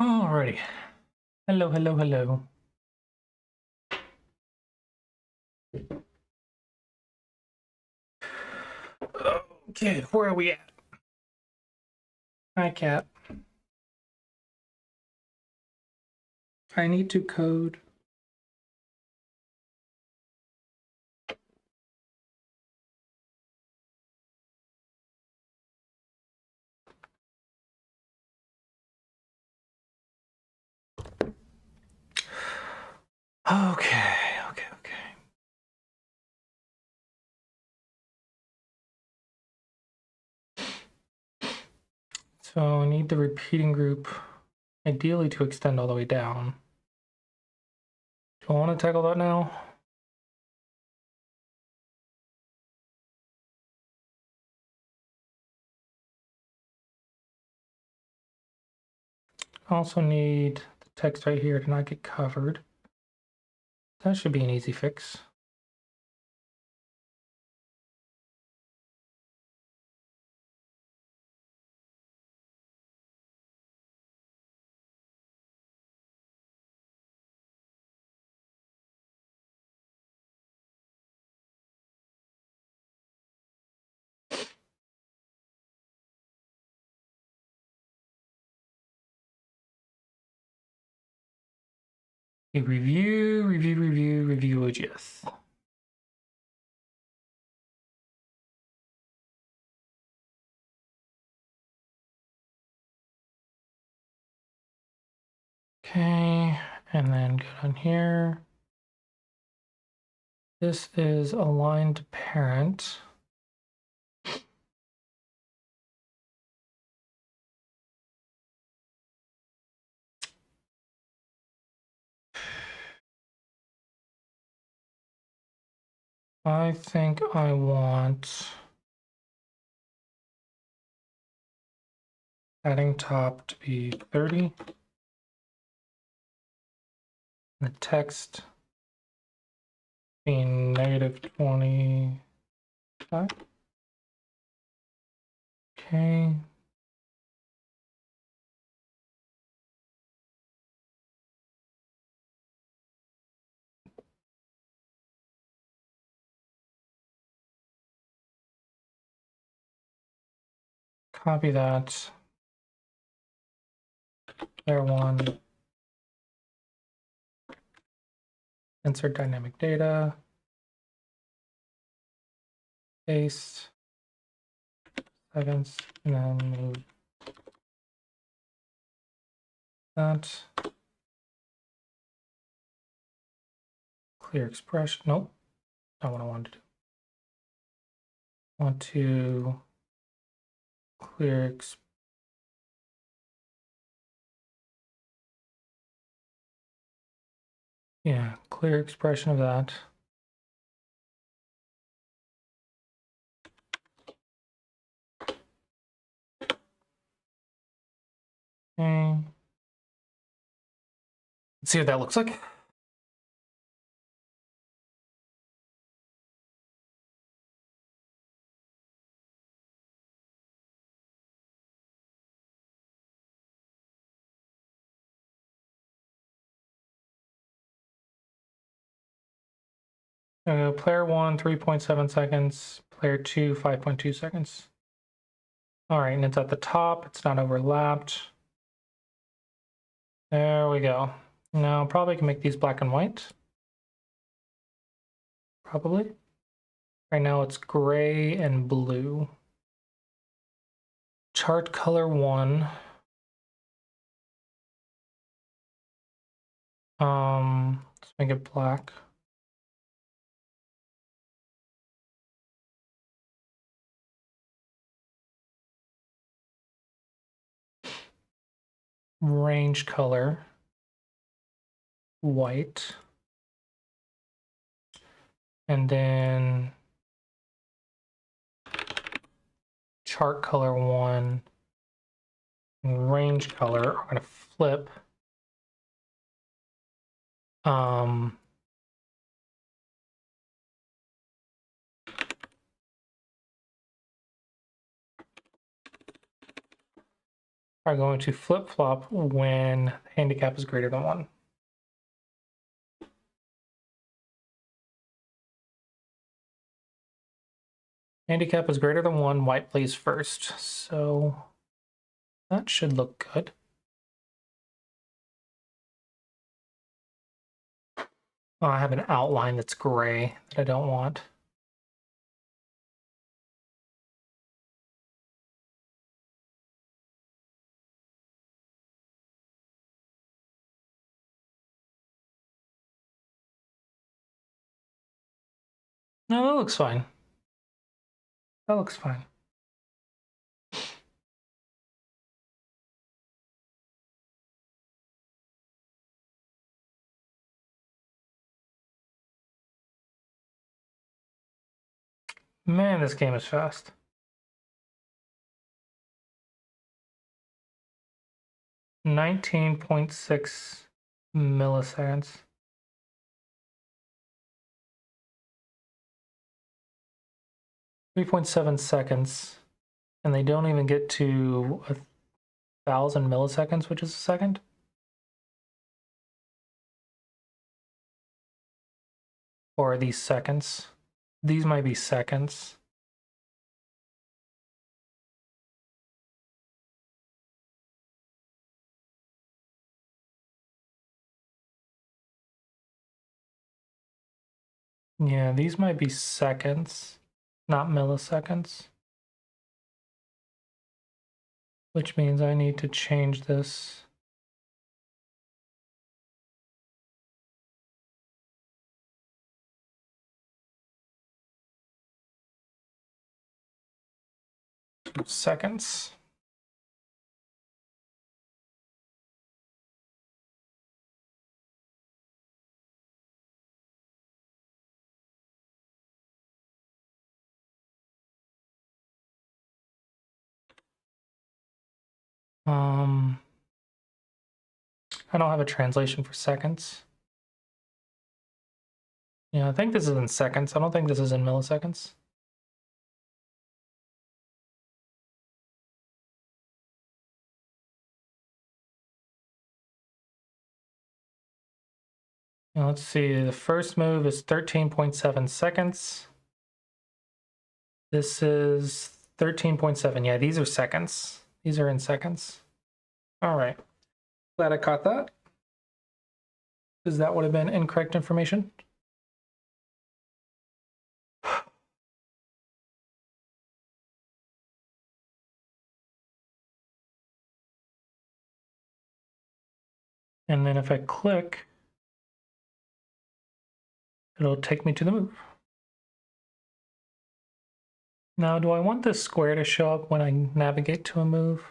Alrighty. Hello, hello, hello. Okay, where are we at? Hi, Cat. I need to code. Okay. So I need the repeating group ideally to extend all the way down. Do I want to tackle that now? I also need the text right here to not get covered. That should be an easy fix. Okay, review OGS. Okay, and then go down here. This is aligned parent. I think I want adding top to be 30. The text being -25. Okay. Copy that. Layer 1. Insert dynamic data. Paste. Seconds. And then move that. Clear expression. Nope. Not what I wanted to do. Want to clear clear expression of that. Okay. Let's see what that looks like. Player 1, 3.7 seconds. Player 2, 5.2 seconds. All right, and it's at the top. It's not overlapped. There we go. Now probably can make these black and white. Probably. Right now it's gray and blue. Chart color 1. Let's make it black. Range color white. And then chart color 1, range color are gonna flip. are going to flip-flop when handicap is greater than 1. Handicap is greater than 1, white plays first, so that should look good. Oh, I have an outline that's gray that I don't want. No, that looks fine. That looks fine. Man, this game is fast. .6 milliseconds. 3.7 seconds. And they don't even get to 1,000 milliseconds, which is a second. Or are these seconds? These might be seconds. Yeah, these might be seconds, not milliseconds. Which means I need to change this. Seconds. I don't have a translation for seconds. Yeah, I think this is in seconds. I don't think this is in milliseconds. Now let's see, the first move is 13.7 seconds. This is 13.7. Yeah, these are seconds. These are in seconds. All right. Glad I caught that. Because that would have been incorrect information. And then if I click, it'll take me to the move. Now, do I want this square to show up when I navigate to a move?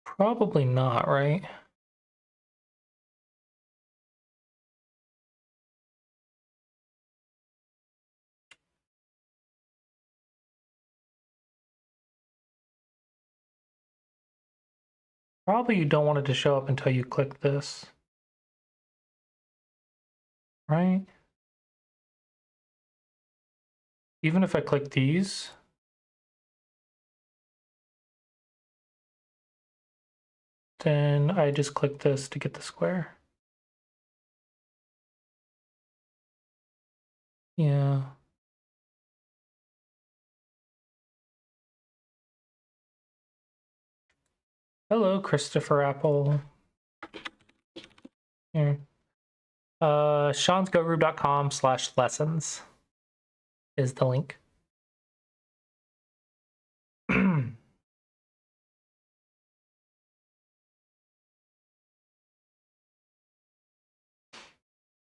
Probably not, right? Probably you don't want it to show up until you click this, right? Even if I click these, then I just click this to get the square. Yeah. Hello, Christopher Apple. Here. SeansGoGroup.com/lessons is the link.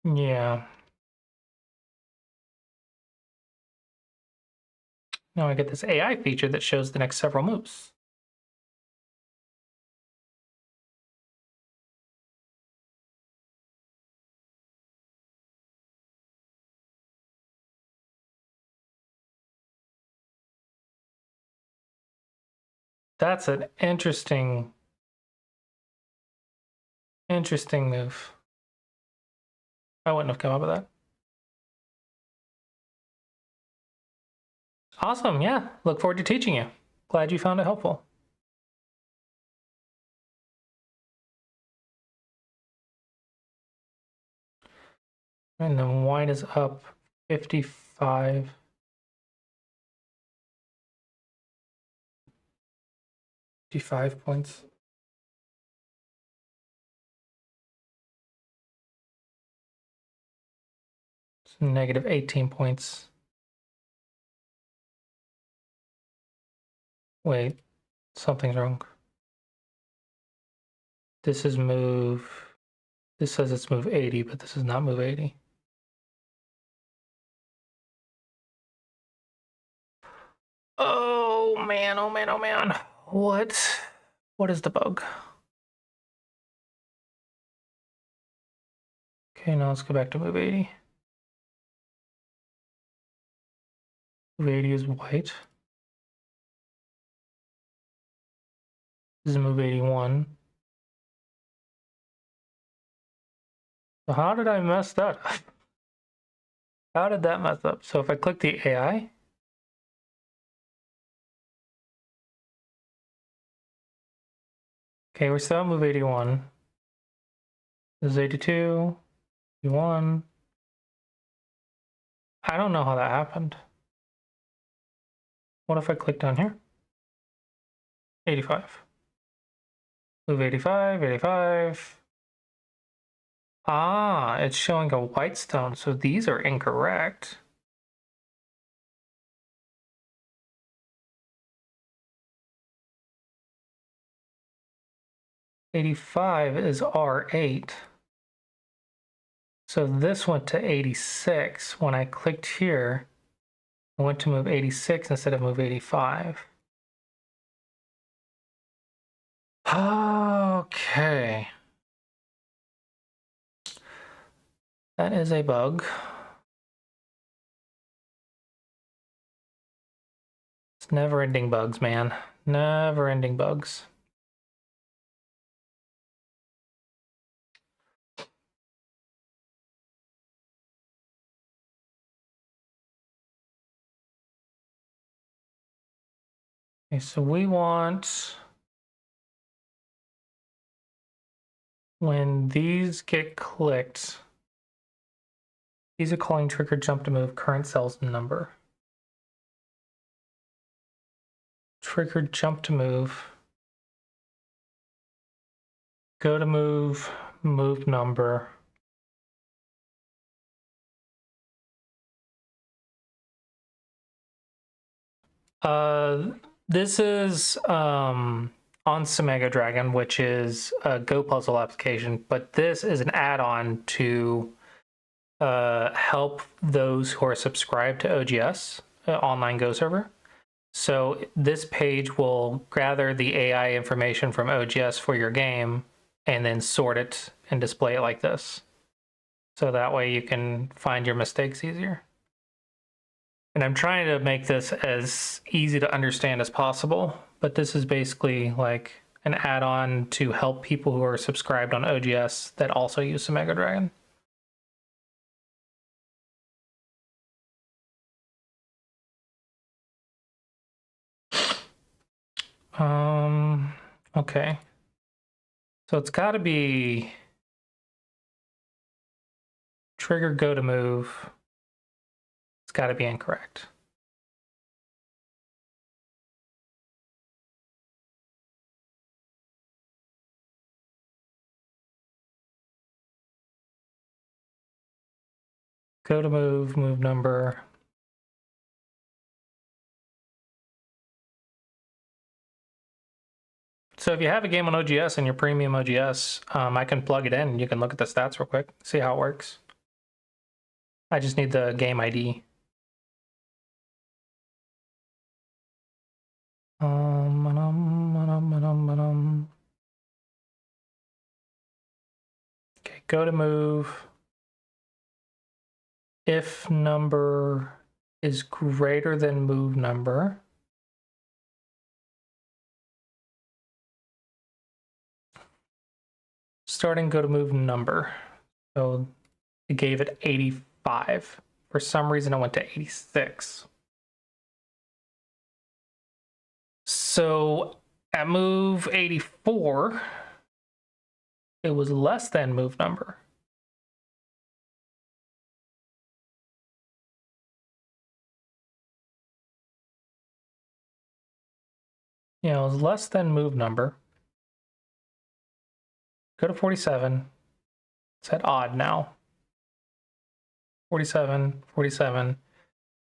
Yeah. Now I get this AI feature that shows the next several moves. That's an interesting move. I wouldn't have come up with that. Awesome, yeah. Look forward to teaching you. Glad you found it helpful. And then white is up 55. 55 points. It's negative 18 points. Wait, something's wrong. This is move. This says it's move 80, but this is not move 80. Oh man, oh man, oh man. What is the bug? Okay, now let's go back to move 80. Move 80 is white. This is move 81. So how did I mess that up? How did that mess up? So if I click the AI, okay, we're still at move 81. This is 82, 81. I don't know how that happened. What if I click down here? 85. Move 85, 85. Ah, it's showing a white stone, so these are incorrect. '85 is R8. So this went to 86. When I clicked here, I went to move 86 instead of move 85. Okay. That is a bug. It's never-ending bugs, man. Never-ending bugs. Okay, so we want when these get clicked, these are calling trigger jump to move current cell's number. Trigger jump to move. Go to move, move number. This is on Samego Dragon, which is a Go puzzle application, but this is an add-on to help those who are subscribed to OGS, online Go server. So this page will gather the AI information from OGS for your game and then sort it and display it like this. So that way you can find your mistakes easier. And I'm trying to make this as easy to understand as possible, but this is basically like an add-on to help people who are subscribed on OGS that also use Samego Dragon. Okay. So it's got to be trigger go to move. It's got to be incorrect. Go to move, move number. So if you have a game on OGS and your premium OGS, I can plug it in and you can look at the stats real quick, see how it works. I just need the game ID. Okay, go to move. If number is greater than move number, starting go to move number. So it gave it 85. For some reason, it went to 86. So at move 84, it was less than move number. is less than move number. Go to 47. It's at odd now. 47, 47,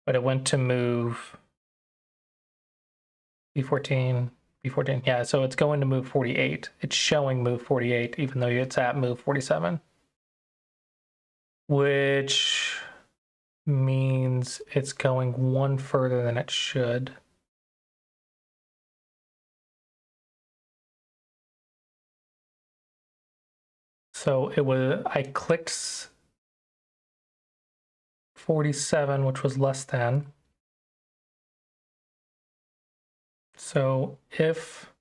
but it went to move B14, B14. Yeah, so it's going to move 48. It's showing move 48, even though it's at move 47. Which means it's going one further than it should. So I clicked 47, which was less than. So if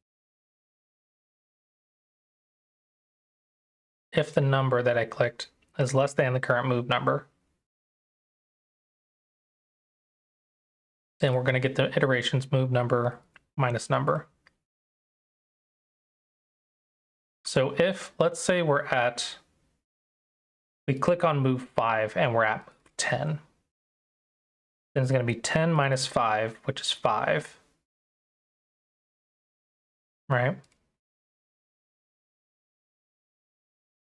the number that I clicked is less than the current move number, then we're going to get the iterations move number minus number. So if, let's say we click on move 5 and we're at move 10, then it's going to be 10 minus 5, which is 5. Right?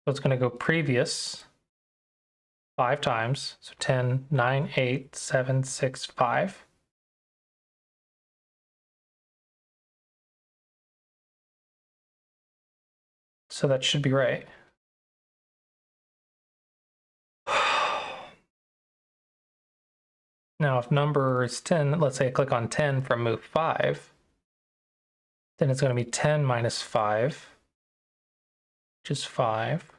So it's going to go previous 5 times. So 10, 9, 8, 7, 6, 5. So that should be right. Now, if number is 10, let's say I click on 10 from move 5, then it's going to be 10 minus 5, which is 5.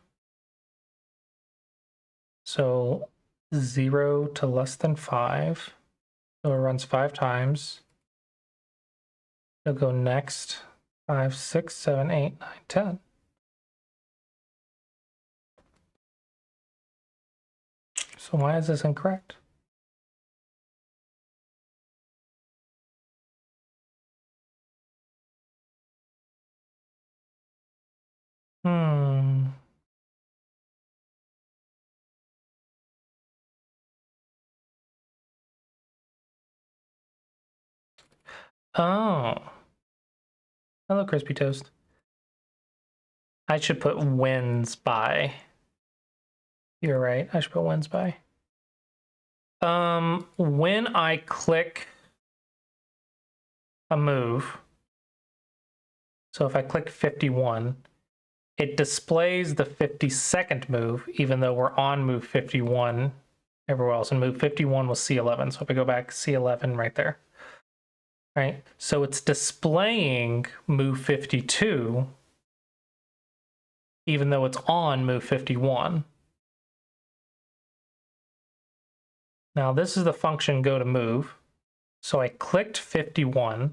So 0 to less than 5. So it runs 5 times. It'll go next 5, 6, 7, 8, 9, 10. So why is this incorrect? Oh. Hello, Crispy Toast. I should put wins by. You're right. I should put wins by. When I click a move, so if I click 51, it displays the 52nd move, even though we're on move 51 everywhere else. And move 51 was C11. So if I go back, C11 right there. Right? So it's displaying move 52, even though it's on move 51. Now this is the function go to move. So I clicked 51.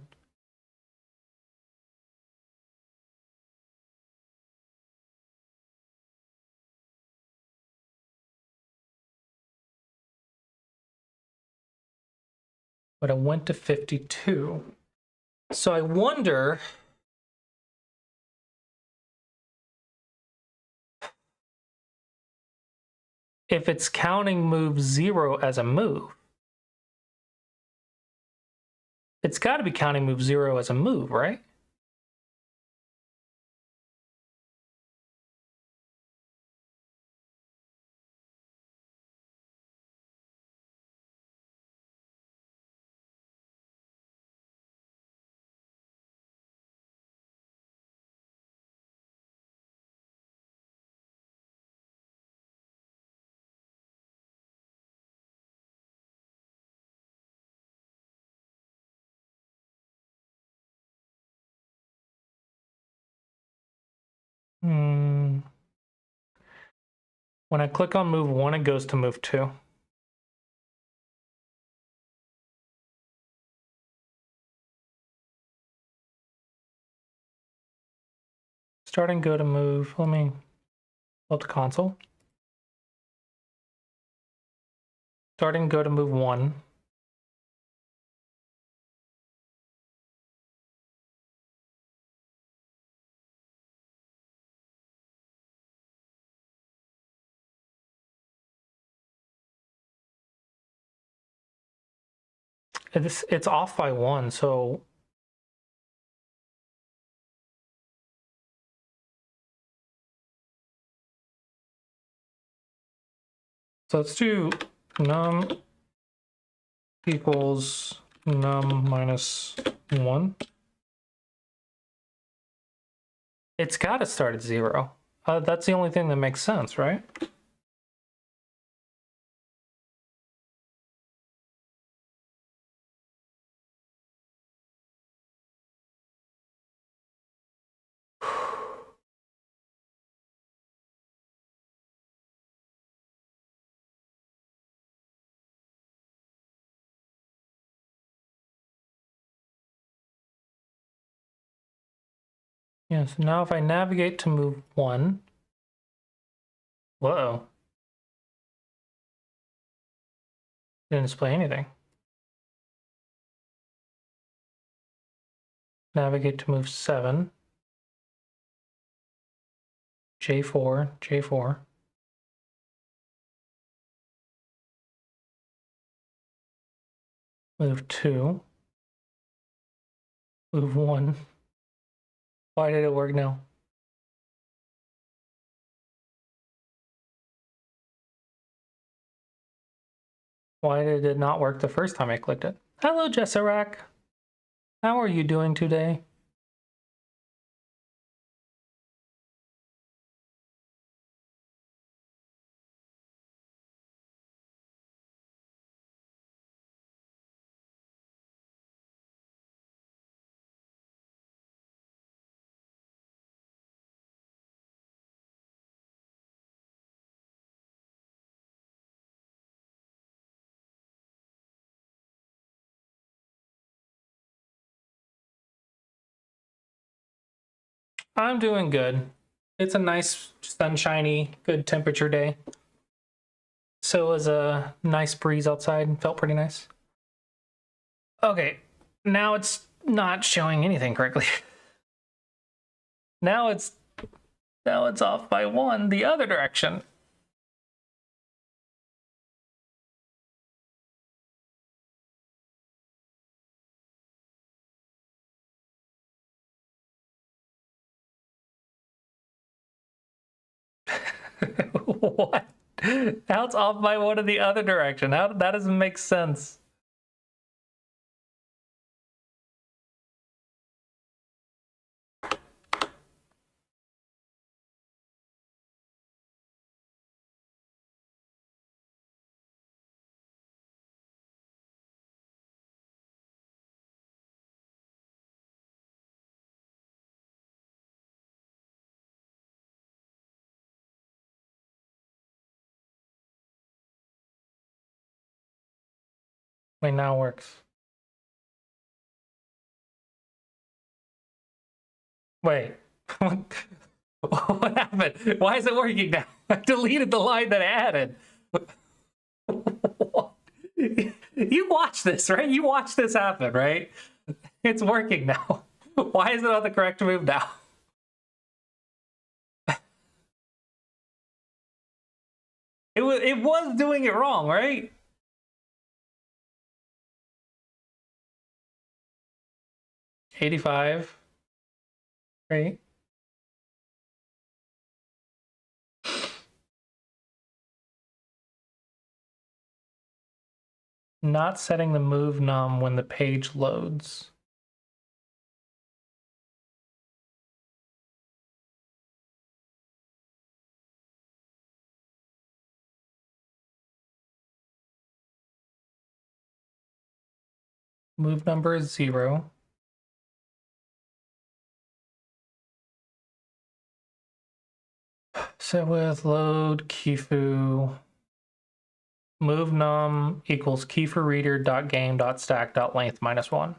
But I went to 52. So I wonder if it's counting move 0 as a move. It's got to be counting move 0 as a move, right? When I click on move 1, it goes to move 2. Starting go to move, let me go to console. Starting go to move 1. It's off by 1, so So let's do num equals num minus 1. It's got to start at 0. That's the only thing that makes sense, right? Yeah, so now if I navigate to move 1, whoa, didn't display anything. Navigate to move 7, J4, J4. Move 2, move 1. Why did it work now? Why did it not work the first time I clicked it? Hello, Jessarak. How are you doing today? I'm doing good. It's a nice, sunshiny, good temperature day. So it was a nice breeze outside. Felt pretty nice. Okay, now it's not showing anything correctly. Now it's off by 1 the other direction. What? Now it's off by 1 in the other direction. How that doesn't make sense. Wait, now it works. Wait. What happened? Why is it working now? I deleted the line that I added. You watch this, right? You watch this happen, right? It's working now. Why is it on the correct move now? It was doing it wrong, right? $85. Right? Not setting the move num when the page loads. Move number is 0. Set with load keyfoo. Move num equals key for reader dot game dot stack dot length minus 1.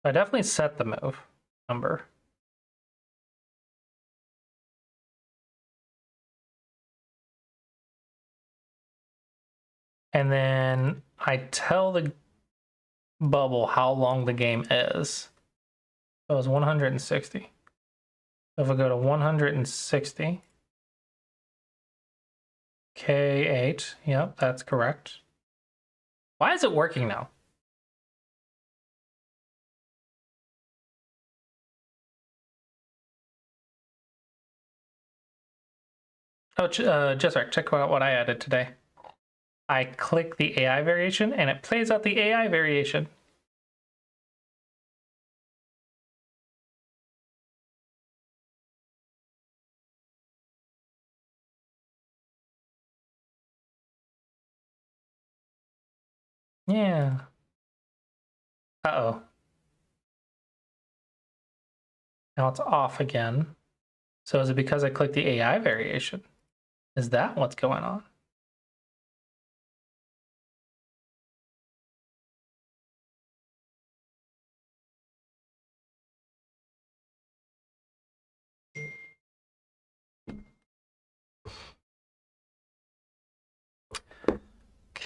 I definitely set the move number. And then I tell the bubble how long the game is. So it's 160. So if I go to 160, K8. Yep, that's correct. Why is it working now? Oh, Jessart, check out what I added today. I click the AI variation and it plays out the AI variation. Yeah. Uh-oh. Now it's off again. So is it because I clicked the AI variation? Is that what's going on?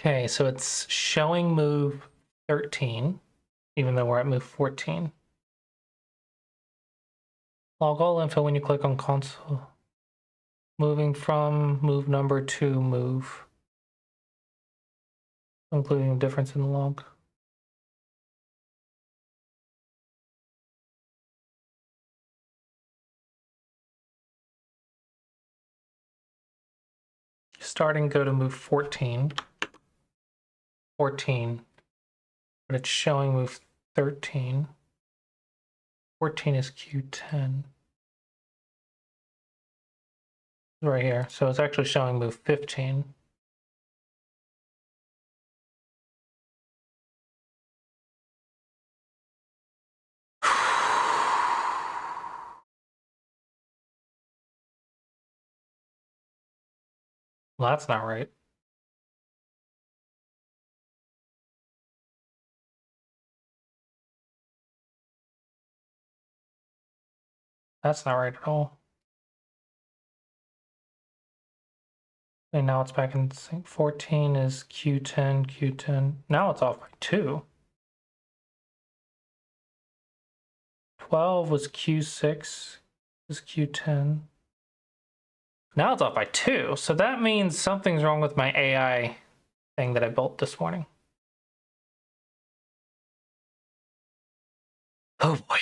Okay, so it's showing move 13, even though we're at move 14. Log all info when you click on console. Moving from move number to move, including a difference in the log. Starting go to move 14. 14, but it's showing move 13. 14 is Q10. Right here. So it's actually showing move 15. Well, that's not right. That's not right at all. And now it's back in sync. 14 is Q10, Q10. Now it's off by 2. 12 was Q6, is Q10. Now it's off by 2. So that means something's wrong with my AI thing that I built this morning. Oh boy.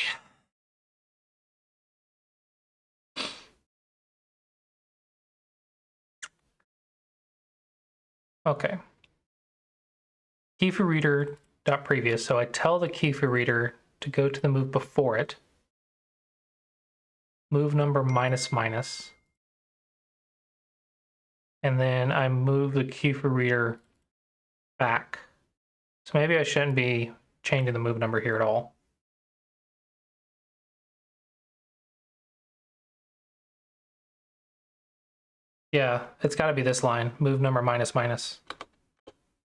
Okay. Key for reader dot previous. So I tell the key for reader to go to the move before it. Move number minus minus. And then I move the key for reader back. So maybe I shouldn't be changing the move number here at all. Yeah, it's got to be this line, move number minus minus.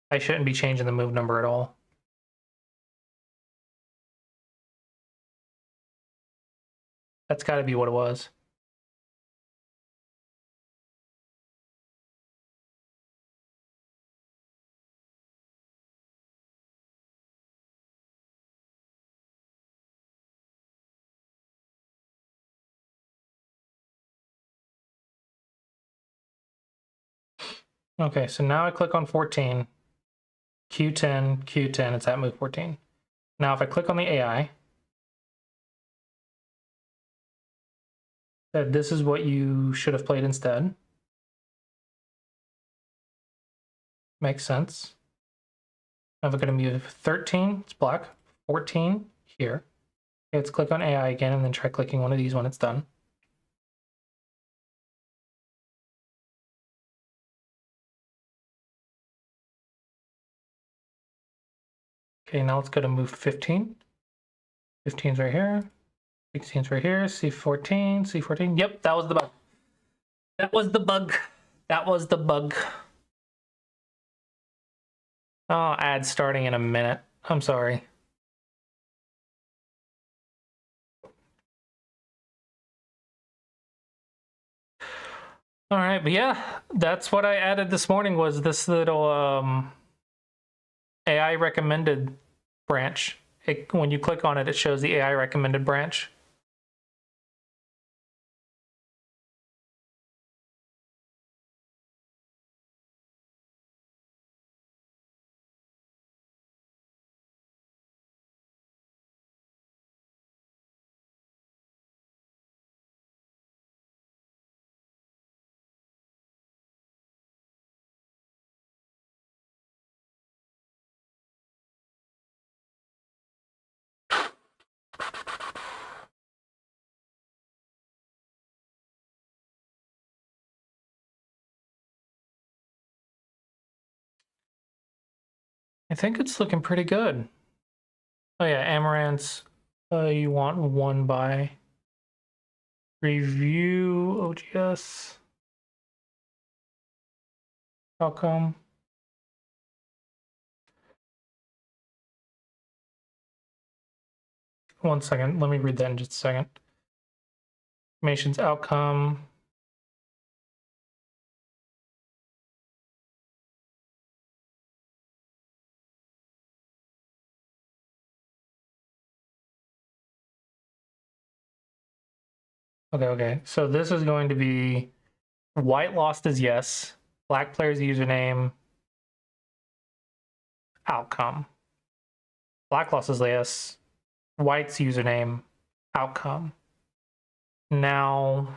I shouldn't be changing the move number at all. That's got to be what it was. Okay, so now I click on 14, Q10, Q10, it's at move 14. Now if I click on the AI, this is what you should have played instead. Makes sense. Now if I go to move 13, it's black, 14 here. Okay, let's click on AI again and then try clicking one of these when it's done. Okay, now let's go to move 15. 15's right here. 16's right here. C14, C14. Yep, that was the bug. That was the bug. That was the bug. Oh, ad starting in a minute. I'm sorry. All right, but yeah, that's what I added this morning was this little AI recommended branch. When you click on it, it shows the AI recommended branch. I think it's looking pretty good. Oh yeah, Amaranth's, you want 1 by review OGS outcome. One second, let me read that in just a second. Information's outcome. Okay. So this is going to be white lost is yes, black player's username, outcome. Black lost is yes, white's username, outcome. Now,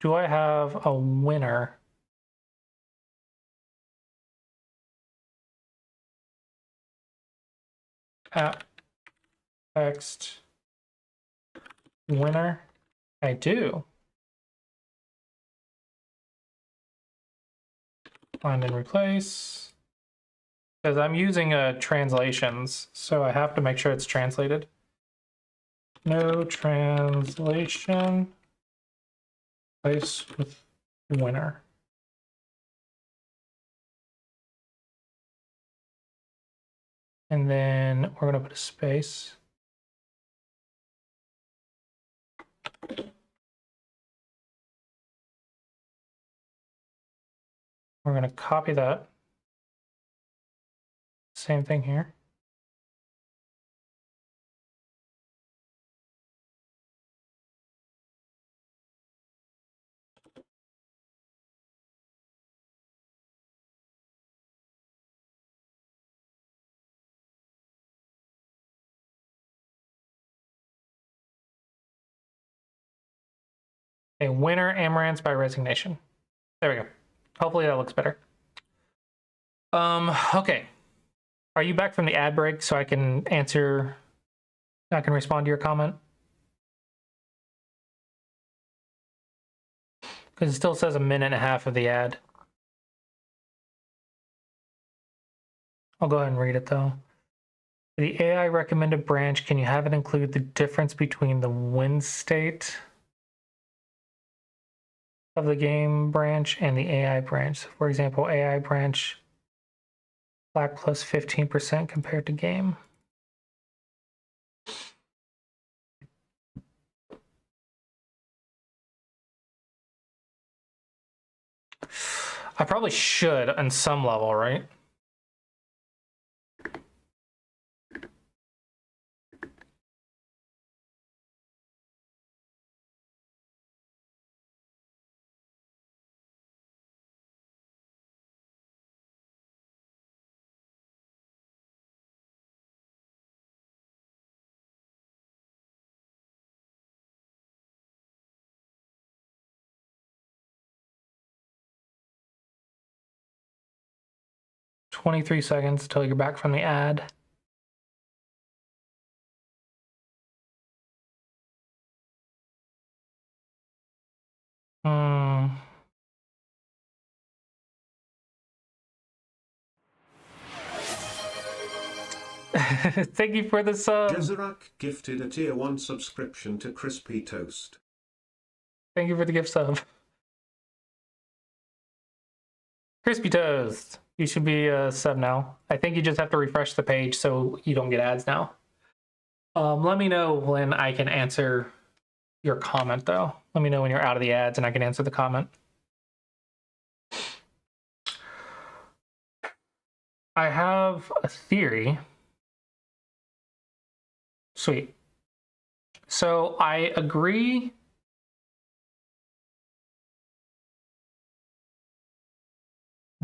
do I have a winner? At text winner? I do. Find and replace. Because I'm using translations, so I have to make sure it's translated. No translation. Place with winner. And then we're going to put a space. We're going to copy that. Same thing here. A winner, Amaranth by resignation. There we go. Hopefully that looks better. Okay. Are you back from the ad break so I can answer, I can respond to your comment? Because it still says 1.5 minutes of the ad. I'll go ahead and read it though. The AI recommended branch, can you have it include the difference between the win state of the game branch and the AI branch? So for example, AI branch, black plus 15% compared to game. I probably should on some level, right? $23 seconds till you're back from the ad. Thank you for the sub. Jezarak gifted a tier 1 subscription to Crispy Toast. Thank you for the gift sub. Crispy Toast. You should be a sub now. I think you just have to refresh the page so you don't get ads now. Let me know when I can answer your comment though. Let me know when you're out of the ads and I can answer the comment. I have a theory. Sweet. So I agree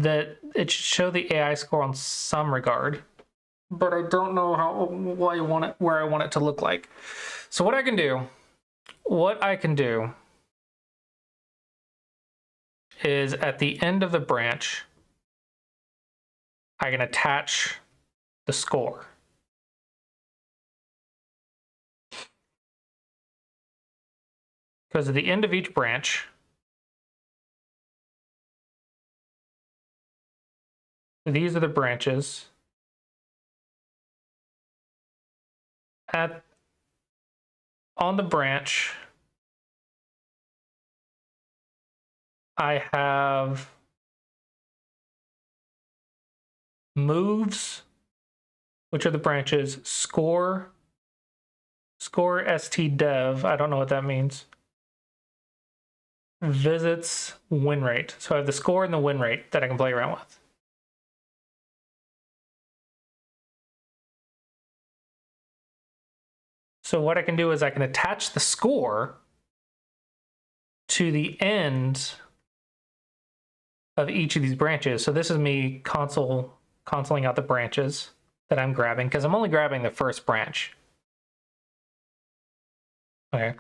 that it should show the AI score on some regard, but I don't know where I want it to look like. So what I can do is at the end of the branch, I can attach the score. Because at the end of each branch, So these are the branches. On the branch, I have moves, which are the branches, score stdev, I don't know what that means. Visits, win rate. So I have the score and the win rate that I can play around with. So what I can do is I can attach the score to the end of each of these branches. So this is me consoling out the branches that I'm grabbing, because I'm only grabbing the first branch. Okay.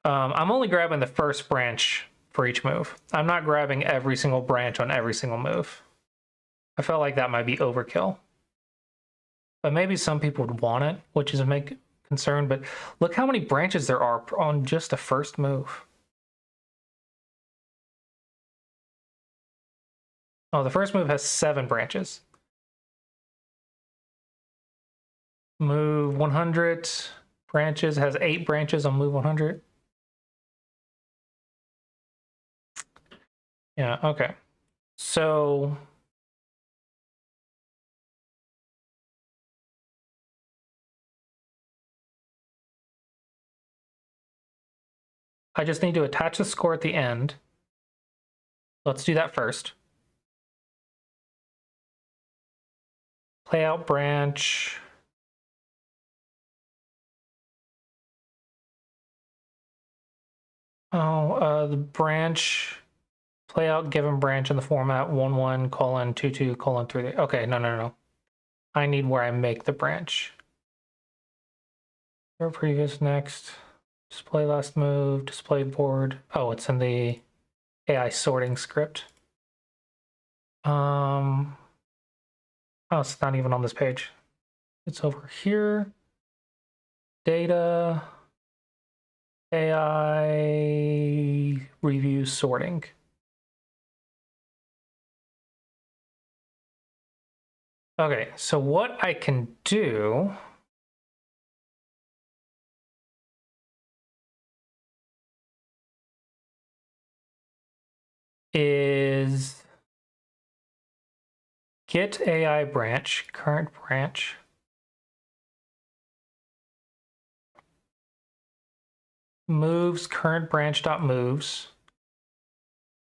I'm only grabbing the first branch for each move. I'm not grabbing every single branch on every single move. I felt like that might be overkill. But maybe some people would want it, which is a concern. But look how many branches there are on just the first move. Oh, the first move has 7 branches. Move 100 branches has 8 branches on move 100. Yeah, okay. So I just need to attach the score at the end. Let's do that first. Play out branch. Oh, the branch, play out given branch in the format 11:22:3. Okay, no. I need where I make the branch. Or previous, next. Display last move, display board. Oh, it's in the AI sorting script. Oh, it's not even on this page. It's over here. Data. AI review sorting. Okay, so what I can do is get AI branch, current branch. Moves current branch dot moves,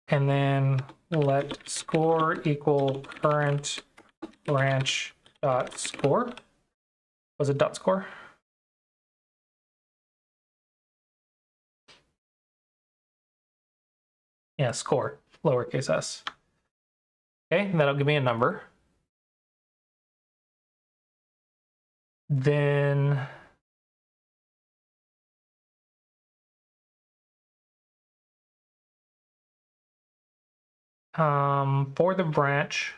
and then let score equal current branch dot score. Was it dot score? Yeah, score, lowercase s. Okay, that'll give me a number. Then for the branch,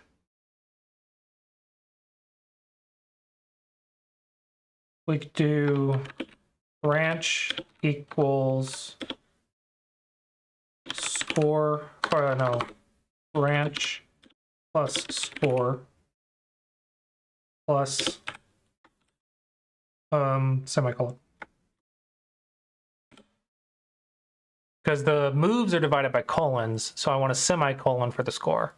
we could do branch equals score, or no, branch plus score plus semicolon. Because the moves are divided by colons, so I want a semicolon for the score.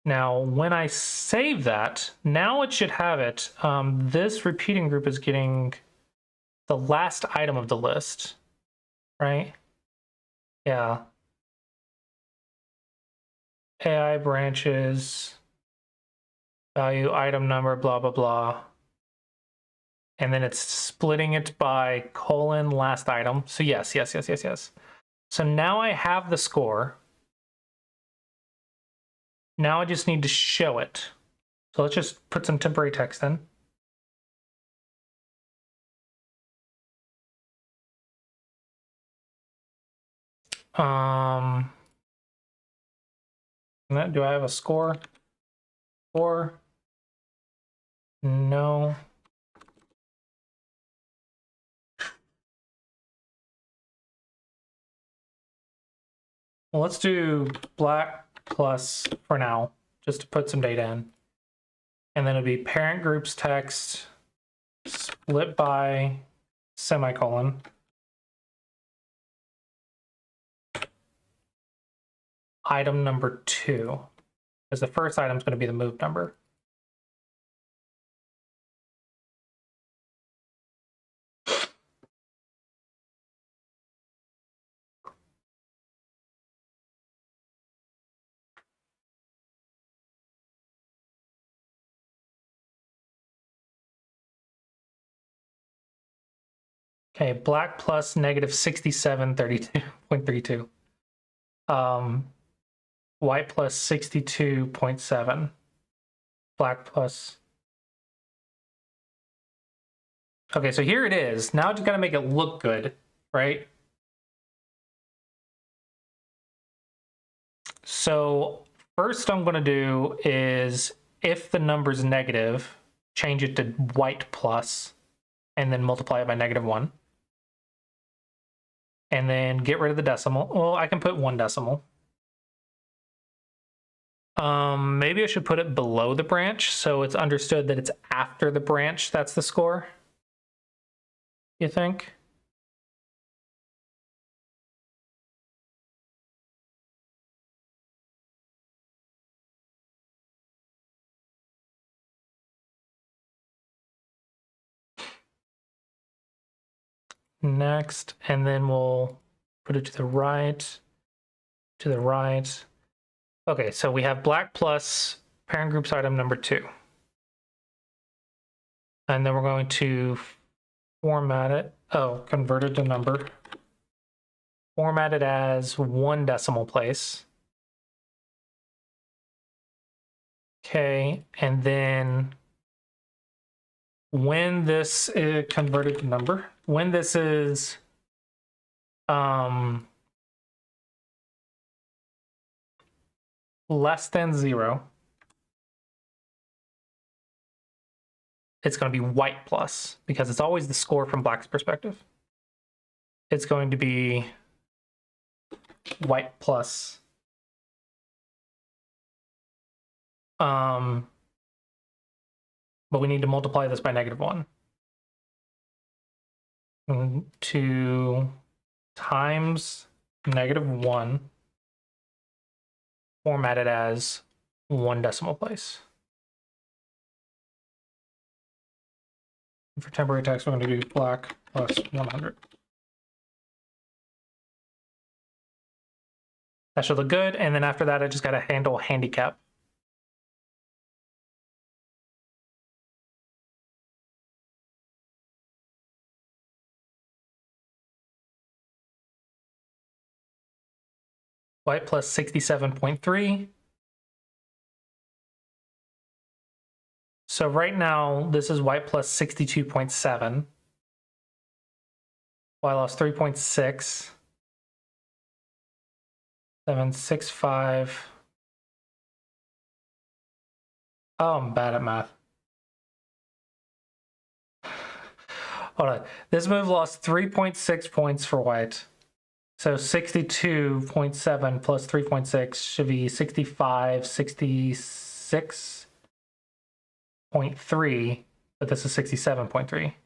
Now, when I save that, now it should have it. This repeating group is getting the last item of the list, right? Yeah. AI branches, value, item number, blah, blah, blah. And then it's splitting it by colon last item. So yes. So now I have the score. Now I just need to show it. So let's just put some temporary text in. Do I have a score? Score? No. Well, let's do black plus for now, just to put some data in. And then it'll be parent group's text split by semicolon. Item number 2, because the first item is going to be the move number. Okay, black plus negative 6732.32. White plus 62.7. Black plus. Okay, so here it is. Now I just got to make it look good, right? So first I'm going to do is, if the number's negative, change it to white plus, and then multiply it by -1. And then get rid of the decimal. Well, I can put 1 decimal. Maybe I should put it below the branch so it's understood that it's after the branch that's the score. You think? Next, and then we'll put it to the right, to the right. Okay, so we have black plus parent group's item number 2. And then we're going to format it. Oh, convert it to number. Format it as 1 decimal place. Okay, and then when this is converted to number, when this is less than 0, it's going to be white plus, because it's always the score from black's perspective. It's going to be white plus. But we need to multiply this by -1. 2 times -1, formatted as 1 decimal place. For temporary text, we're going to do black plus 100. That should look good. And then after that, I just got to handle handicap. White plus 67.3. So right now, this is white plus 62.7. White lost 3.6. 765. Oh, I'm bad at math. Hold on. This move lost 3.6 points for white. So 62.7 plus 3.6 should be 65, 66.3, but this is 67.3.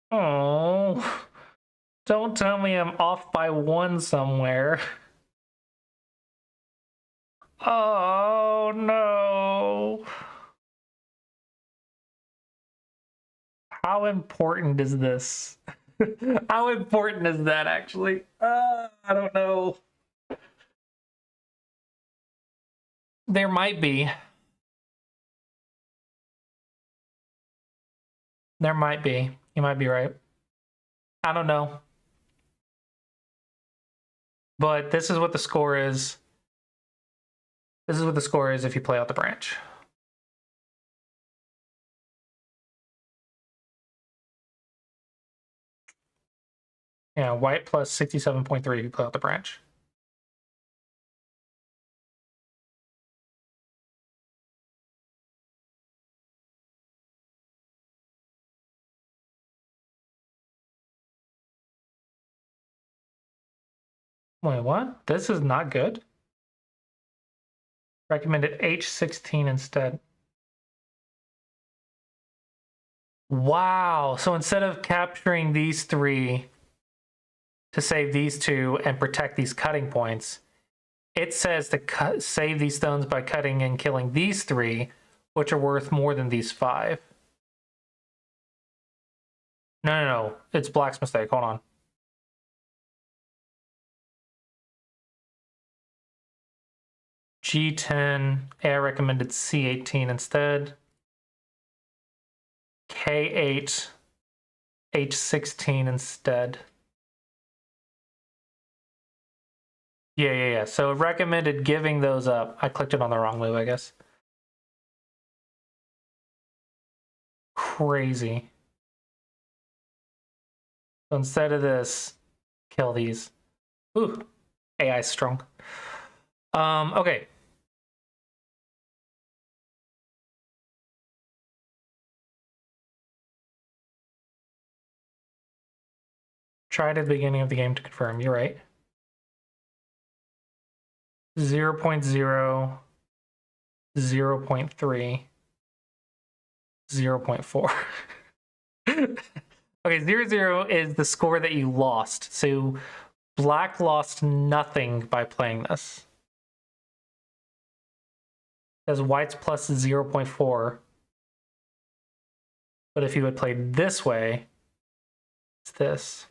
Oh, don't tell me I'm off by 1 somewhere. Oh no. How important is this? How important is that actually? I don't know. There might be. There might be. You might be right. I don't know. But this is what the score is. This is what the score is if you play out the branch. Yeah, white plus 67.3 if you play out the branch. Wait, what? This is not good? Recommended H16 instead. Wow. So instead of capturing these 3 to save these 2 and protect these cutting points, it says to save these stones by cutting and killing these 3, which are worth more than these 5. No. It's Black's mistake. Hold on. G10. I recommended C18 instead. K8. H16 instead. Yeah. So it recommended giving those up. I clicked it on the wrong move, I guess. Crazy. So instead of this, kill these. Ooh, AI is strong. Okay. Try it at the beginning of the game to confirm. You're right. 0.0, 0.3, 0.4. Okay, 0 is the score that you lost. So Black lost nothing by playing this. As White's plus 0.4. But if you had played this way, it's this.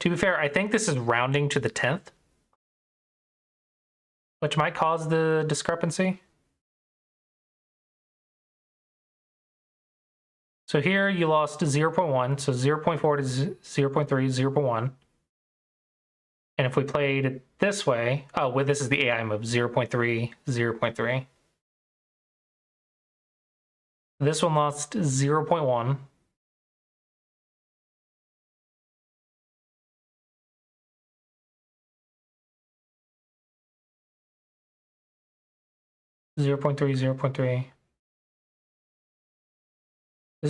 To be fair, I think this is rounding to the 10th, which might cause the discrepancy. So here you lost 0.1, so 0.4 to 0.3, 0.1. And if we played it this way, oh, well, this is the AI move, 0.3, 0.3. This one lost 0.1. This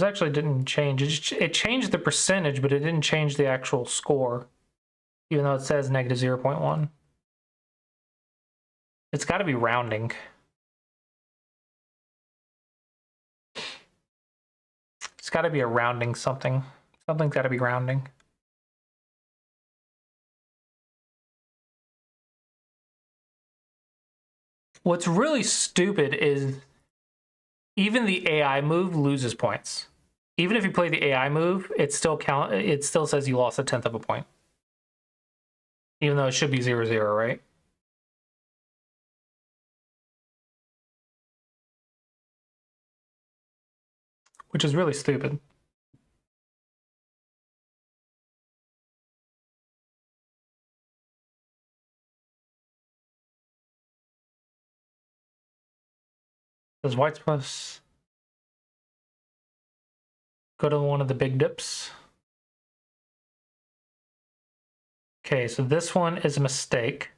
actually didn't change. It changed the percentage, but it didn't change the actual score, even though it says negative 0.1. It's got to be rounding. It's got to be a rounding something. Something's got to be rounding. What's really stupid is even the AI move loses points. Even if you play the AI move, it still says you lost 1/10 of a point. Even though it should be 0-0, right? Which is really stupid. Does White's plus go to one of the big dips? Okay, so this one is a mistake.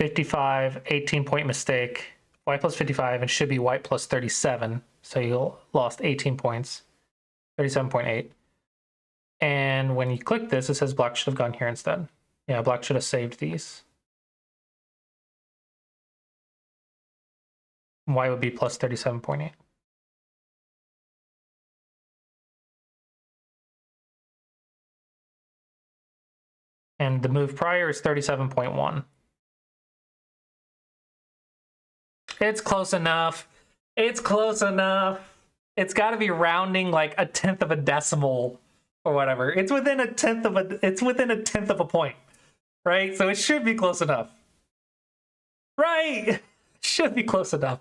55, 18-point mistake. White plus 55, and should be White plus 37. So you lost 18 points. 37.8. And when you click this, it says Black should have gone here instead. Yeah, Black should have saved these. White would be plus 37.8. And the move prior is 37.1. It's close enough. It's close enough. It's got to be rounding like 1/10 of a decimal or whatever. It's within 1/10 of a point, right? So it should be close enough, right? Should be close enough.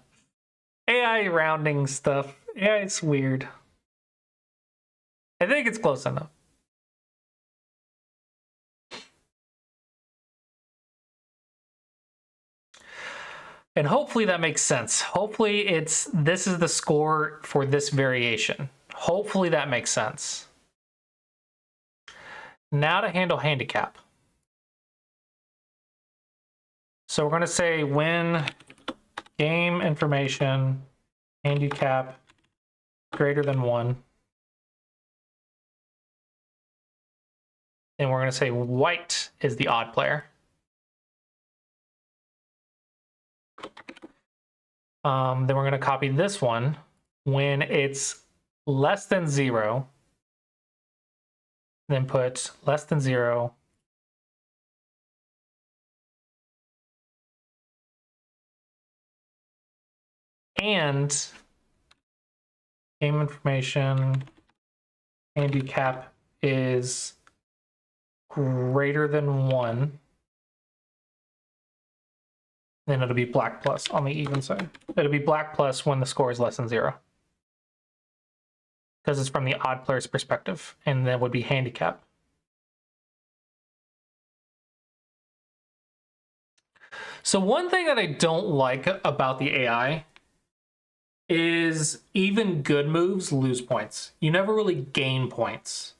AI rounding stuff. Yeah, it's weird. I think it's close enough. And hopefully that makes sense. Hopefully this is the score for this variation. Hopefully that makes sense. Now to handle handicap. So we're going to say when game information handicap greater than 1, And we're going to say white is the odd player. Then we're going to copy this one. When it's less than 0, then put less than 0. And game information handicap is greater than 1. Then it'll be black plus on the even side. It'll be black plus when the score is less than 0. Because it's from the odd player's perspective. And then would be handicap. So one thing that I don't like about the AI is even good moves lose points. You never really gain points.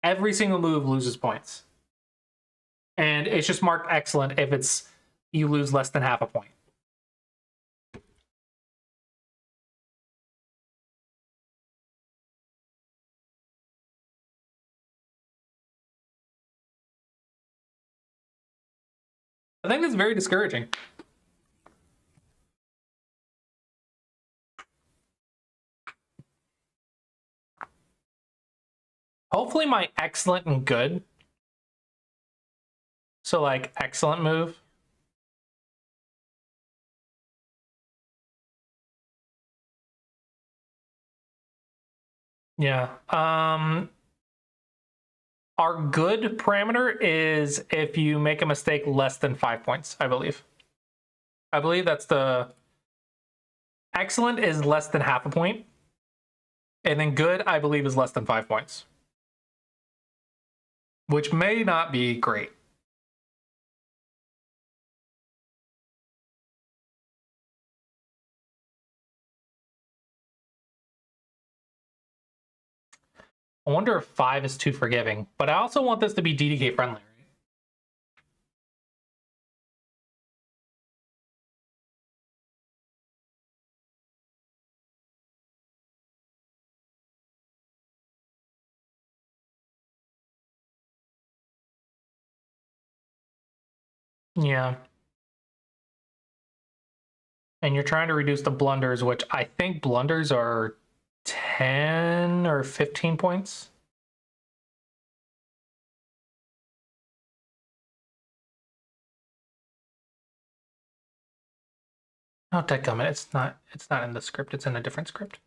Every single move loses points. And it's just marked excellent if it's you lose less than half a point. I think that's very discouraging. Hopefully my excellent and good. So like excellent move. Yeah. Our good parameter is if you make a mistake less than 5 points, I believe. I believe that's the... Excellent is less than half a point. And then good, I believe, is less than 5 points. Which may not be great. I wonder if 5 is too forgiving, but I also want this to be DDK friendly, right? Yeah. And you're trying to reduce the blunders, which I think blunders are 10 or 15 points. Oh, dadgummit, it's not in the script, it's in a different script.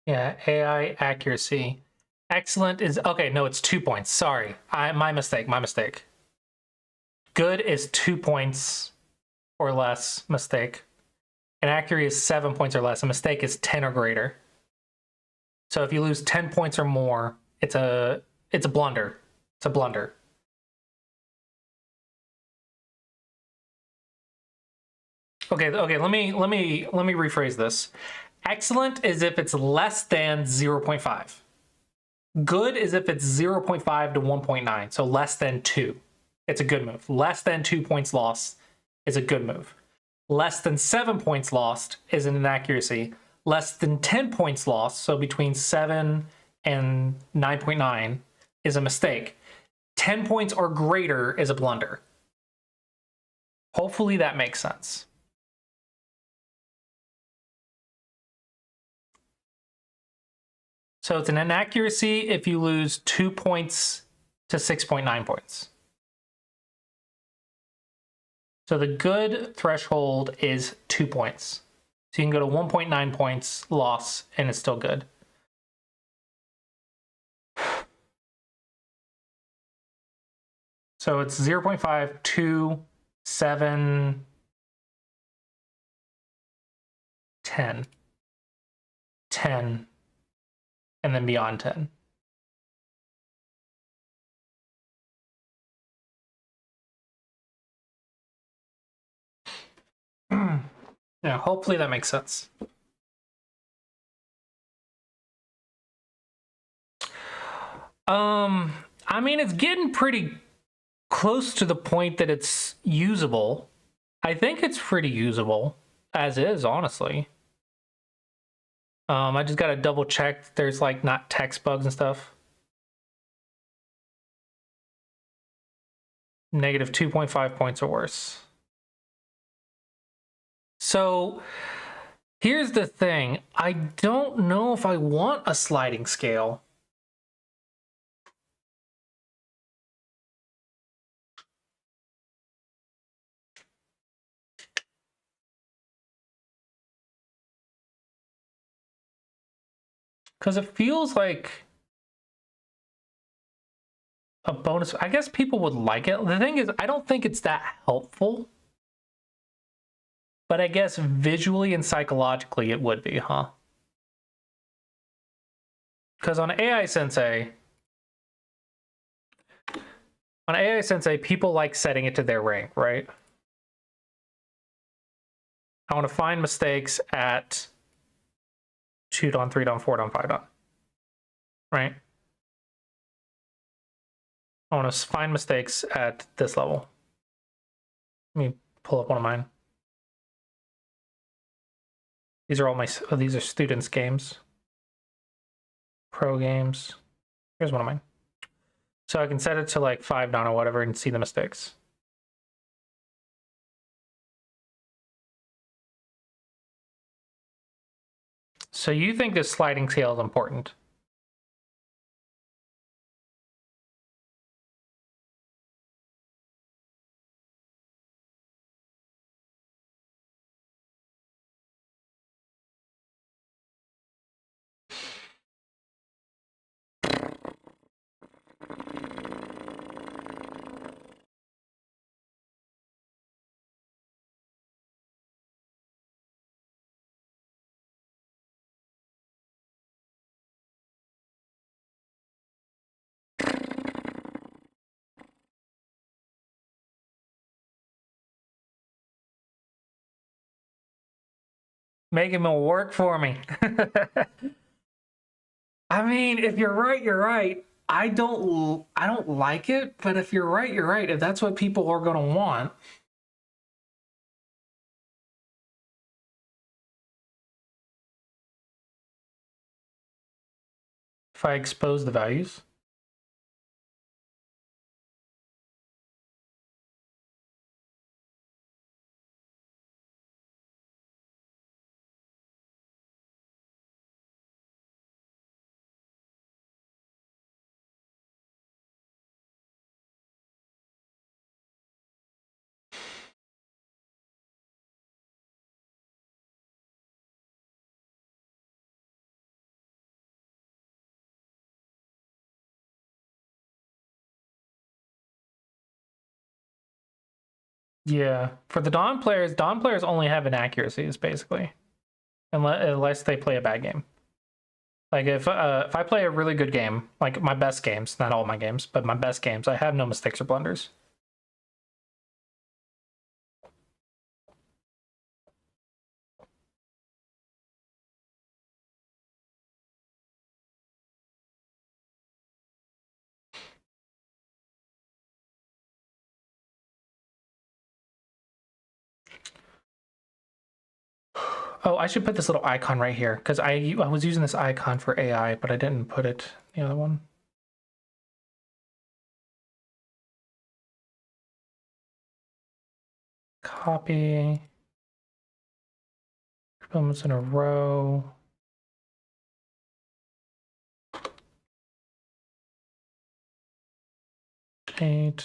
Yeah, AI accuracy. Excellent is, okay, no, it's 2 points. Sorry, my mistake. Good is 2 points or less, mistake. And accuracy is 7 points or less. A mistake is 10 or greater. So if you lose 10 points or more, it's a blunder. It's a blunder. Okay, let me rephrase this. Excellent is if it's less than 0.5. Good is if it's 0.5 to 1.9, so less than 2. It's a good move. Less than 2 points lost is a good move. Less than 7 points lost is an inaccuracy. Less than 10 points lost, so between 7 and 9.9, is a mistake. 10 points or greater is a blunder. Hopefully that makes sense. So it's an inaccuracy if you lose 2 points to 6.9 points. So the good threshold is 2 points. So you can go to 1.9 points loss and it's still good. So it's 0.5, 2, 7, 10, 10, and then beyond 10. Yeah, hopefully that makes sense. I mean, it's getting pretty close to the point that it's usable. I think it's pretty usable as is, honestly. I just got to double check there's like not text bugs and stuff. Negative 2.5 points or worse. So here's the thing. I don't know if I want a sliding scale. Because it feels like a bonus. I guess people would like it. The thing is, I don't think it's that helpful. But I guess visually and psychologically it would be, huh? Because on AI Sensei, people like setting it to their rank, right? I want to find mistakes at 2 don, 3 don, 4 don, 5 don, right? I want to find mistakes at this level. Let me pull up one of mine. These are all my, these are students' games. Pro games. Here's one of mine. So I can set it to like 5 don or whatever and see the mistakes. So you think this sliding scale is important? Making them work for me. I mean, if you're right, you're right. I don't like it, but if you're right, you're right. If that's what people are going to want. If I expose the values. Yeah, for the Dawn players only have inaccuracies basically, unless they play a bad game. Like if I play a really good game, like my best games, not all my games, but my best games, I have no mistakes or blunders. Oh, I should put this little icon right here because I was using this icon for AI, but I didn't put it the other one. Copy. Elements in a row. Eight.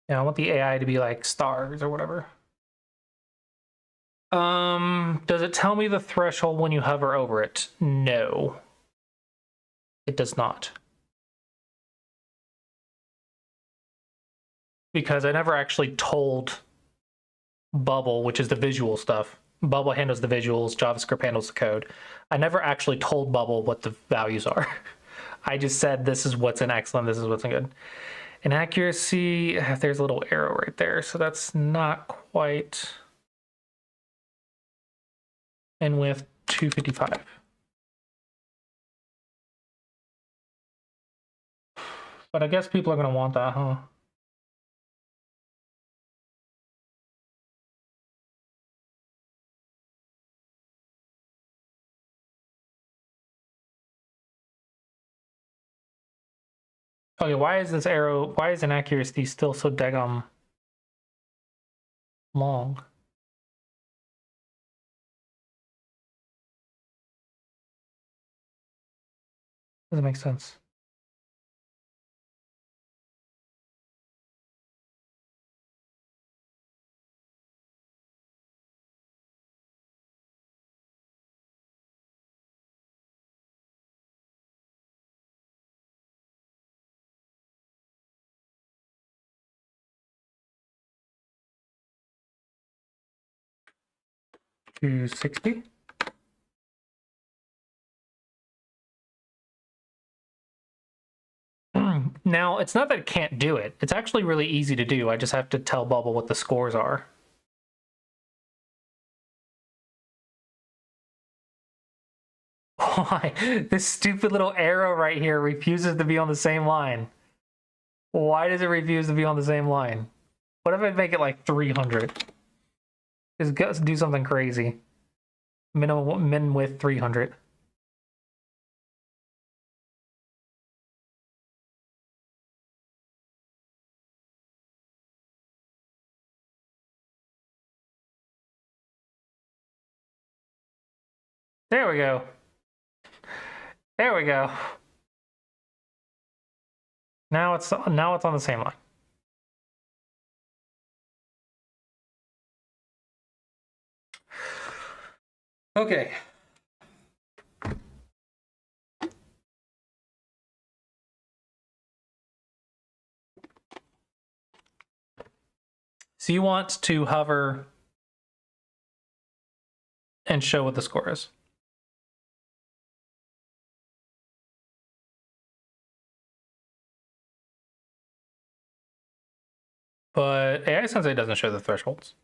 Yeah, I want the AI to be like stars or whatever. Does it tell me the threshold when you hover over it? No. It does not. Because I never actually told Bubble, which is the visual stuff. Bubble handles the visuals, JavaScript handles the code. I never actually told Bubble what the values are. I just said this is what's in excellent, this is what's in good. Inaccuracy, there's a little arrow right there, so that's not quite. And with 255. But I guess people are going to want that, huh? Okay, why is this arrow, why is inaccuracy still so daggum long? Doesn't make sense. To 60. Now, it's not that it can't do it. It's actually really easy to do. I just have to tell Bubble what the scores are. Why? This stupid little arrow right here refuses to be on the same line. Why does it refuse to be on the same line? What if I make it like 300? Just do something crazy. Min width 300. There we go. There we go. Now it's on the same line. Okay. So you want to hover and show what the score is. But AI Sensei doesn't show the thresholds.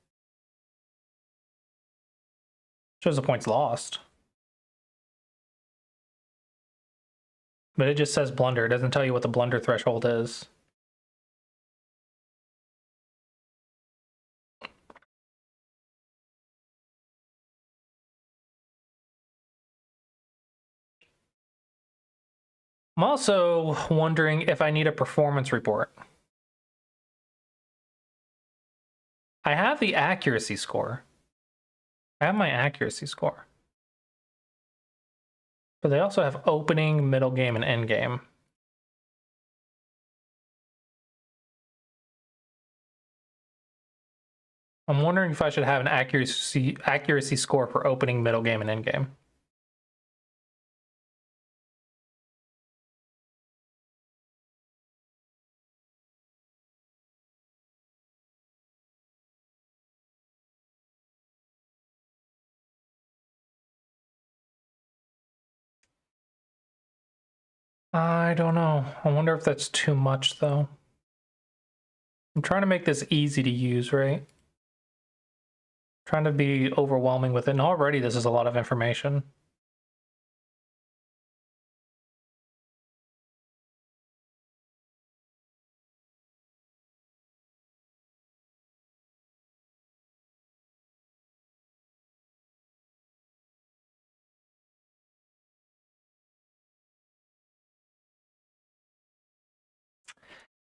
Shows the points lost. But it just says blunder. It doesn't tell you what the blunder threshold is. I'm also wondering if I need a performance report. I have the accuracy score. I have my accuracy score. But they also have opening, middle game, and end game. I'm wondering if I should have an accuracy score for opening, middle game, and end game. I don't know. I wonder if that's too much, though. I'm trying to make this easy to use, right? Trying to be overwhelming with it, and already this is a lot of information.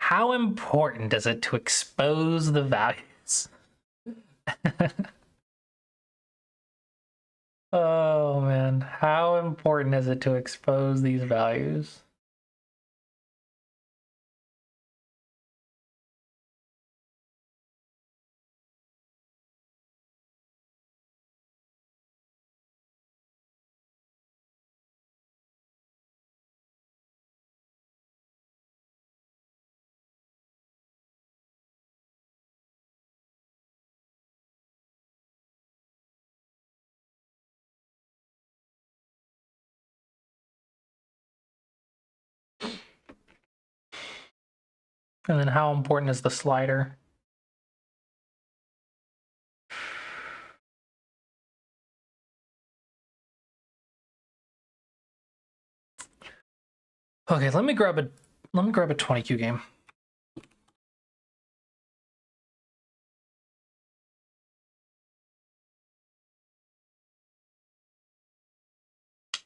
How important is it to expose the values? Oh man, how important is it to expose these values? And then how important is the slider? Okay, let me grab a 20Q game.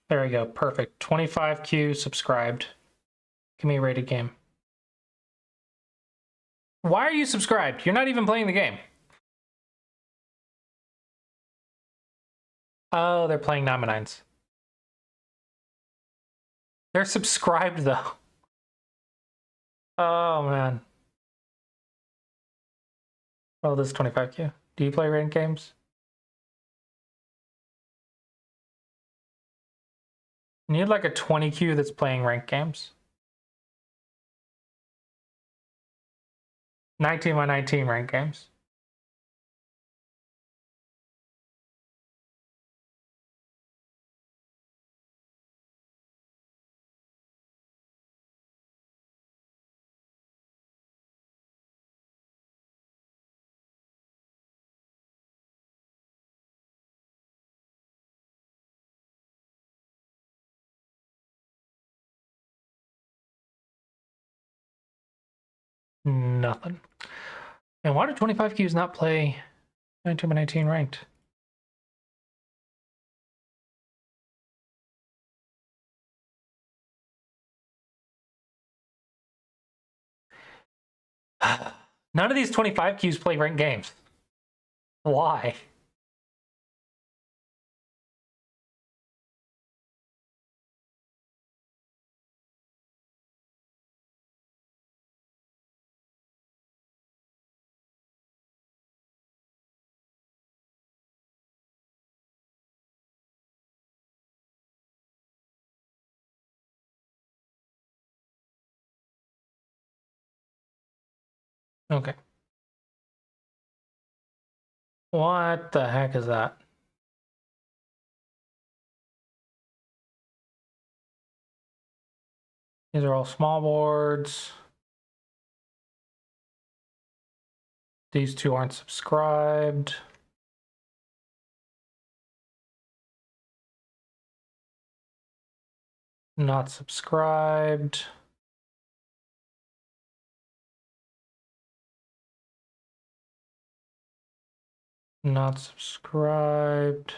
There we go. Perfect. 25Q subscribed. Give me a rated game. Why are you subscribed? You're not even playing the game. Oh, they're playing Nine. They're subscribed though. Oh man. Well, this is 25Q. Do you play ranked games? You need like a 20Q that's playing ranked games. 19x19 ranked games. Nothing. And why do 25Qs not play 19x19 ranked? None of these 25Qs play ranked games. Why? Okay. What the heck is that? These are all small boards. These two aren't subscribed. Not subscribed. Not subscribed.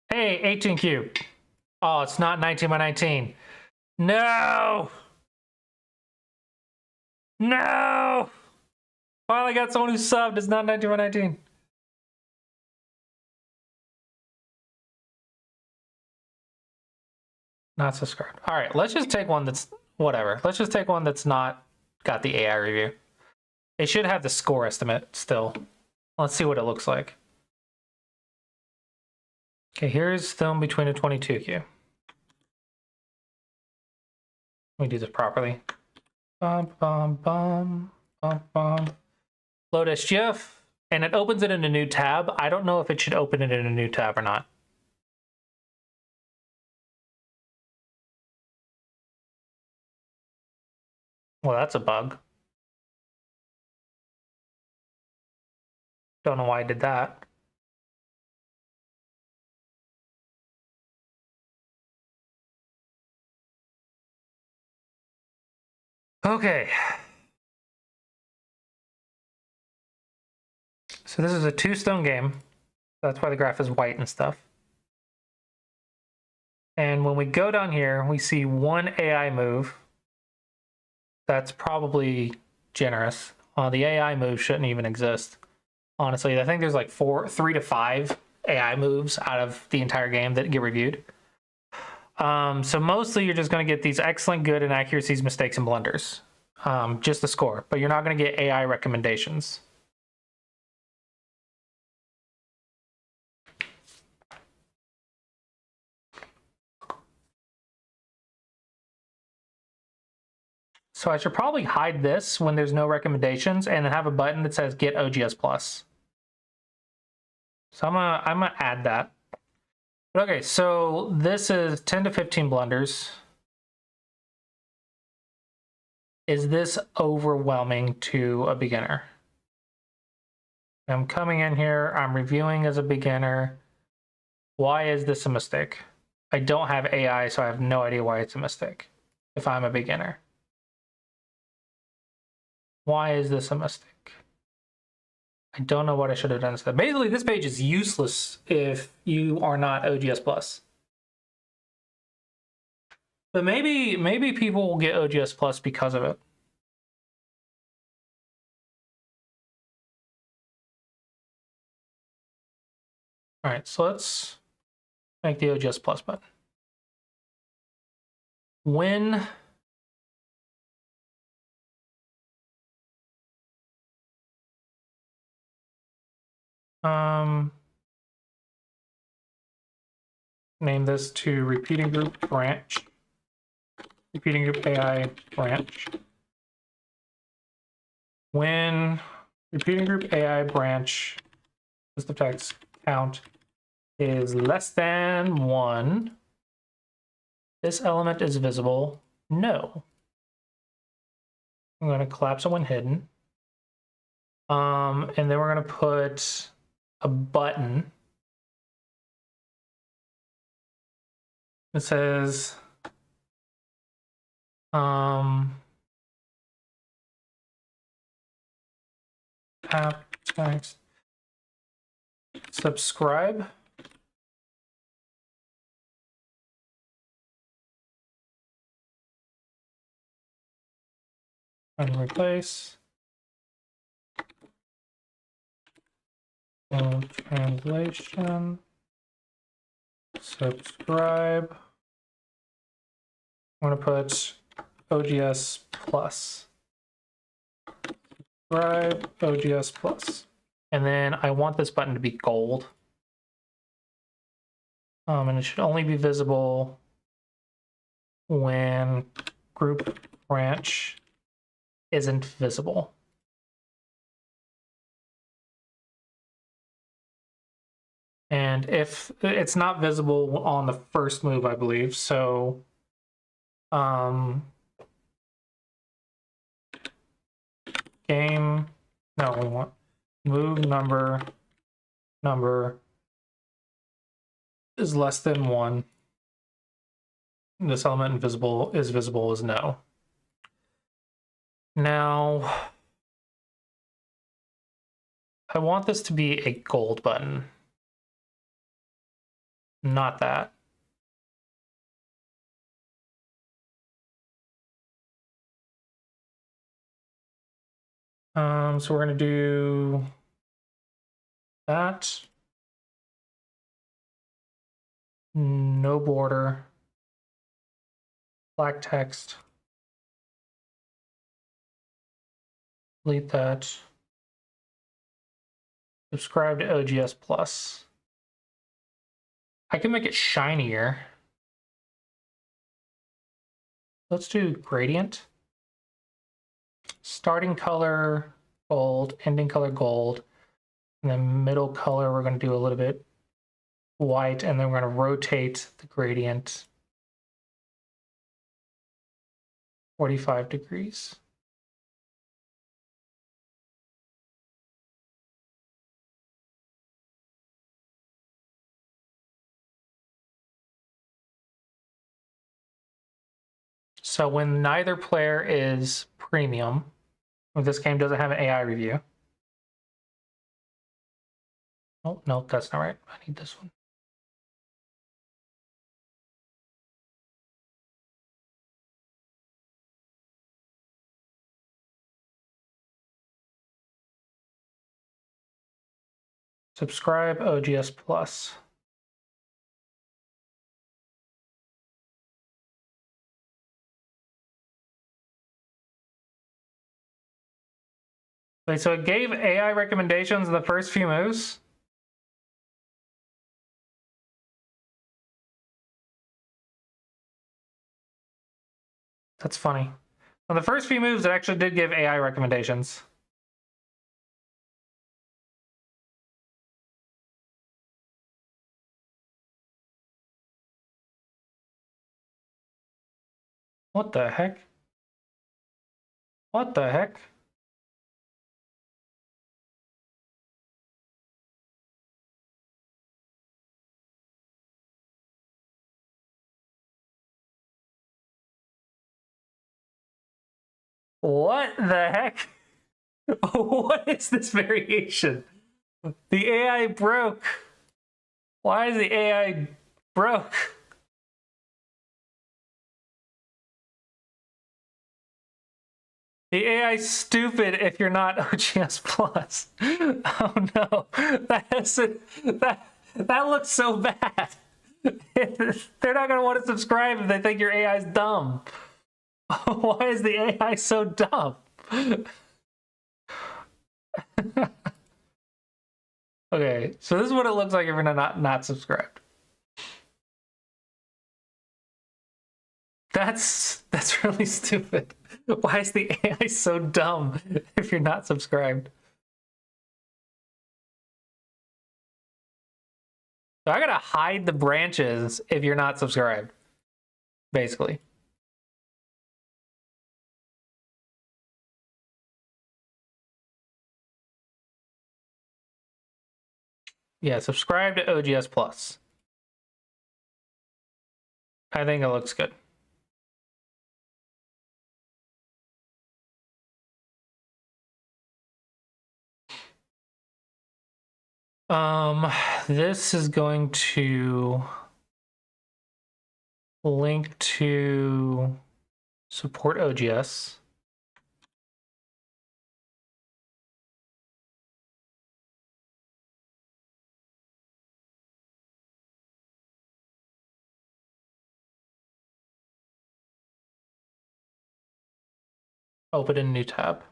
Hey, 18Q. Oh, it's not 19x19. No! No! Finally got someone who subbed. It's not 19x19. Not subscribed. All right, let's just take one that's whatever. Let's just take one that's not got the AI review. It should have the score estimate still. Let's see what it looks like. Okay, here's film between a 22Q. Let me do this properly. Bum, bum, bum, bum, bum. Load SGF, and it opens it in a new tab. I don't know if it should open it in a new tab or not. Well, that's a bug. Don't know why I did that. Okay. So this is a two-stone game. That's why the graph is white and stuff. And when we go down here, we see one AI move. That's probably generous. The AI move shouldn't even exist. Honestly, I think there's like 3 to 5 AI moves out of the entire game that get reviewed. So mostly you're just going to get these excellent, good, inaccuracies, mistakes, and blunders. Just the score, but you're not going to get AI recommendations. So I should probably hide this when there's no recommendations and then have a button that says get OGS plus. So I'm gonna add that. Okay, so this is 10 to 15 blunders. Is this overwhelming to a beginner? I'm coming in here, I'm reviewing as a beginner. Why is this a mistake? I don't have AI, so I have no idea why it's a mistake if I'm a beginner. Why is this a mistake? I don't know what I should have done instead. Basically, this page is useless if you are not OGS plus. But maybe people will get OGS Plus because of it. All right, so let's make the OGS Plus button. When name this to repeating group branch, repeating group AI branch. When repeating group AI branch list of text count is less than 1, this element is visible. No. I'm going to collapse it when hidden. And then we're going to put a button. It says app text subscribe. And replace. Translation. Subscribe. I'm going to put OGS Plus. Subscribe OGS Plus. And then I want this button to be gold. And it should only be visible when group branch isn't visible. And if it's not visible on the first move, I believe, so game, no, we want move number is less than 1. This element invisible is visible as no. Now, I want this to be a gold button. Not that. So we're going to do that. No border. Black text. Delete that. Subscribe to OGS Plus. I can make it shinier. Let's do gradient. Starting color gold, ending color gold, and then middle color we're going to do a little bit white, and then we're going to rotate the gradient 45 degrees. So when neither player is premium, if this game doesn't have an AI review. Oh, no, that's not right. I need this one. Subscribe OGS Plus. Wait, so it gave AI recommendations in the first few moves? That's funny. On the first few moves, it actually did give AI recommendations. What the heck? What the heck? What the heck? What is this variation? The AI broke. Why is the AI broke? The AI's stupid if you're not OGS Plus. Oh no, that looks so bad. They're not gonna want to subscribe if they think your AI's dumb. Why is the AI so dumb? Okay, so this is what it looks like if you're not subscribed. That's really stupid. Why is the AI so dumb if you're not subscribed? So I gotta hide the branches if you're not subscribed, basically. Yeah, subscribe to OGS Plus. I think it looks good. This is going to link to support OGS. Open a new tab.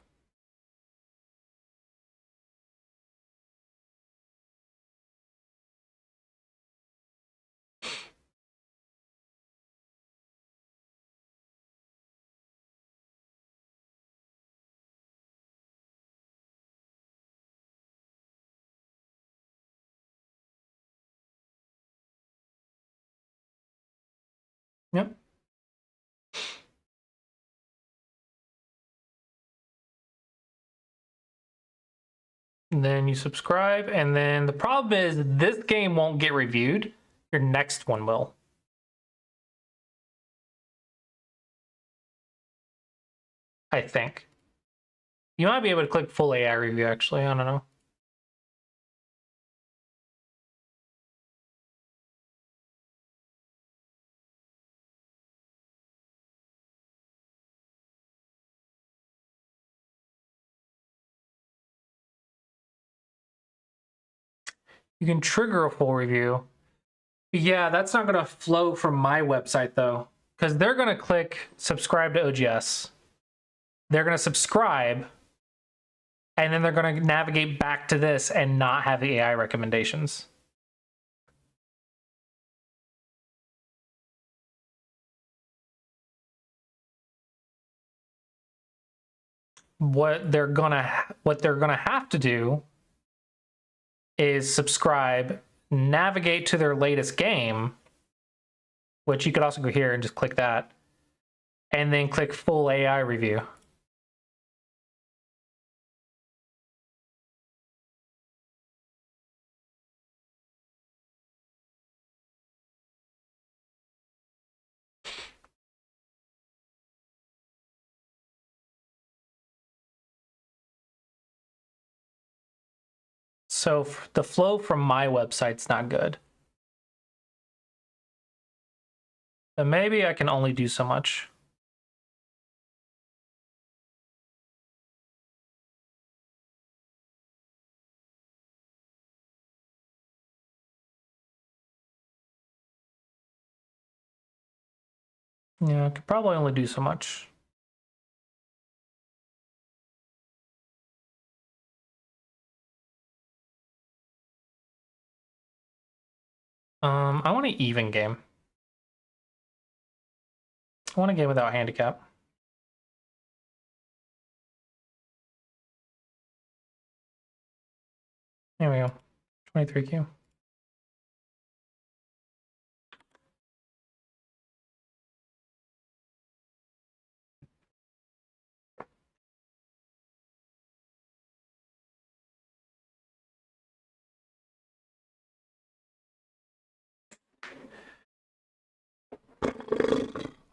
Yep. And then you subscribe, and then the problem is this game won't get reviewed. Your next one will. I think. You might be able to click full AI review, actually. I don't know. You can trigger a full review. Yeah, that's not going to flow from my website, though, because they're going to click subscribe to OGS. They're going to subscribe, and then they're going to navigate back to this and not have the AI recommendations. What they're gonna have to do is subscribe, navigate to their latest game, which you could also go here and just click that, and then click full AI review. So the flow from my website's not good. But maybe I can only do so much. Yeah, I could probably only do so much. I want an even game. I want a game without handicap. There we go. 23Q.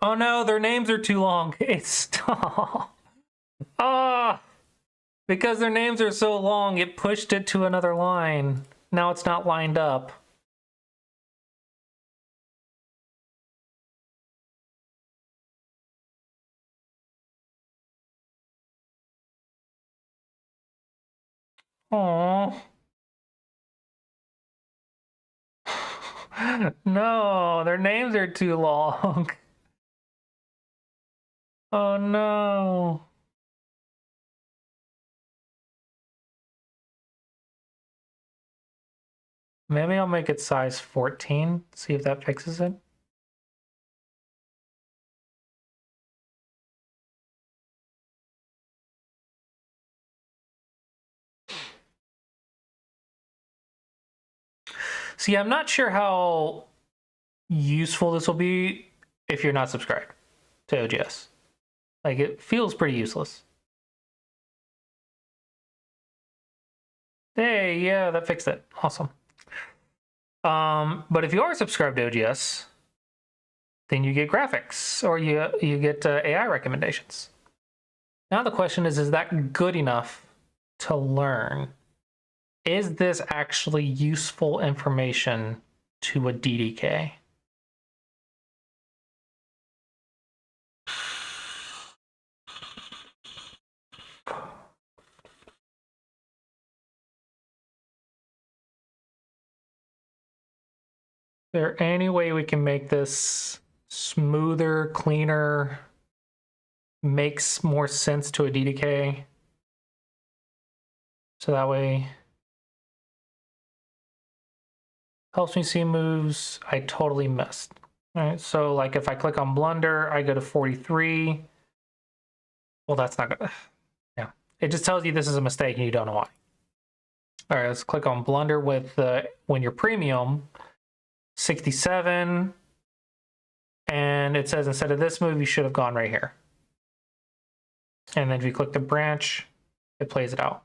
Oh no, their names are too long. It's because their names are so long, it pushed it to another line. Now it's not lined up. Oh. No, their names are too long. Oh no. Maybe I'll make it size 14, see if that fixes it. See, I'm not sure how useful this will be if you're not subscribed to OGS. Like, it feels pretty useless. Hey, yeah, that fixed it. Awesome. But if you are subscribed to OGS, then you get graphics or you get AI recommendations. Now the question is that good enough to learn? Is this actually useful information to a DDK? Is there any way we can make this smoother, cleaner, makes more sense to a DDK? So that way helps me see moves I totally missed. All right, so like if I click on blunder, I go to 43. Well, that's not good. Yeah, it just tells you this is a mistake and you don't know why. All right, let's click on blunder with when you're premium, 67. And it says instead of this move, you should have gone right here. And then if you click the branch, it plays it out.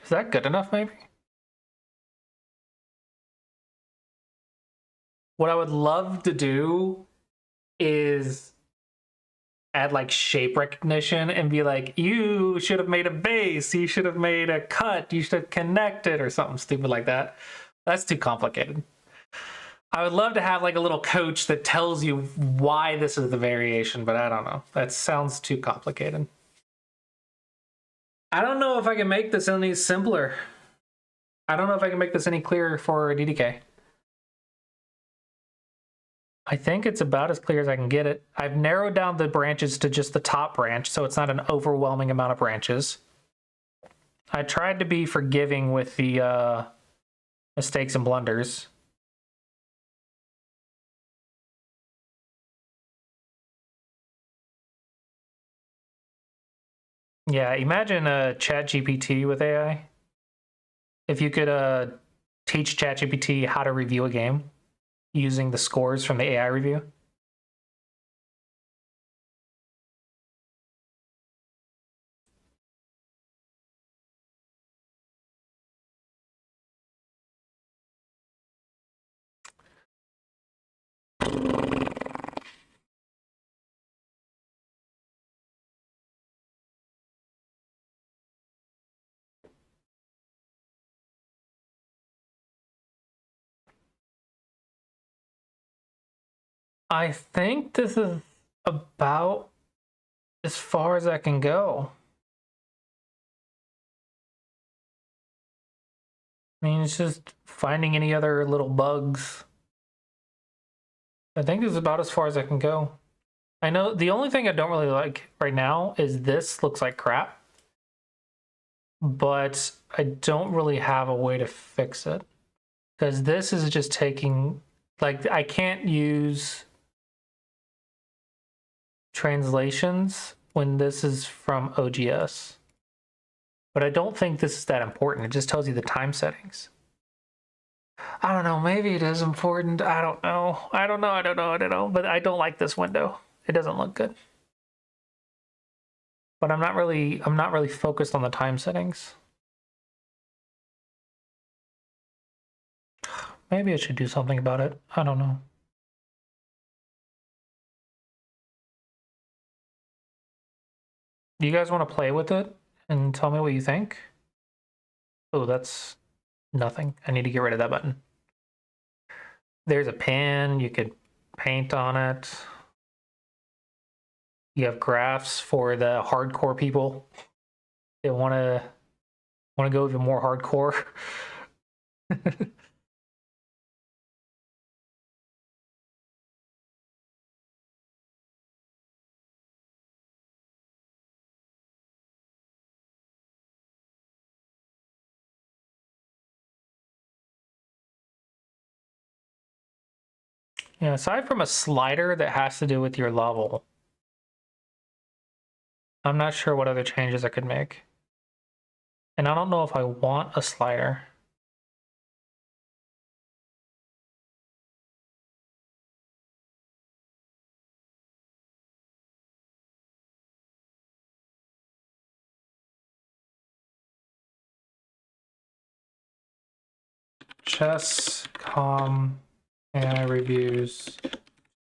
Is that good enough, maybe? What I would love to do is add like shape recognition and be like, you should have made a base, you should have made a cut, you should have connected or something stupid like that. That's too complicated. I would love to have like a little coach that tells you why this is the variation, but I don't know. That sounds too complicated. I don't know if I can make this any simpler. I don't know if I can make this any clearer for a DDK. I think it's about as clear as I can get it. I've narrowed down the branches to just the top branch, so it's not an overwhelming amount of branches. I tried to be forgiving with the mistakes and blunders. Yeah, imagine a ChatGPT with AI. If you could teach ChatGPT how to review a game using the scores from the AI review. I think this is about as far as I can go. I mean, it's just finding any other little bugs. I think this is about as far as I can go. I know the only thing I don't really like right now is this looks like crap. But I don't really have a way to fix it. Because this is just taking, like, I can't use translations when this is from OGS. But I don't think this is that important. It just tells you the time settings. I don't know. Maybe it is important. I don't know. I don't know. But I don't like this window. It doesn't look good. But I'm not really focused on the time settings. Maybe I should do something about it. I don't know. Do you guys want to play with it and tell me what you think? Oh, that's nothing. I need to get rid of that button. There's a pen, you could paint on it. You have graphs for the hardcore people. They want to go even more hardcore. Yeah, aside from a slider that has to do with your level, I'm not sure what other changes I could make. And I don't know if I want a slider. Chess.com AI reviews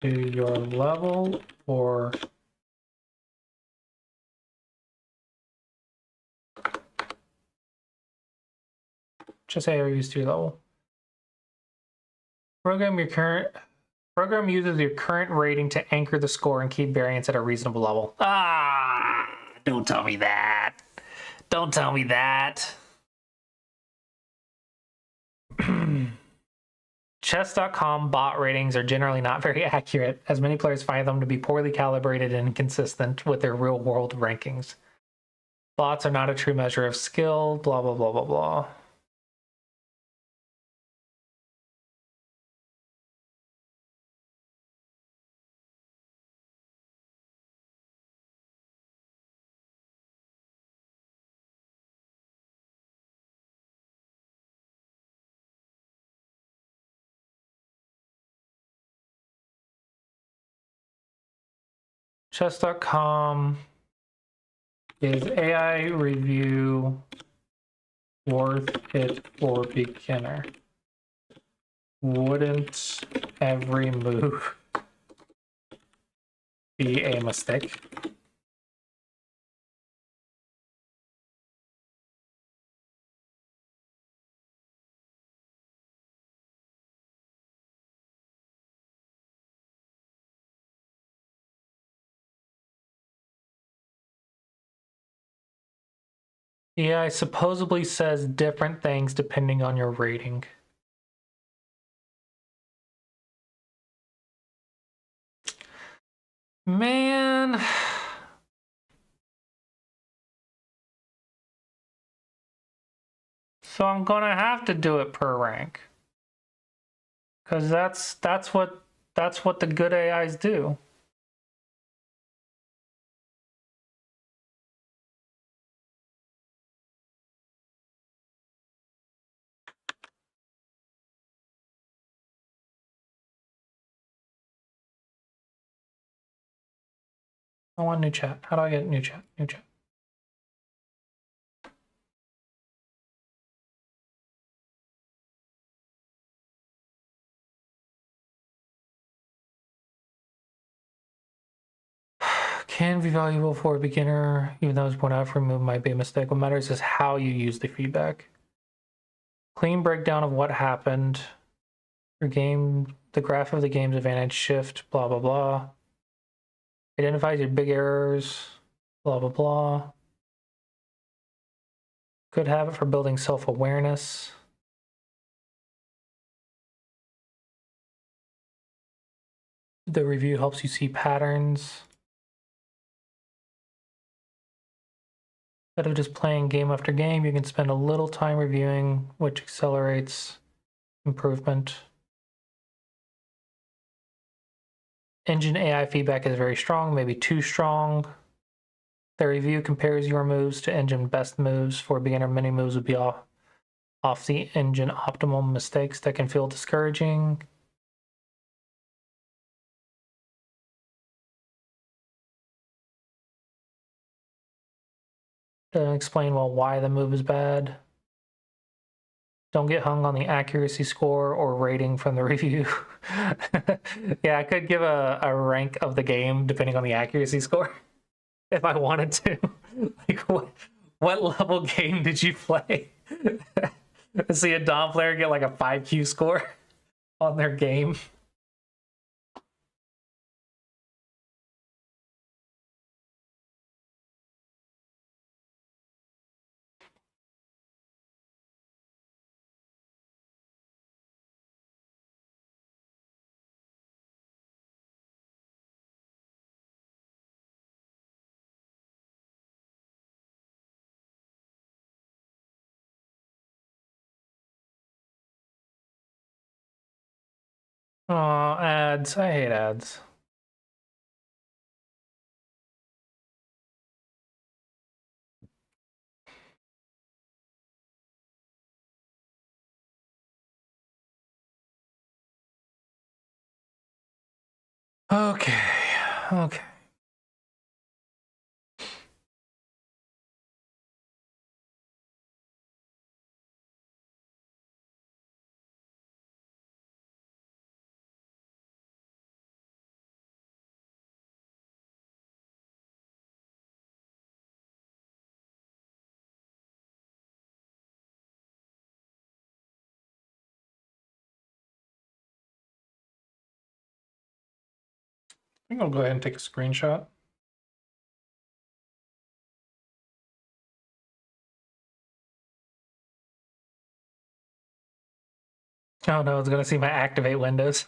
to your level or just AI reviews to your level. Program uses your current rating to anchor the score and keep variance at a reasonable level. Ah, don't tell me that. Don't tell me that. Chess.com bot ratings are generally not very accurate, as many players find them to be poorly calibrated and inconsistent with their real-world rankings. Bots are not a true measure of skill, blah, blah, blah, blah, blah. Chess.com is AI review worth it for beginner? Wouldn't every move be a mistake? AI supposedly says different things depending on your rating. Man. So I'm gonna have to do it per rank. Cause that's what the good AIs do. I want new chat. How do I get new chat? New chat. Can be valuable for a beginner, even though it's point out for move might be a mistake. What matters is how you use the feedback. Clean breakdown of what happened. Your game, the graph of the game's advantage shift, blah, blah, blah. Identifies your big errors, blah, blah, blah. Good habit for building self-awareness. The review helps you see patterns. Instead of just playing game after game, you can spend a little time reviewing, which accelerates improvement. Engine AI feedback is very strong, maybe too strong. The review compares your moves to engine best moves. For a beginner, many moves would be off the engine optimal mistakes that can feel discouraging. Doesn't explain well why the move is bad. Don't get hung on the accuracy score or rating from the review. Yeah, I could give a rank of the game depending on the accuracy score if I wanted to. Like, what level game did you play? See a Dom player get like a 5Q score? on their game. Oh, ads. I hate ads. Okay. Okay. I think I'll go ahead and take a screenshot. Oh no, it's gonna see my activate windows.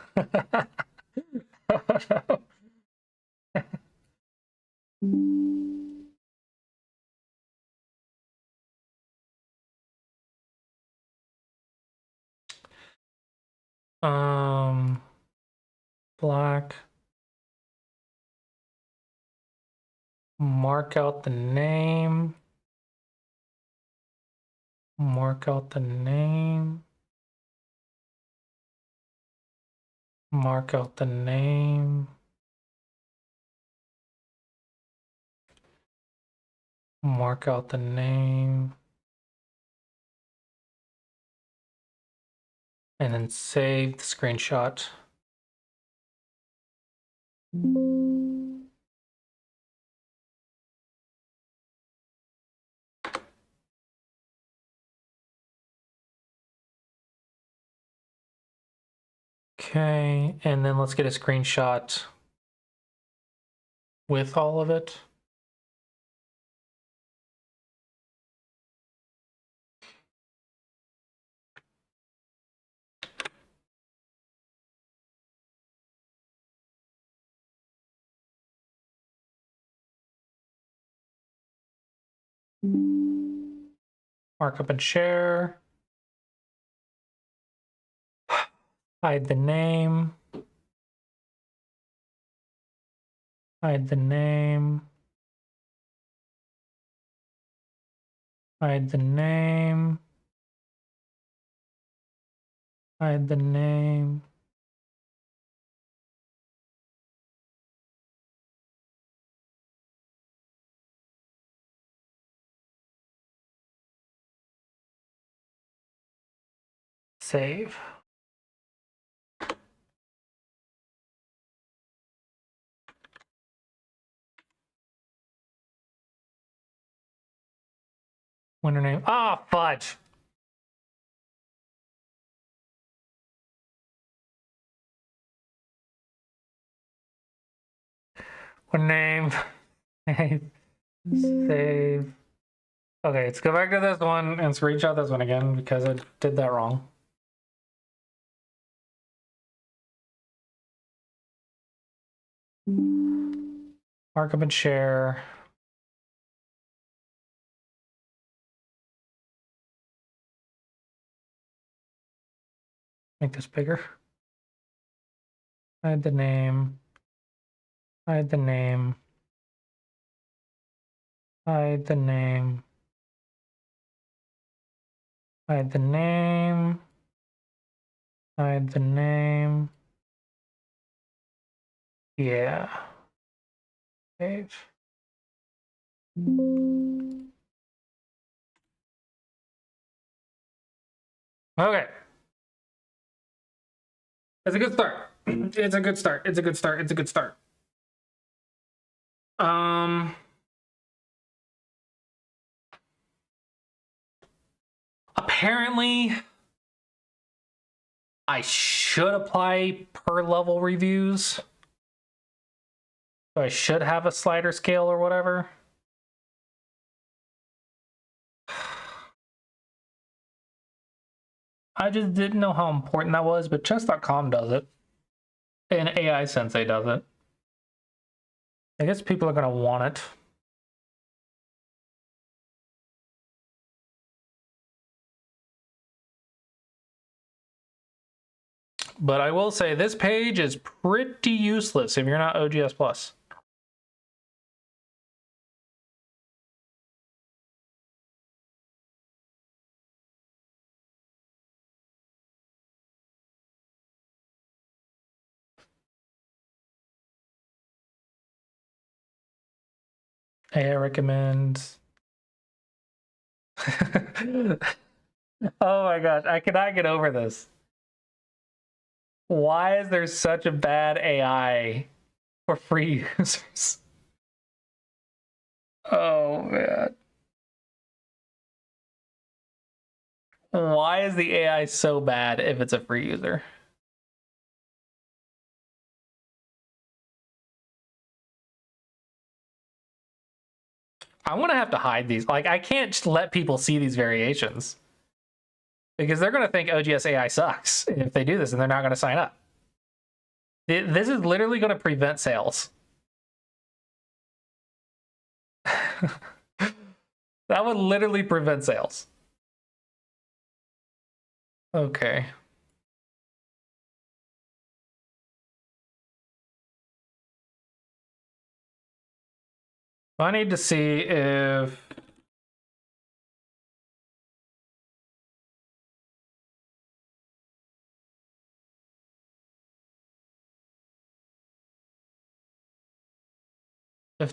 Black. Mark out the name. Mark out the name. Mark out the name. Mark out the name. And then save the screenshot. Okay, and then let's get a screenshot with all of it. Markup and share. Hide the name. Hide the name. Hide the name. Hide the name. Save. Winner name. Ah, oh, fudge. Winner name. Save. Okay, let's go back to this one and screenshot this one again because I did that wrong. Markup and share. Make this bigger. Hide the name. Hide the name. Hide the name. Hide the name. Hide the name. Yeah. Save. Okay. It's a good start. It's a good start. It's a good start. It's a good start. Apparently I should apply per level reviews. So I should have a slider scale or whatever. I just didn't know how important that was, but chess.com does it. And AI Sensei does it. I guess people are going to want it. But I will say this page is pretty useless if you're not OGS Plus. I recommend. Oh my gosh, I cannot get over this. Why is there such a bad AI for free users? Oh man. Why is the AI so bad if it's a free user? I'm gonna have to hide these. Like, I can't just let people see these variations because they're gonna think OGS AI sucks if they do this, and they're not gonna sign up. This is literally gonna prevent sales. That would literally prevent sales. Okay. I need to see if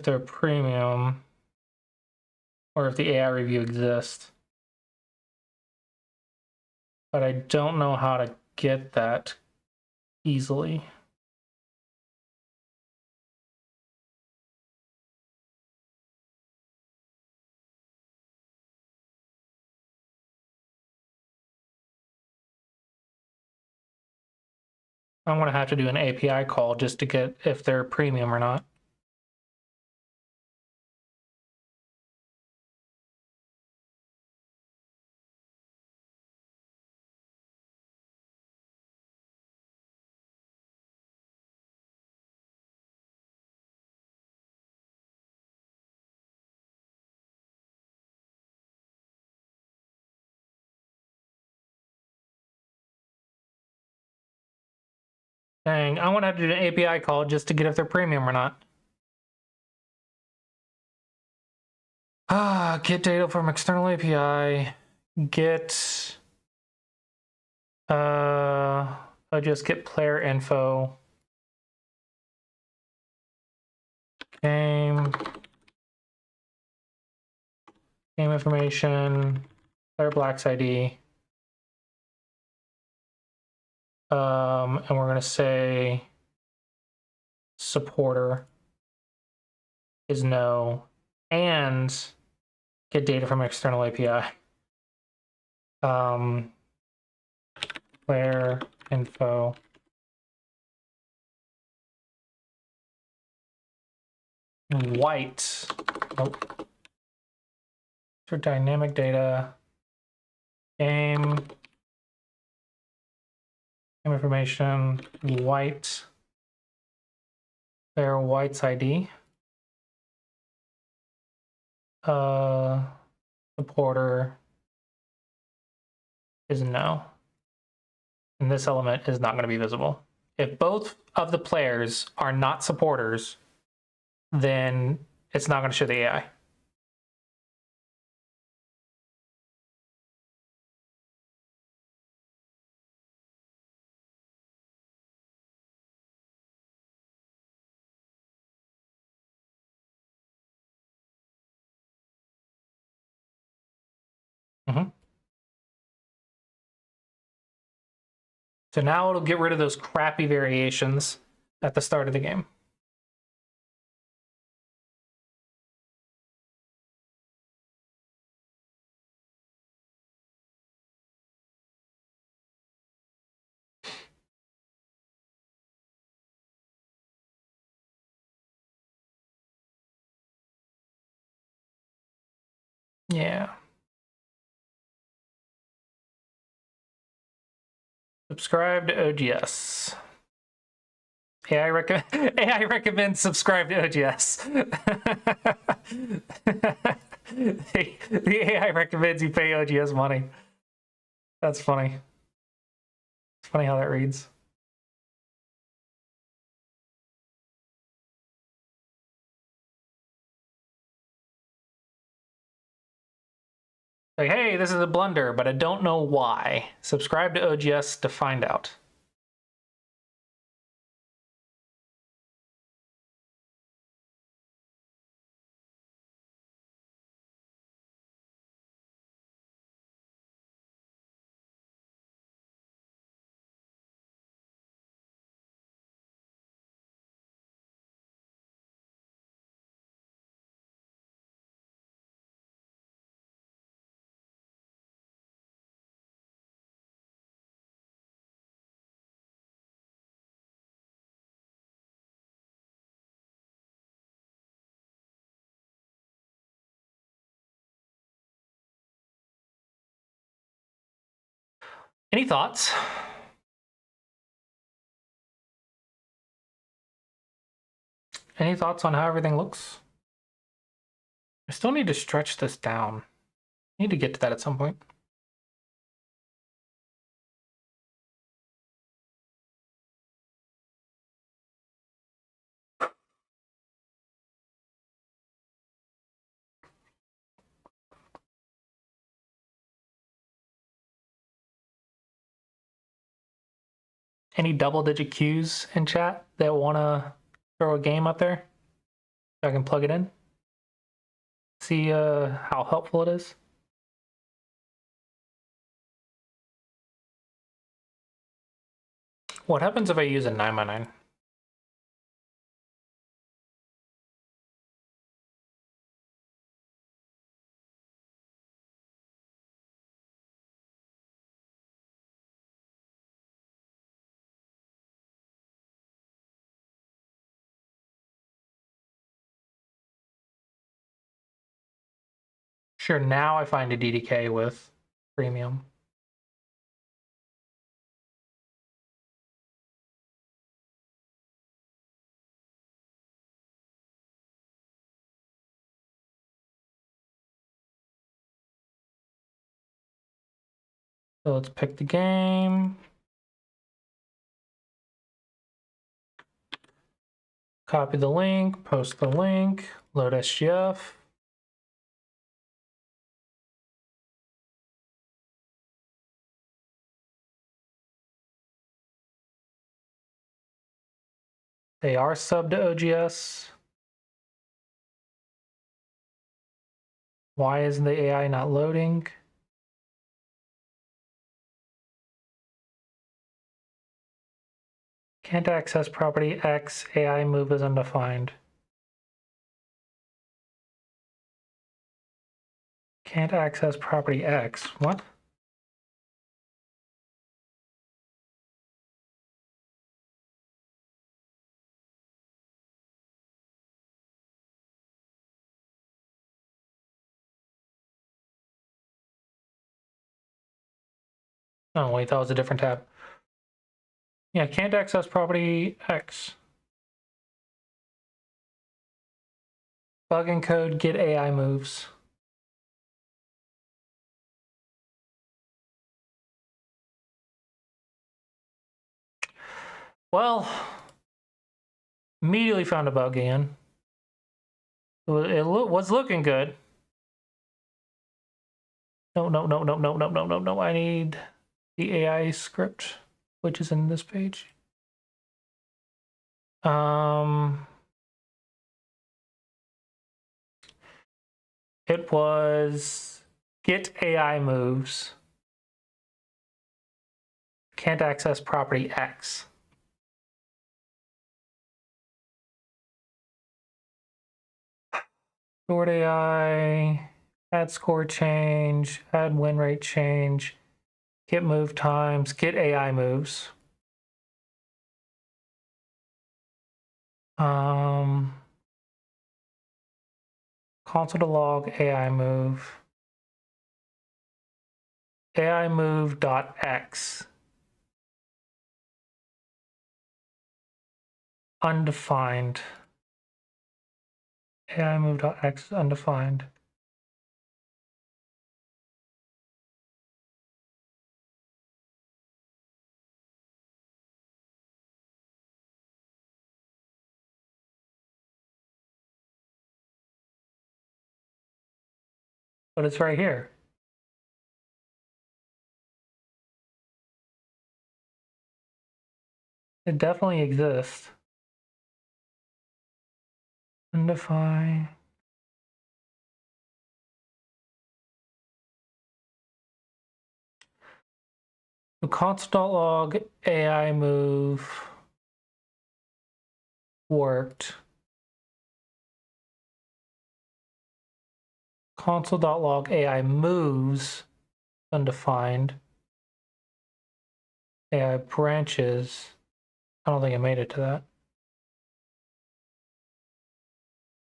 they're premium or if the AI review exists. But I don't know how to get that easily. I'm gonna have to do an API call just to get if they're premium or not. Dang, I want to have to do an API call just to get if they're premium or not. Get data from external API. Get I just get player info. Game information. Player Black's ID. And we're gonna say supporter is no, and get data from external API. Player info. White. Nope. For dynamic data. Game information. White. Player White's ID. Supporter is no. And this element is not going to be visible. If both of the players are not supporters, then it's not going to show the AI. So now it'll get rid of those crappy variations at the start of the game. Yeah. Subscribe to OGS. AI recommends subscribe to OGS. The AI recommends you pay OGS money. That's funny. It's funny how that reads. Like, hey, this is a blunder, but I don't know why. Subscribe to OGS to find out. Any thoughts? Any thoughts on how everything looks? I still need to stretch this down. I need to get to that at some point. Any double-digit Qs in chat that want to throw a game up there? So I can plug it in. See how helpful it is. What happens if I use a 9x9? Sure, now I find a DDK with premium. So let's pick the game. Copy the link, post the link, load SGF. They are subbed to OGS. Why isn't the AI not loading? Can't access property X, AI move is undefined. Can't access property X, what? Oh wait, that was a different tab. Yeah, can't access property X. Bug encode, get AI moves. Well, immediately found a bug again. It was looking good. No. I need the AI script, which is in this page. It was get AI moves. Can't access property X. Stored AI, add score change, add win rate change, get move times, get AI moves. Console to log AI move. AI move.x. Undefined. AI move.x is undefined. But it's right here. It definitely exists. Undefined. So console.log AI move worked. Console.log AI moves undefined. AI branches. I don't think I made it to that.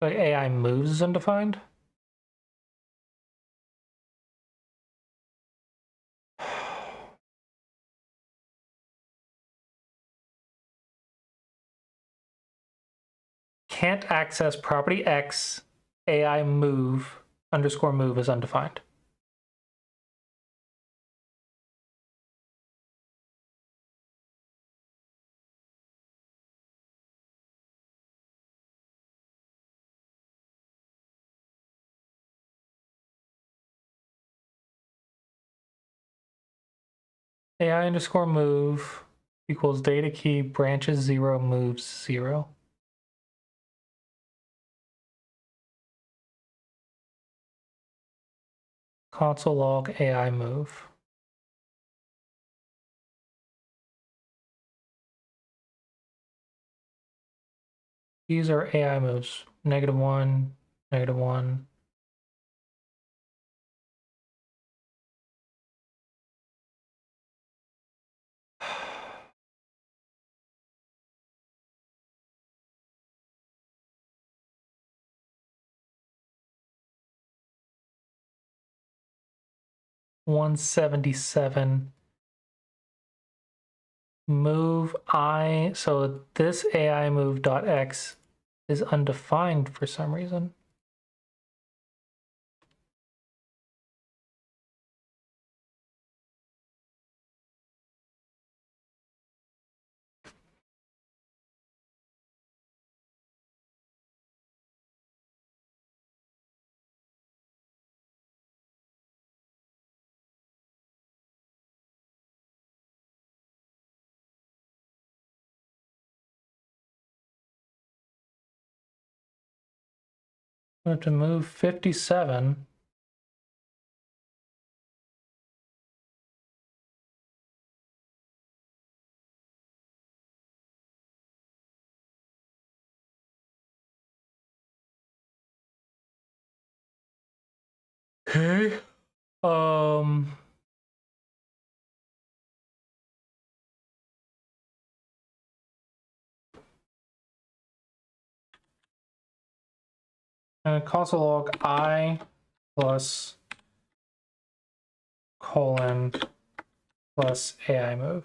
Like AI moves is undefined. Can't access property X AI move underscore move is undefined. AI underscore move equals data key branches 0 moves 0. Console log AI move. These are AI moves. -1, -1. $177. Move I. So this AI move dot X is undefined for some reason. We have to move 57. Okay. Console log I plus colon plus AI move.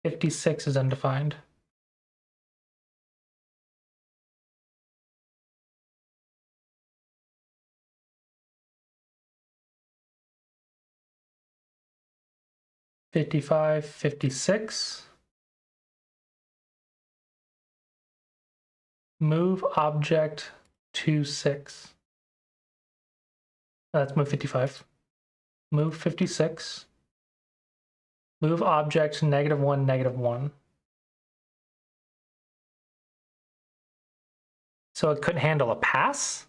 $56 is undefined. $55, $56. Move object to 6. That's move 55. Move 56. Move object -1, -1. So it couldn't handle a pass?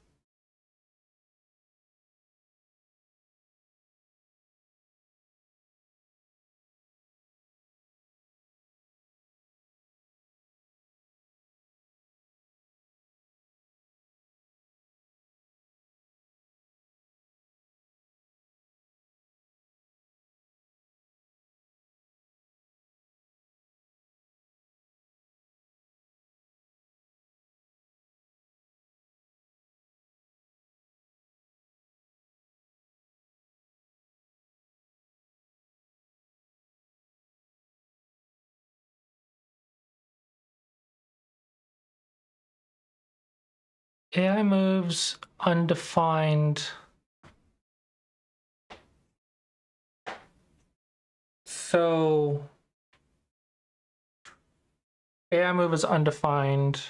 AI moves undefined. So AI move is undefined.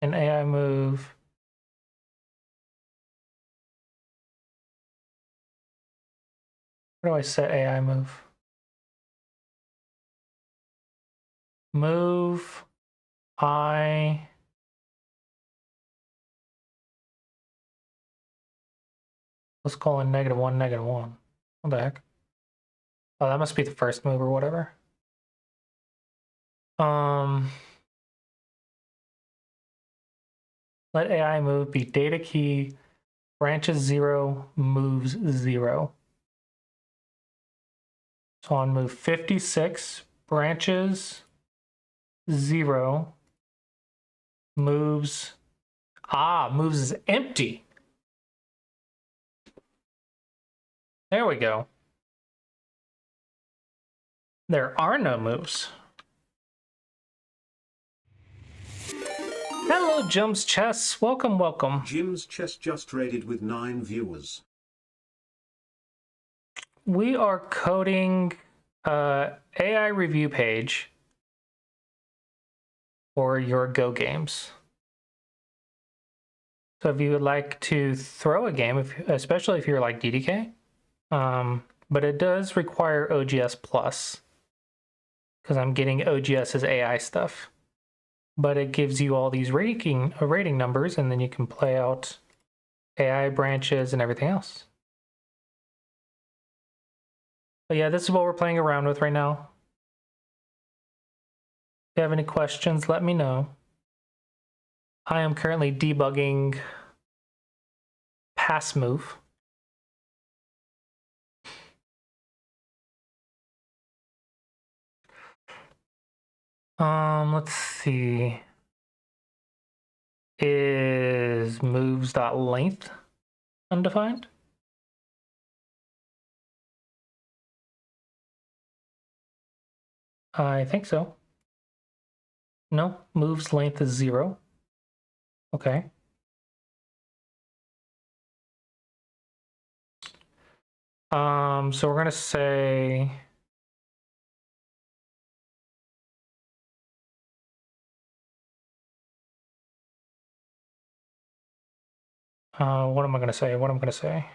An AI move. Where do I set AI move? Move I. Let's call it -1, -1. What the heck? Oh, that must be the first move or whatever. Let AI move be data key branches 0, moves 0. So on move 56, branches 0, moves. Moves is empty. There we go. There are no moves. Hello, Jim's Chess. Welcome, welcome. Jim's Chess just raided with 9 viewers. We are coding AI review page for your Go games. So if you would like to throw a game, especially if you're like DDK, but it does require OGS Plus because I'm getting OGS's AI stuff. But it gives you all these rating numbers, and then you can play out AI branches and everything else. But yeah, this is what we're playing around with right now. If you have any questions, let me know. I am currently debugging pass move. Let's see. Is moves.length undefined? I think so. No, moves length is 0. Okay. So we're gonna say what am I gonna say? What am I gonna say?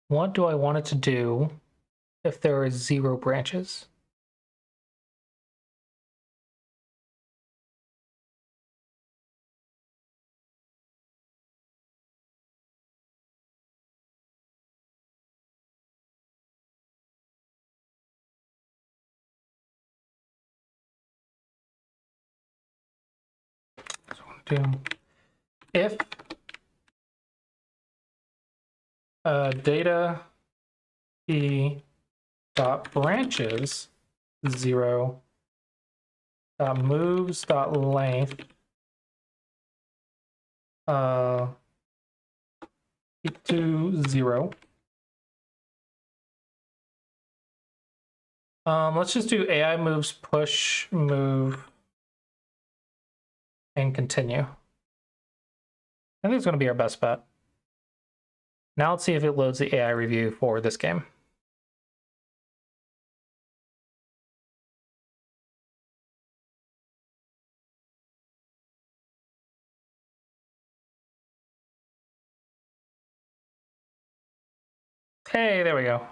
What do I want it to do if there are 0 branches? So I'm gonna do if data e dot branches 0 dot moves dot length to 0. Let's just do AI moves push move and continue. I think it's going to be our best bet. Now let's see if it loads the AI review for this game. Hey, there we go.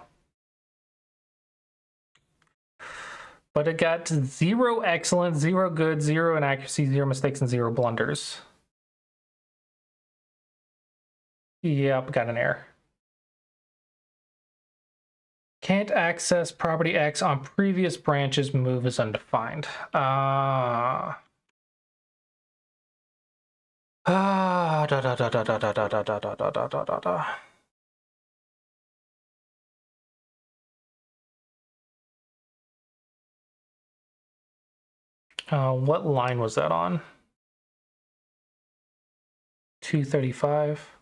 But it got 0 excellent, 0 good, 0 inaccuracy, 0 mistakes, and 0 blunders. Yep, got an error. Can't access property X on previous branches, move is undefined. Da da da da da da da da da da da da da da. What line was that on? 235.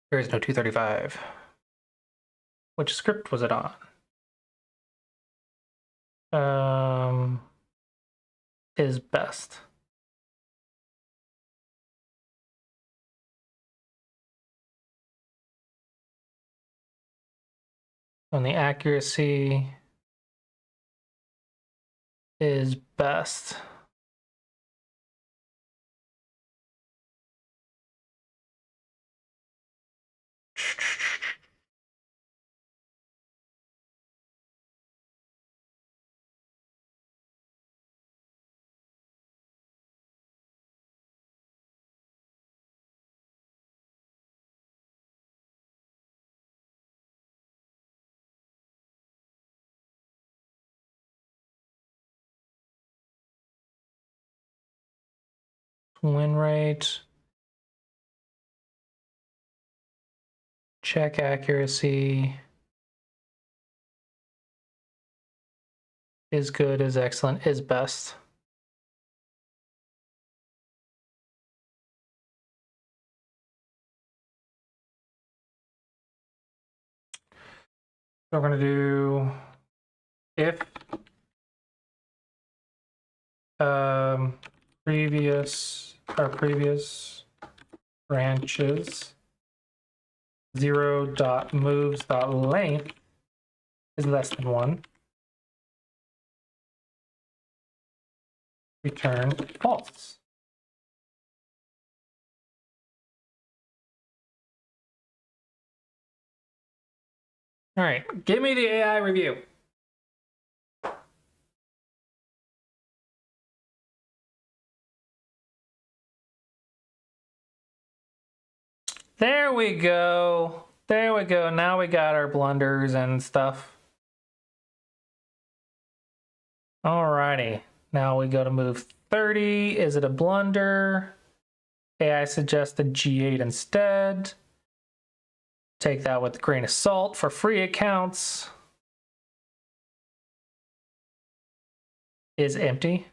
There is no 235. Which script was it on? Is best. And the accuracy is best. Win rate. Check accuracy. Is good, is excellent, is best. So we're going to do if previous branches 0.moves.length is less than 1, return false. All right, give me the AI review. There we go. There we go. Now we got our blunders and stuff. Alrighty. Now we go to move 30. Is it a blunder? AI suggested G8 instead. Take that with a grain of salt for free accounts. Is empty.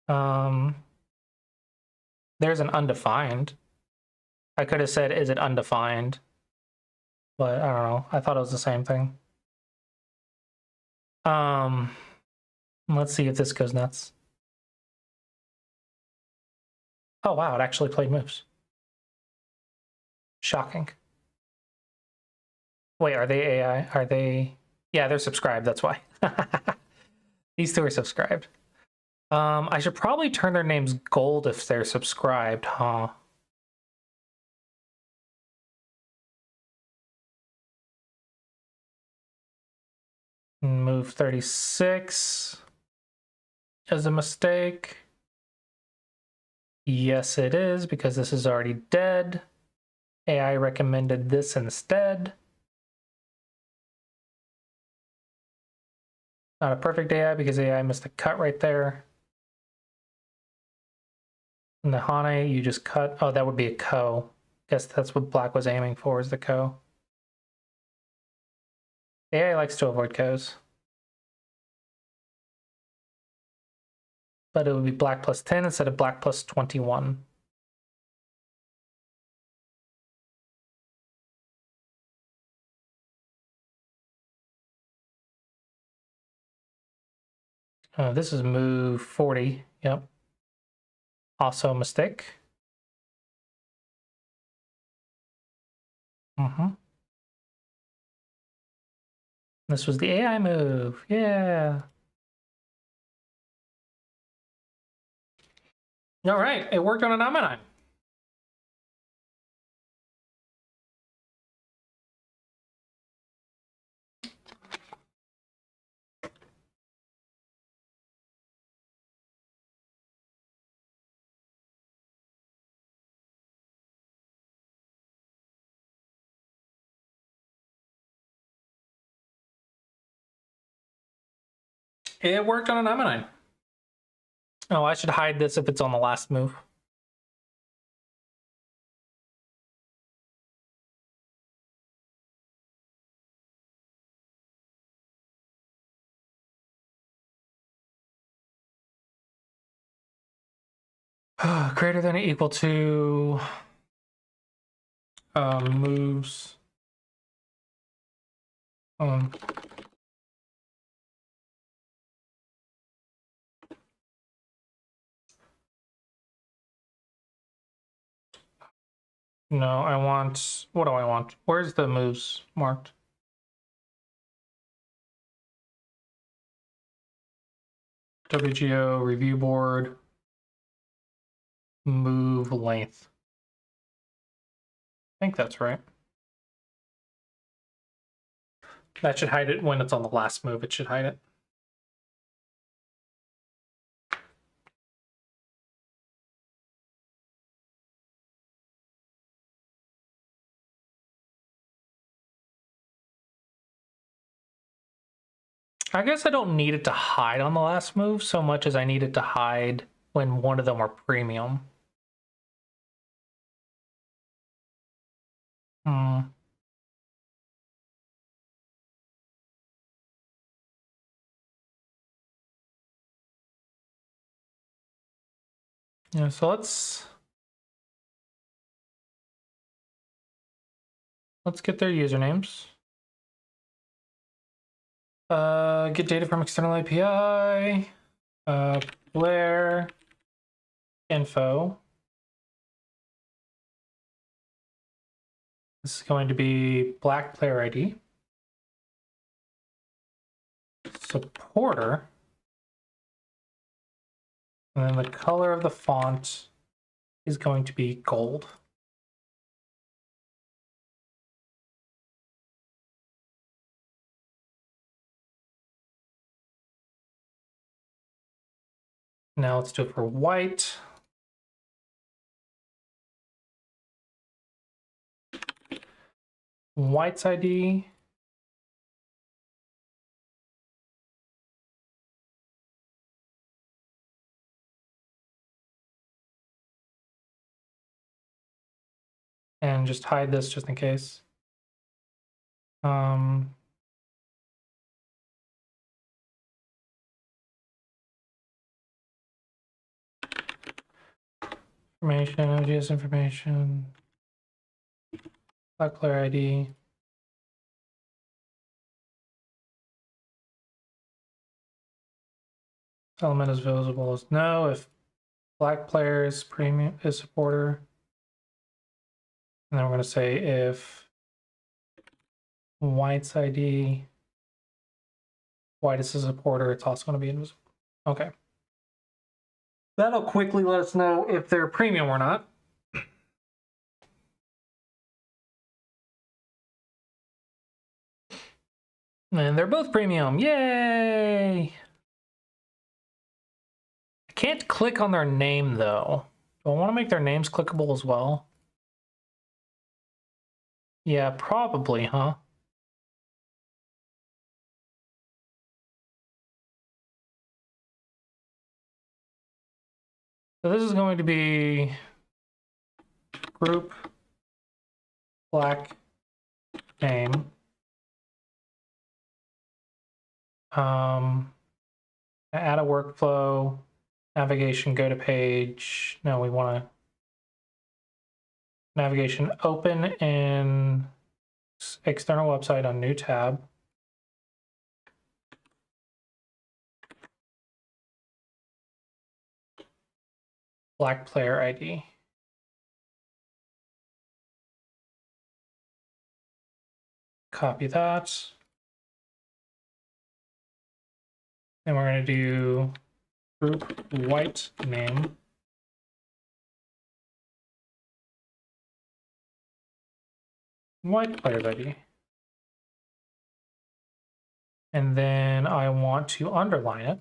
There's an undefined. I could have said, is it undefined? But I don't know. I thought it was the same thing. Let's see if this goes nuts. Oh, wow. It actually played moves. Shocking. Wait, are they AI? Are they? Yeah, they're subscribed. That's why. These two are subscribed. I should probably turn their names gold if they're subscribed, huh? Move 36 is a mistake. Yes, it is, because this is already dead. AI recommended this instead. Not a perfect AI because AI missed a cut right there. And the Hane, you just cut. Oh, that would be a Ko. Guess that's what Black was aiming for, is the Ko. AI likes to avoid Kos. But it would be Black plus 10 instead of Black plus 21. This is move 40. Yep. Also a mistake. This was the AI move. Yeah. All right. It worked on an Ammonine. It worked on an Ammonine. Oh, I should hide this if it's on the last move. Greater than or equal to moves. No, I want, what do I want? Where's the moves marked? WGO, review board, move length. I think that's right. That should hide it when it's on the last move, it should hide it. I guess I don't need it to hide on the last move so much as I need it to hide when one of them are premium. Yeah, so let's get their usernames. Get data from external API. Player info. This is going to be black player ID. Supporter. And then the color of the font is going to be gold. Now let's do it for white. White's ID. And just hide this just in case. Information, OGS information. Black player ID. Element is visible as no if black player is premium is supporter. And then we're going to say if white's ID, white is a supporter, it's also going to be invisible. Okay. That'll quickly let us know if they're premium or not. And they're both premium. Yay! I can't click on their name though. Do I want to make their names clickable as well? Yeah, probably, huh? So this is going to be group black name. Add a workflow, navigation, go to page. No, we want to navigation open in external website on new tab. Black player ID. Copy that. Then we're going to do group white name. White player ID. And then I want to underline it.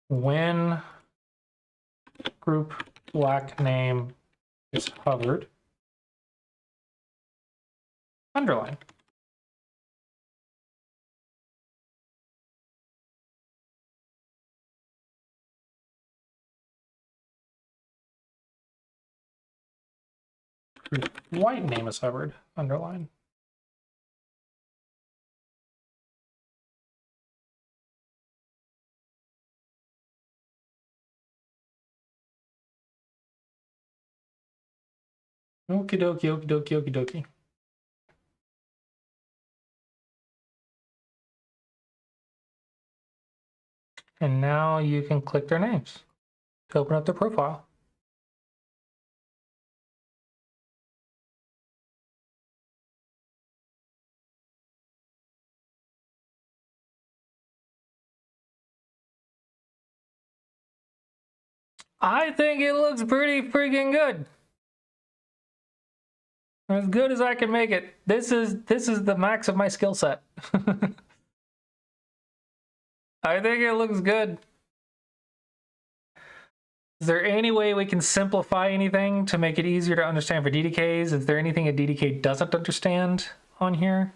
When group black name is hovered, underline. Group white name is hovered, underline. Okie dokie, okie dokie, okie dokie. And now you can click their names to open up their profile. I think it looks pretty freaking good. As good as I can make it. This is the max of my skill set. I think it looks good. Is there any way we can simplify anything to make it easier to understand for DDKs? Is there anything a DDK doesn't understand on here?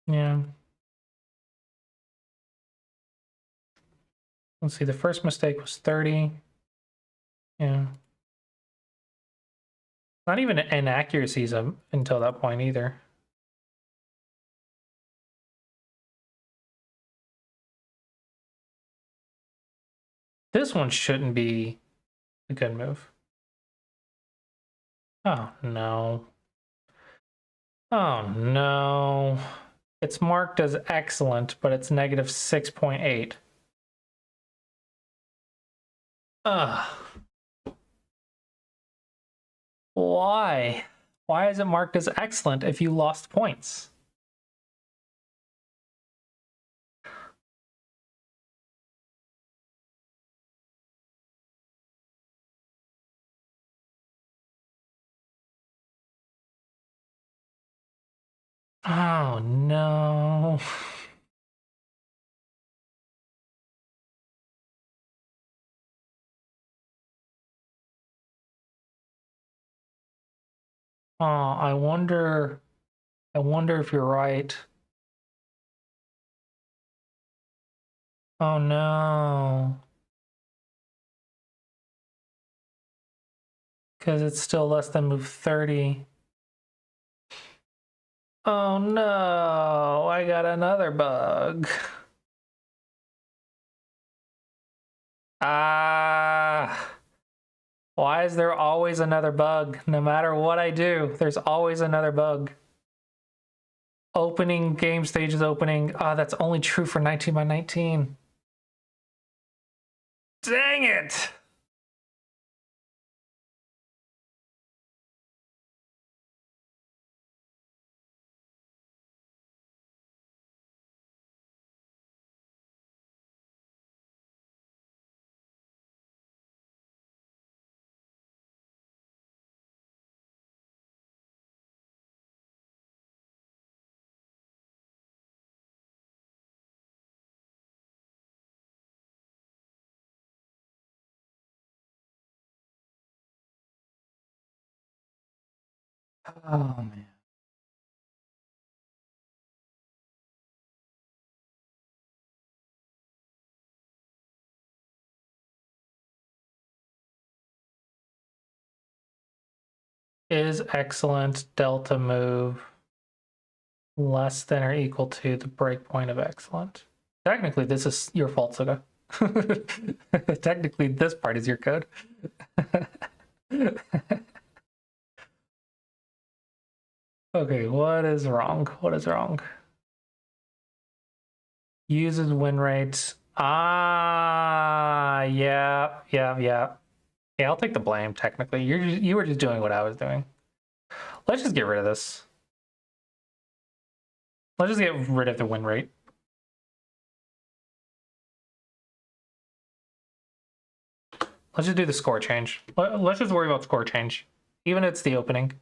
Yeah. Let's see, the first mistake was 30. Yeah. Not even inaccuracies until that point either. This one shouldn't be a good move. Oh, no. Oh, no. It's marked as excellent, but it's negative 6.8. Ugh. Why? Why is it marked as excellent if you lost points? Oh, no. Oh, I wonder if you're right. Oh no. Because it's still less than move 30. Oh no, I got another bug. Ah, why is there always another bug? No matter what I do, there's always another bug. Opening game stages opening. Ah, that's only true for 19 by 19. Dang it! Oh man. Is excellent delta move less than or equal to the breakpoint of excellent? Technically, this is your fault, Suga. Technically, this part is your code. Okay, what is wrong? What is wrong? Uses win rates. Ah, yeah. Yeah, I'll take the blame, technically. You were just doing what I was doing. Let's just get rid of this. Let's just get rid of the win rate. Let's just do the score change. Let's just worry about score change. Even if it's the opening.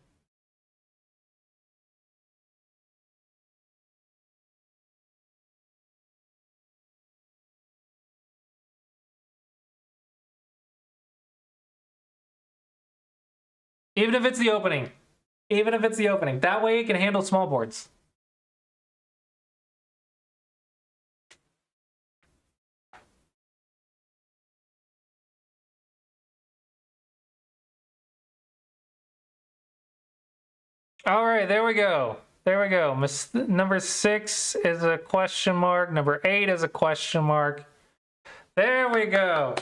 Even if it's the opening. Even if it's the opening. That way it can handle small boards. All right, there we go. There we go. Number 6 is a question mark. Number 8 is a question mark. There we go.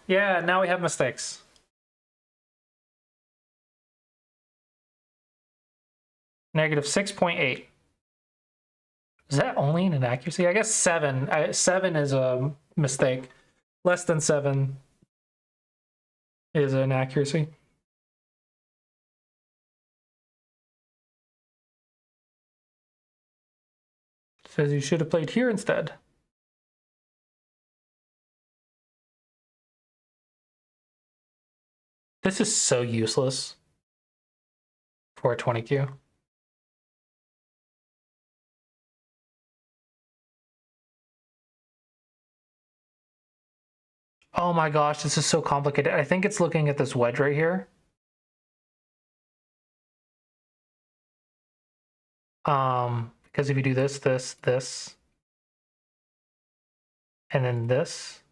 Yeah, now we have mistakes. Negative 6.8. Is that only an inaccuracy? I guess 7. 7 is a mistake. Less than 7 is an accuracy. Says you should have played here instead. This is so useless for a 20Q. Oh my gosh, this is so complicated. I think it's looking at this wedge right here. Because if you do this, this, and then this,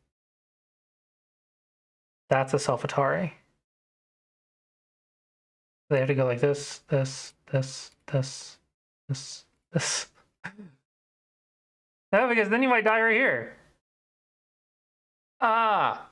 that's a Salvatore. They have to go like this. No, because then you might die right here. Ah.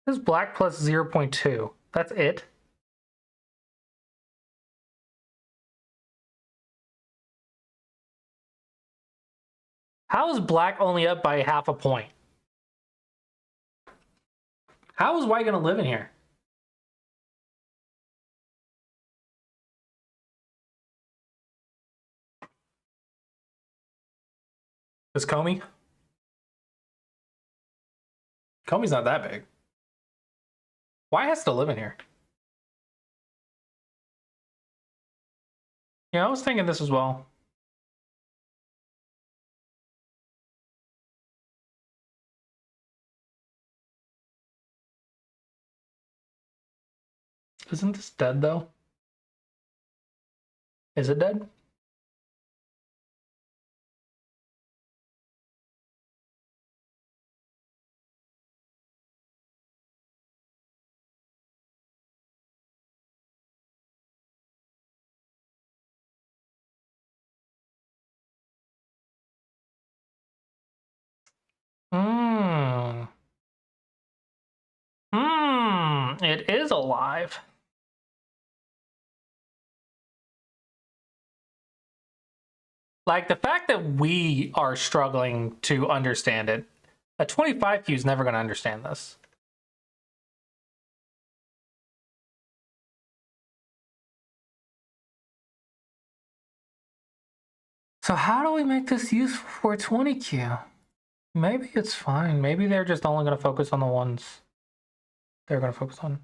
This is black plus 0.2. That's it. How is black only up by half a point? How is white going to live in here? Is Comey? Comey's not that big. White has to live in here. Yeah, I was thinking this as well. Isn't this dead though? Is it dead? Hmm. It is alive. Like the fact that we are struggling to understand it, a 25Q is never going to understand this. So how do we make this useful for a 20Q? Maybe it's fine. Maybe they're just only going to focus on the ones they're going to focus on.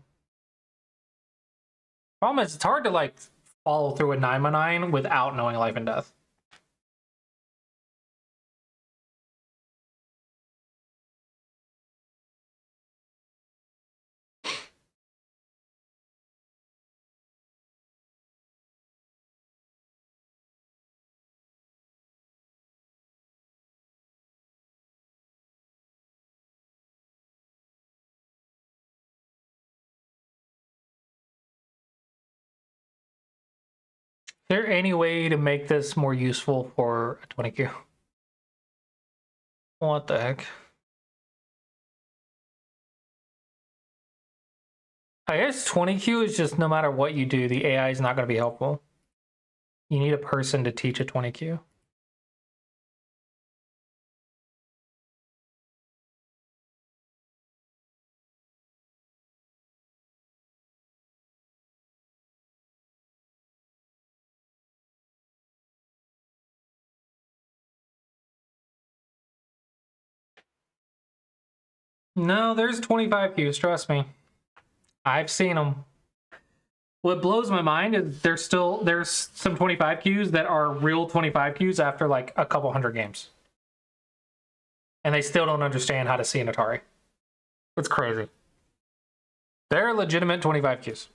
Problem is, it's hard to like follow through a 9x9 without knowing life and death. Is there any way to make this more useful for a 20Q? What the heck? I guess 20Q is just no matter what you do, the AI is not going to be helpful. You need a person to teach a 20Q. No, there's 25 Qs, trust me. I've seen them. What blows my mind is there's some 25 Qs that are real 25 Qs after like a couple hundred games. And they still don't understand how to see an Atari. It's crazy. They're legitimate 25 Qs.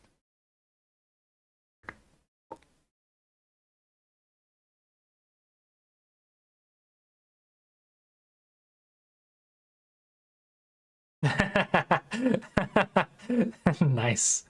Nice.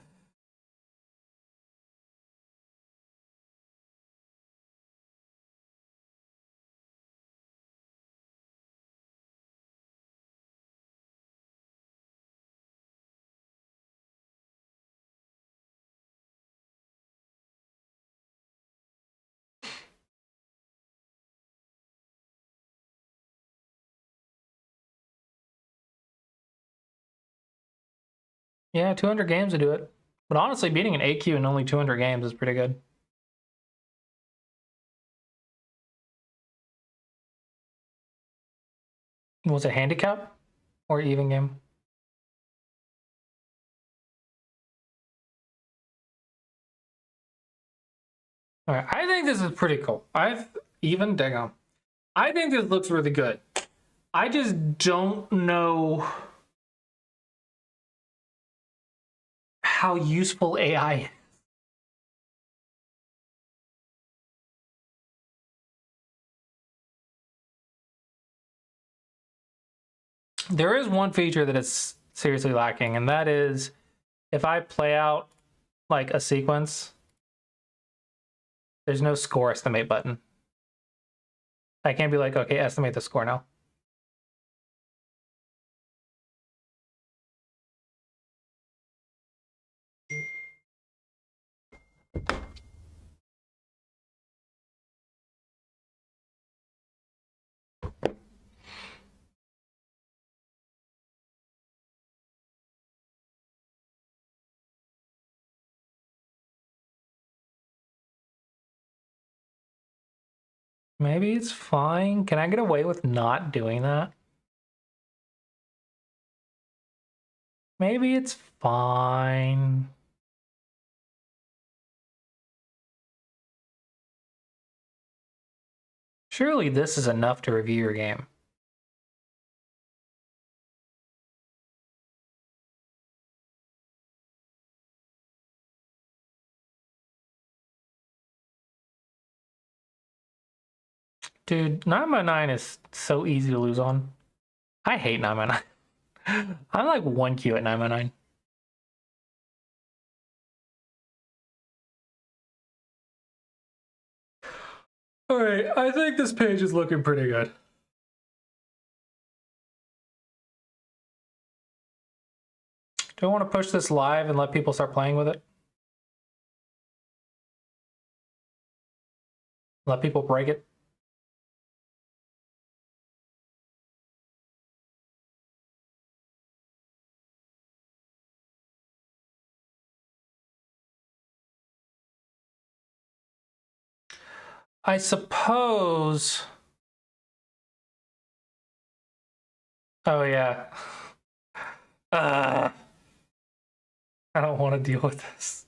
Yeah, 200 games to do it. But honestly, beating an AQ in only 200 games is pretty good. Was it handicap or even game? All right, I think this is pretty cool. Dang on. I think this looks really good. I just don't know how useful AI is. There is one feature that is seriously lacking, and that is if I play out like a sequence, there's no score estimate button. I can't be like, okay, estimate the score now. Maybe it's fine. Can I get away with not doing that? Maybe it's fine. Surely this is enough to review your game. Dude, 9x9 is so easy to lose on. I hate 9x9. I'm like 1Q at 9x9. Alright, I think this page is looking pretty good. Do I want to push this live and let people start playing with it? Let people break it? I suppose. Oh, yeah. I don't want to deal with this.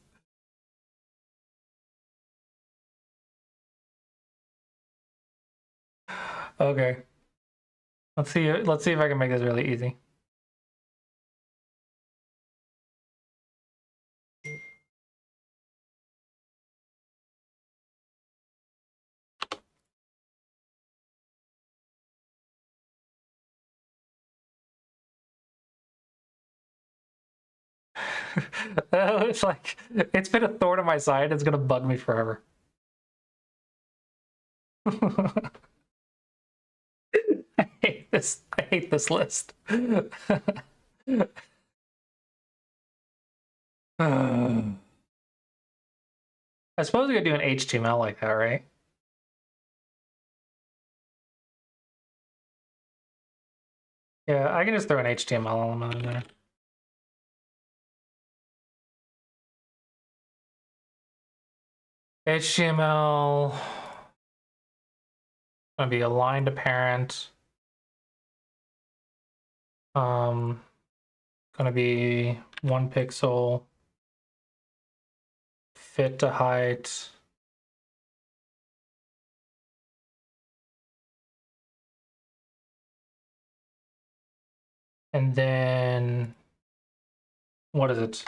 Okay. Let's see if I can make this really easy. It's like it's been a thorn in my side. It's gonna bug me forever. I hate this. I hate this list. I suppose we could do an HTML like that, right? Yeah, I can just throw an HTML element in there. HTML gonna be aligned to parent. going to be 1 pixel, fit to height. And then, what is it?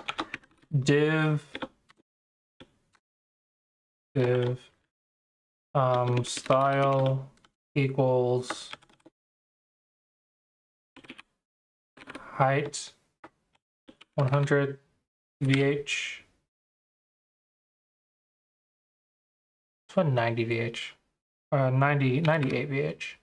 Div style equals height 100 VH. It's what 90 VH. 98 VH.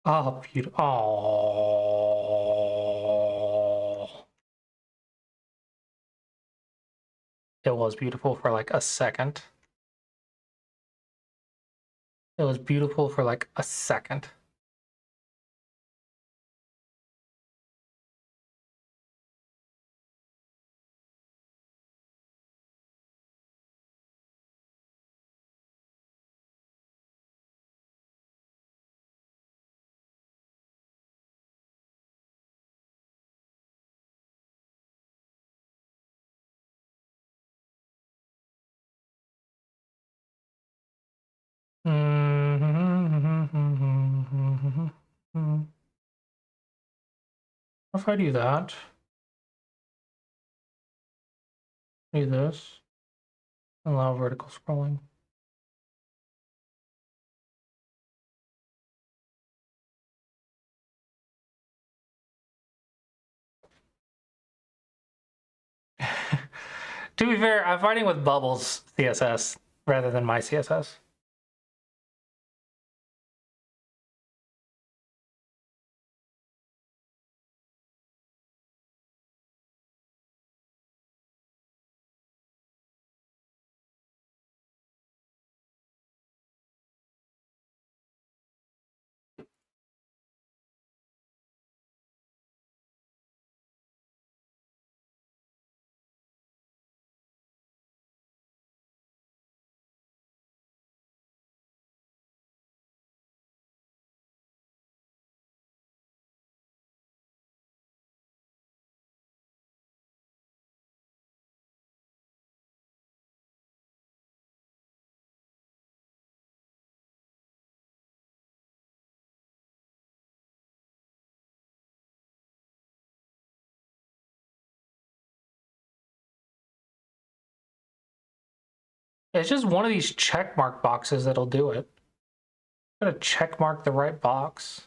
Oh, beautiful. Oh. It was beautiful for like a second. It was beautiful for like a second. If I do that, do this, allow vertical scrolling. To be fair, I'm fighting with Bubbles CSS rather than my CSS. It's just one of these check mark boxes that'll do it. Gotta check mark the right box.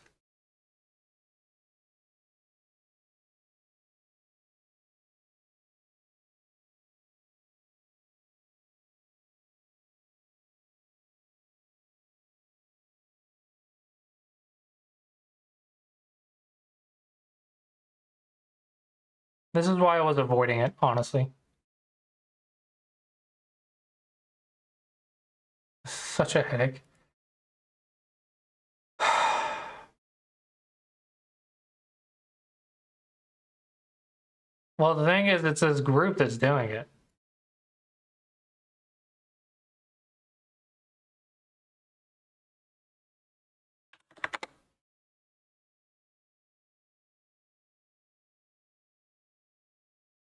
This is why I was avoiding it, honestly. Such a headache. Well, the thing is, it's this group that's doing it.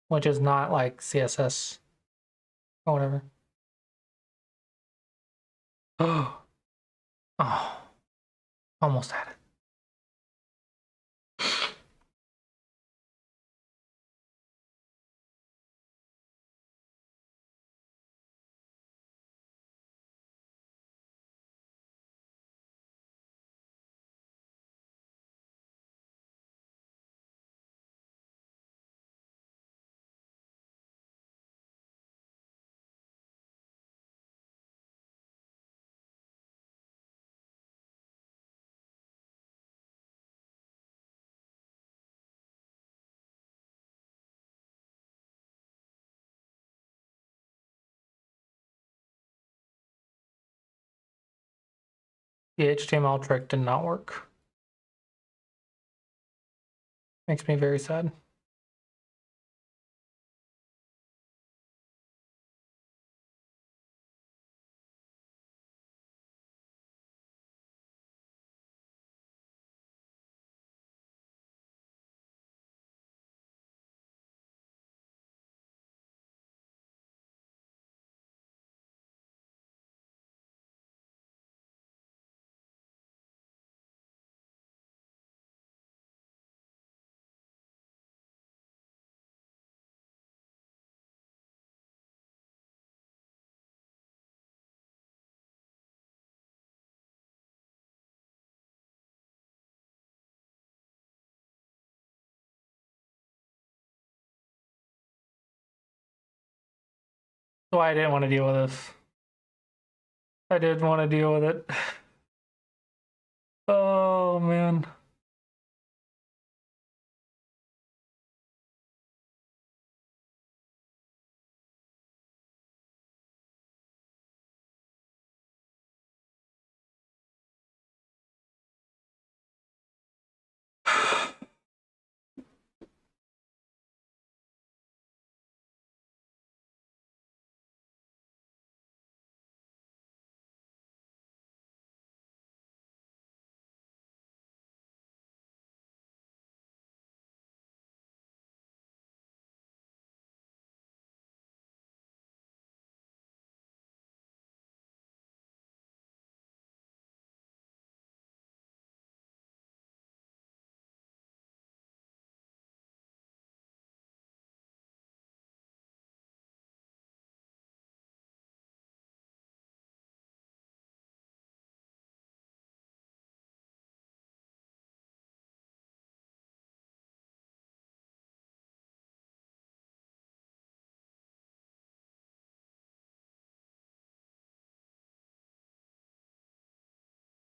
Which is not like CSS or whatever. Oh, almost had it. The HTML trick did not work. Makes me very sad. That's why I didn't want to deal with this. I didn't want to deal with it. Oh, man.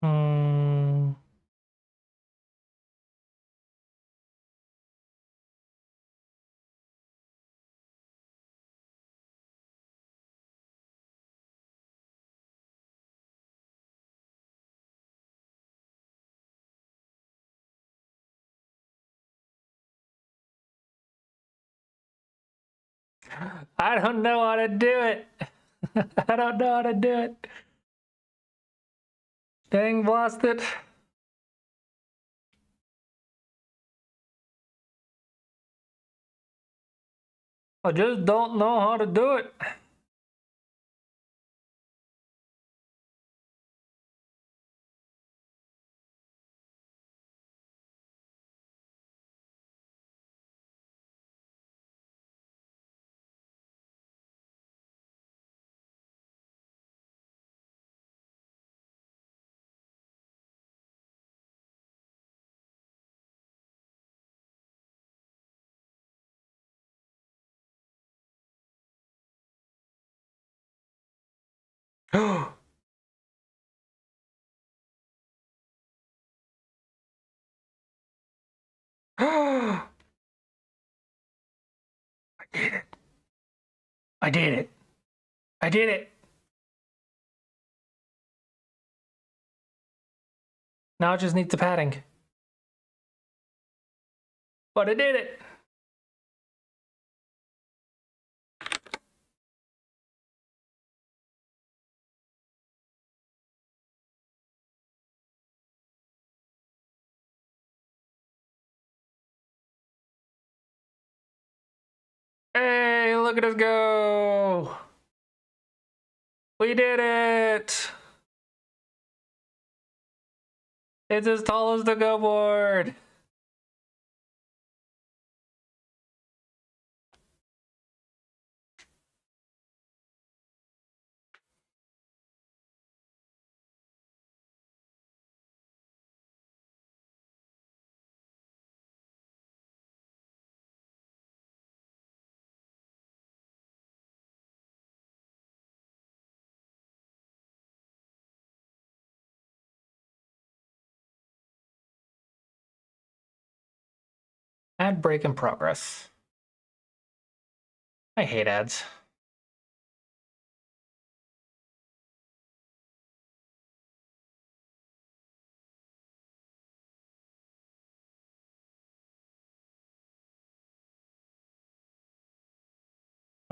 Hmm. I don't know how to do it. I don't know how to do it. Dang, lost it. I just don't know how to do it. I did it. I did it. I did it. Now it just needs the padding. But I did it. Hey, look at us go. We did it. It's as tall as the go board. Ad break in progress. I hate ads.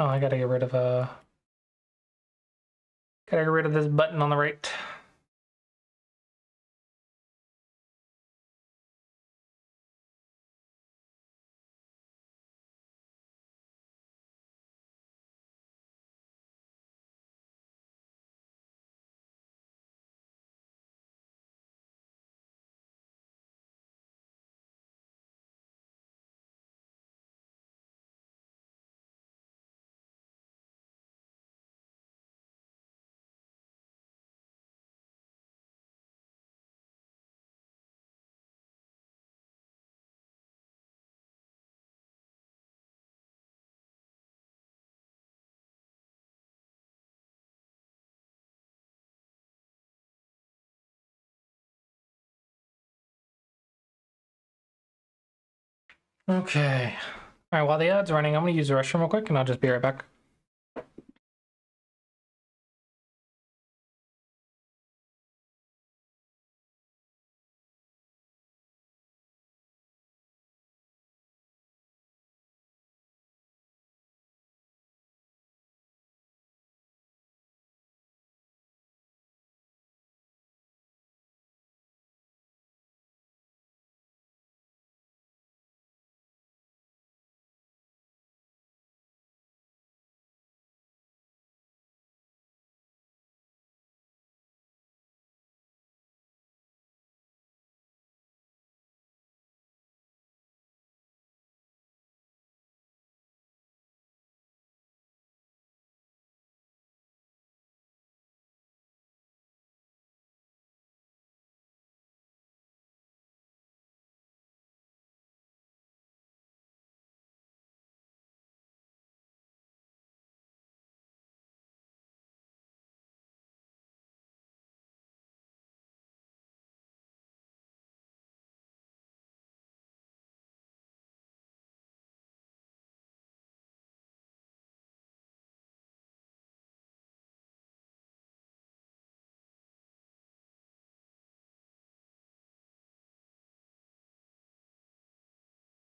Oh, I gotta get rid of gotta get rid of this button on the right. Okay. All right, while the ad's running, I'm gonna use the restroom real quick and I'll just be right back.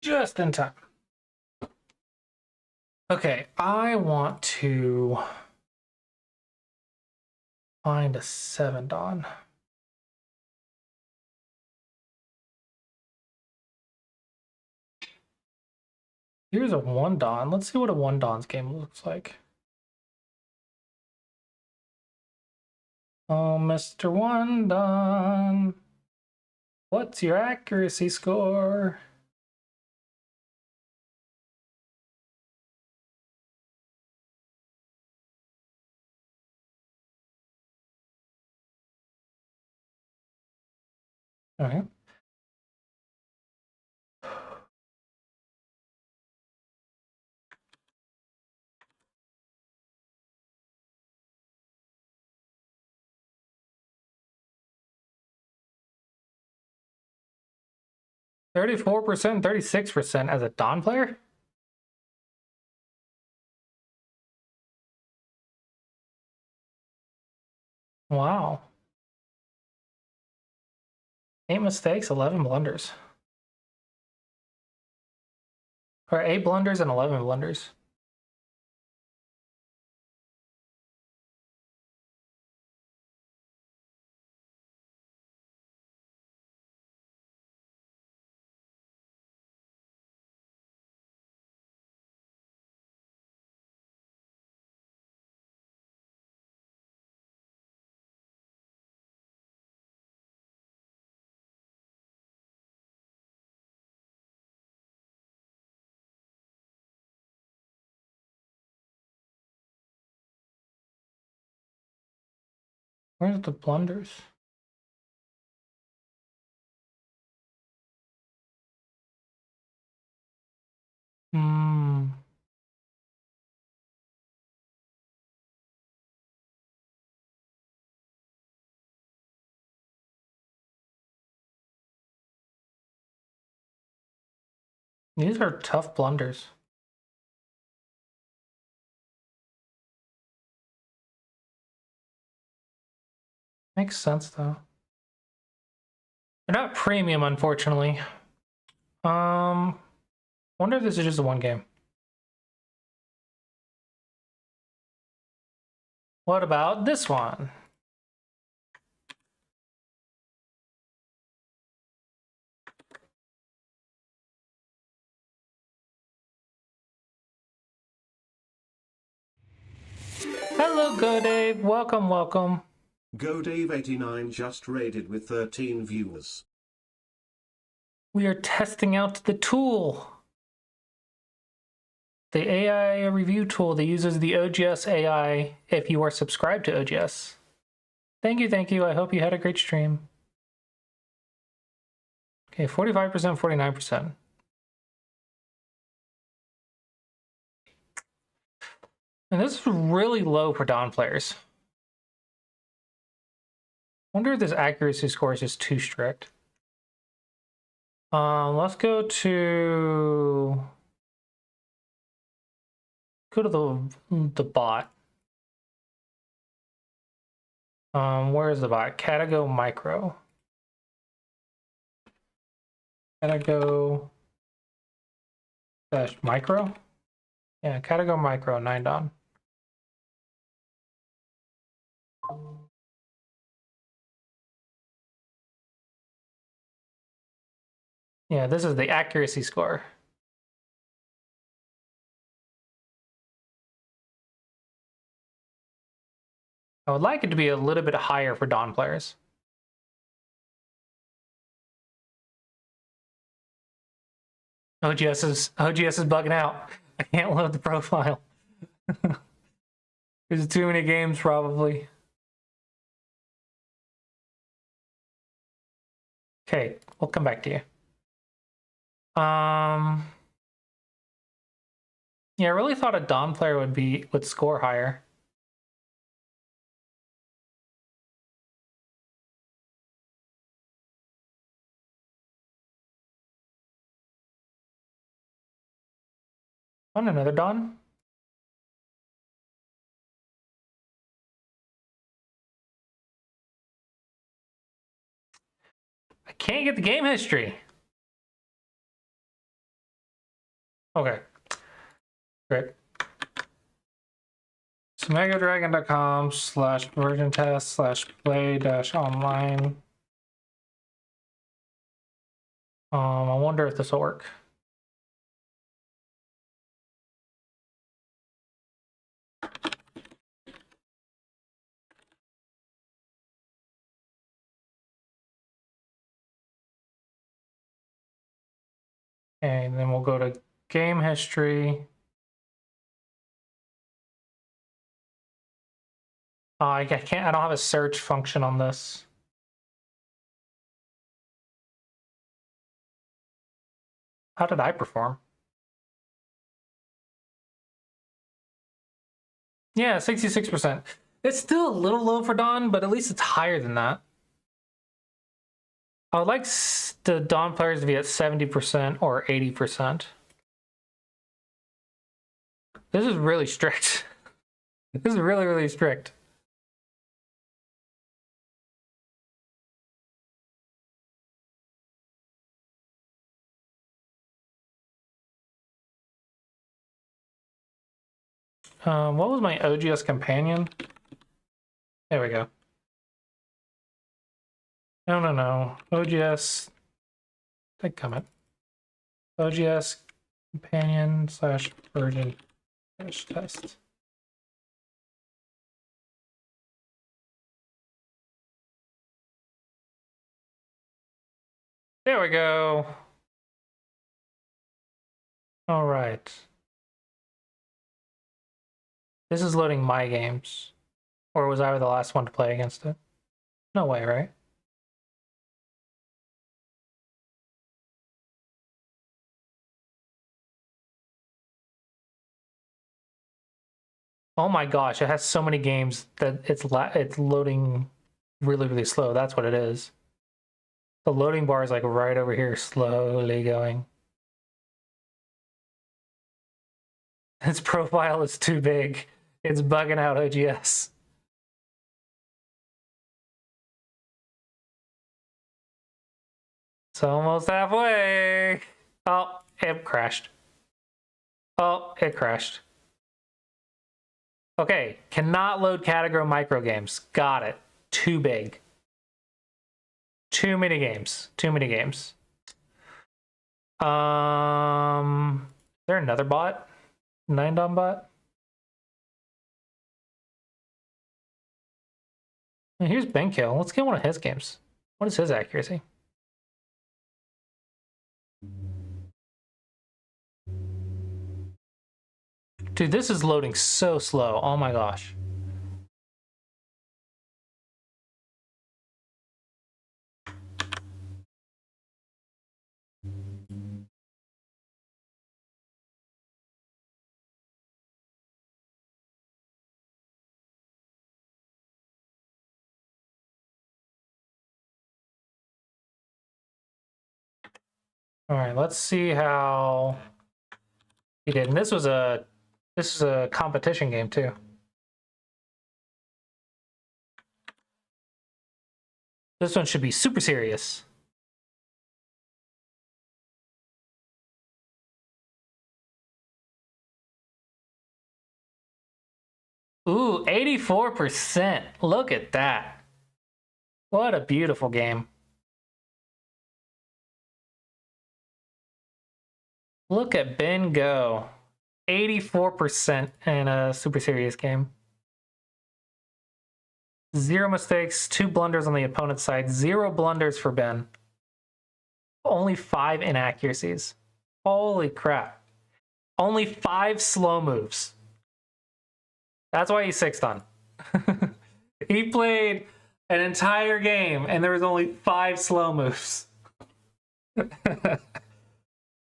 Just in time. Okay, I want to find a 7 Dawn. Here's a 1 Dawn. Let's see what a 1 Dawn's game looks like. Oh, Mr. 1 Dawn. What's your accuracy score? All right. %, 36% as a Dawn player? Wow. 8 mistakes, 11 blunders. Or 8 blunders and 11 blunders. Where's the blunders? Hmm. These are tough blunders. Makes sense though. They're not premium, unfortunately. Wonder if this is just a 1 game. What about this one? Hello, GoDave. Welcome, welcome. GoDave89 just raided with 13 viewers. We are testing out the tool. The AI review tool that uses the OGS AI if you are subscribed to OGS. Thank you, thank you. I hope you had a great stream. Okay, 45%, 49%. And this is really low for Dawn players. Wonder if this accuracy score is just too strict. Let's go to the bot. Where is the bot? Catago Micro. Catago dash micro. Yeah, Catago Micro 9 Dawn. Yeah, this is the accuracy score. I would like it to be a little bit higher for Dawn players. OGS is bugging out. I can't load the profile. There's too many games probably. Okay, we'll come back to you. Yeah, I really thought a Dawn player would score higher. On another Dawn? I can't get the game history. Okay. Great. So megadragon.com/version test/play-online. I wonder if this will work. Okay, and then we'll go to game history. I can't. I don't have a search function on this. How did I perform? Yeah, 66%. It's still a little low for Dawn, but at least it's higher than that. I would like the Dawn players to be at 70% or 80%. This is really strict. This is really, really strict. What was my OGS companion? There we go. No. OGS. Take comment. OGS companion / version test. There we go. All right. This is loading my games. Or was I the last one to play against it? No way, right? Oh my gosh, it has so many games that it's loading really, really slow. That's what it is. The loading bar is like right over here, slowly going. Its profile is too big. It's bugging out OGS. It's almost halfway. Oh, it crashed. Oh, it crashed. Okay, cannot load category micro games. Got it. Too big. Too many games. Too many games. Is there another bot? 9DOM bot? Here's Benkill. Let's get one of his games. What is his accuracy? Dude, this is loading so slow. Oh my gosh. All right, let's see how he did. And this is a competition game too. This one should be super serious. Ooh, 84%. Look at that. What a beautiful game. Look at Ben go. 84% in a super serious game. 0 mistakes, 2 blunders on the opponent's side, 0 blunders for Ben. Only 5 inaccuracies. Holy crap. Only 5 slow moves. That's why he's 6th on. He played an entire game and there was only 5 slow moves.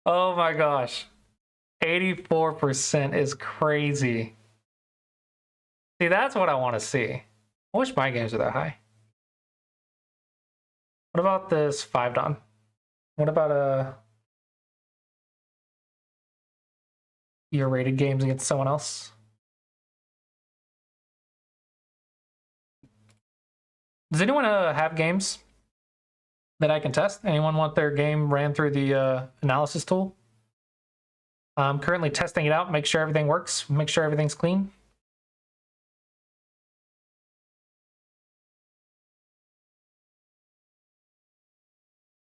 Oh my gosh. 84% is crazy. See, that's what I want to see. I wish my games were that high. What about this 5 Don? What about your rated games against someone else? Does anyone have games that I can test? Anyone want their game ran through the analysis tool? I'm currently testing it out, make sure everything works, make sure everything's clean.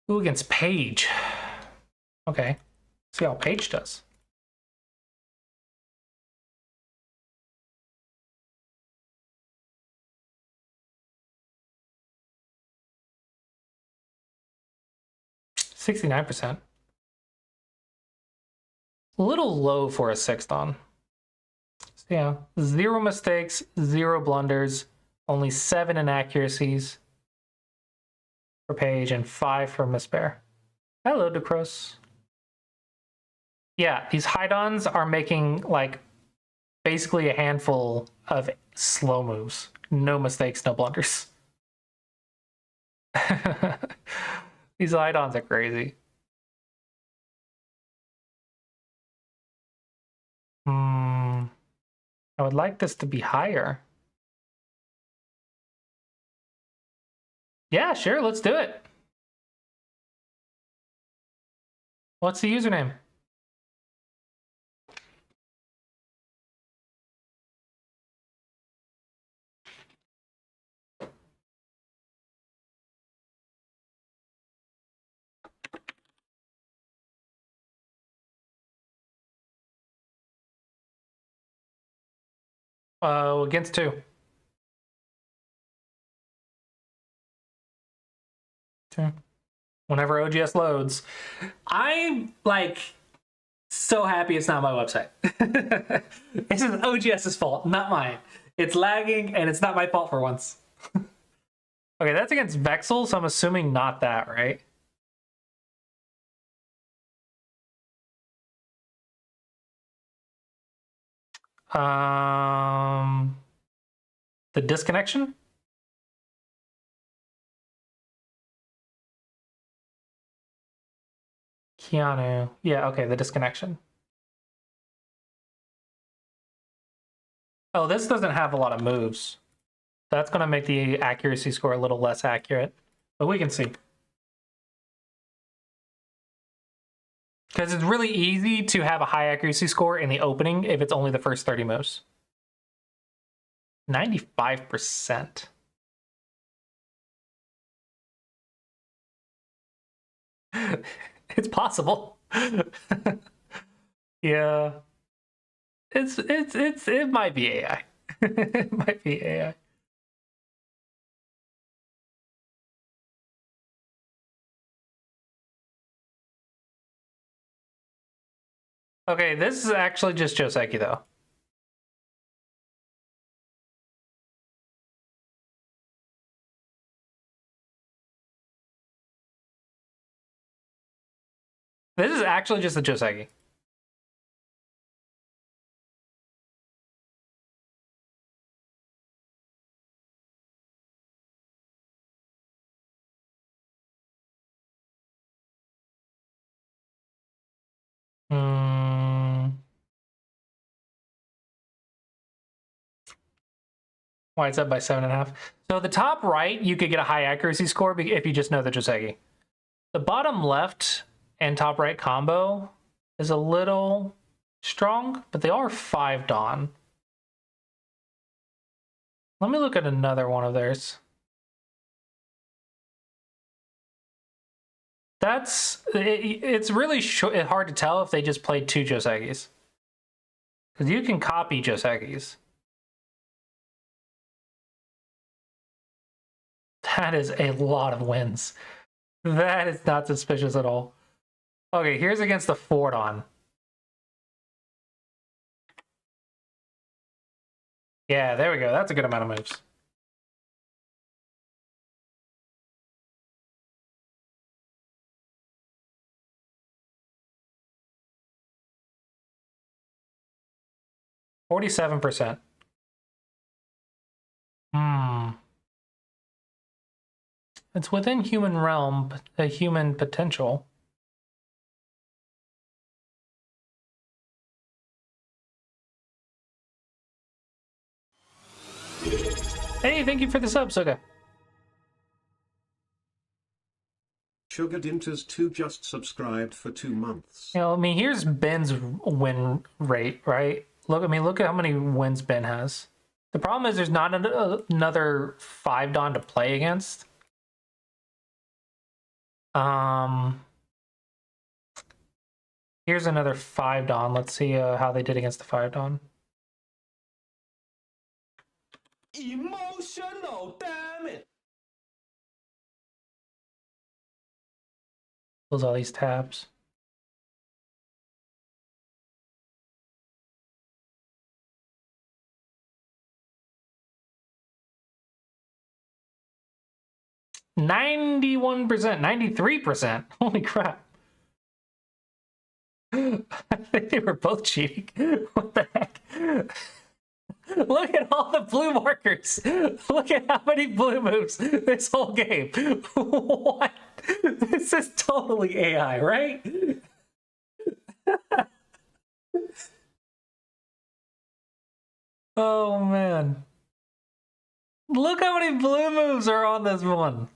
Ooh, against Paige. Okay, see how Paige does. %69%. A little low for a 6th on. So yeah, 0 mistakes, 0 blunders, only 7 inaccuracies for Paige and 5 for Miss Bear. Hello, DeCros. Yeah, these high-dons are making like basically a handful of slow moves. No mistakes, no blunders. These high-dons are crazy. I would like this to be higher. Yeah, sure, let's do it. What's the username? Against 2. 2. Whenever OGS loads. I'm like so happy it's not my website. This is OGS's fault, not mine. It's lagging and it's not my fault for once. Okay, that's against Vexel, so I'm assuming not that, right? The disconnection? Keanu. Yeah, okay, the disconnection. Oh, this doesn't have a lot of moves. That's going to make the accuracy score a little less accurate. But we can see. Because it's really easy to have a high accuracy score in the opening if it's only the first 30 moves. 95%. It's possible. Yeah. It might be AI. It might be AI. Okay, this is actually just Joseki though. This is actually just the Joseki. Hmm. Why it's up by 7.5. So the top right, you could get a high accuracy score if you just know the Joseki. The bottom left and top right combo is a little strong, but they are 5 Dawn. Let me look at another one of theirs. It's really hard to tell if they just played 2 Josekis. Because you can copy Josekis. That is a lot of wins. That is not suspicious at all. Okay, here's against the 4 Dawn. Yeah, there we go. That's a good amount of moves. %47. It's within human realm, a human potential. Hey, thank you for the sub, Suga. Sugar Dinters 2 just subscribed for 2 months. You know, I mean, here's Ben's win rate, right? Look at how many wins Ben has. The problem is there's not another 5 Dawn to play against. Here's another 5 Dawn. Let's see how they did against the 5 Dawn. Emotional, damn it! Close all these tabs. %91, 93%. Holy crap. I think they were both cheating. What the heck? Look at all the blue markers. Look at how many blue moves this whole game. What? This is totally AI, right? Oh man. Look how many blue moves are on this one.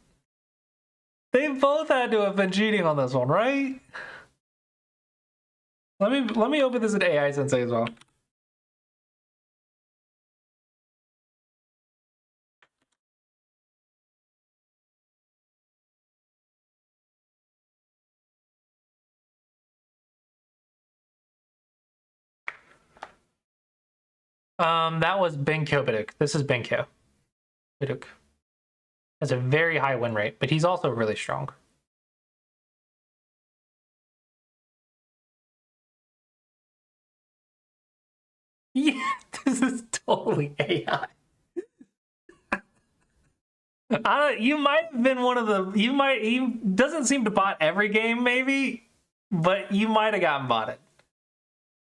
They both had to have been cheating on this one, right? Let me open this in AI Sensei as well. That was Benkyo Biduk. This is Benkyo Biduk. Has a very high win rate, but he's also really strong. Yeah, this is totally AI. You might have been one of the. He doesn't seem to bot every game, maybe, but you might have gotten botted.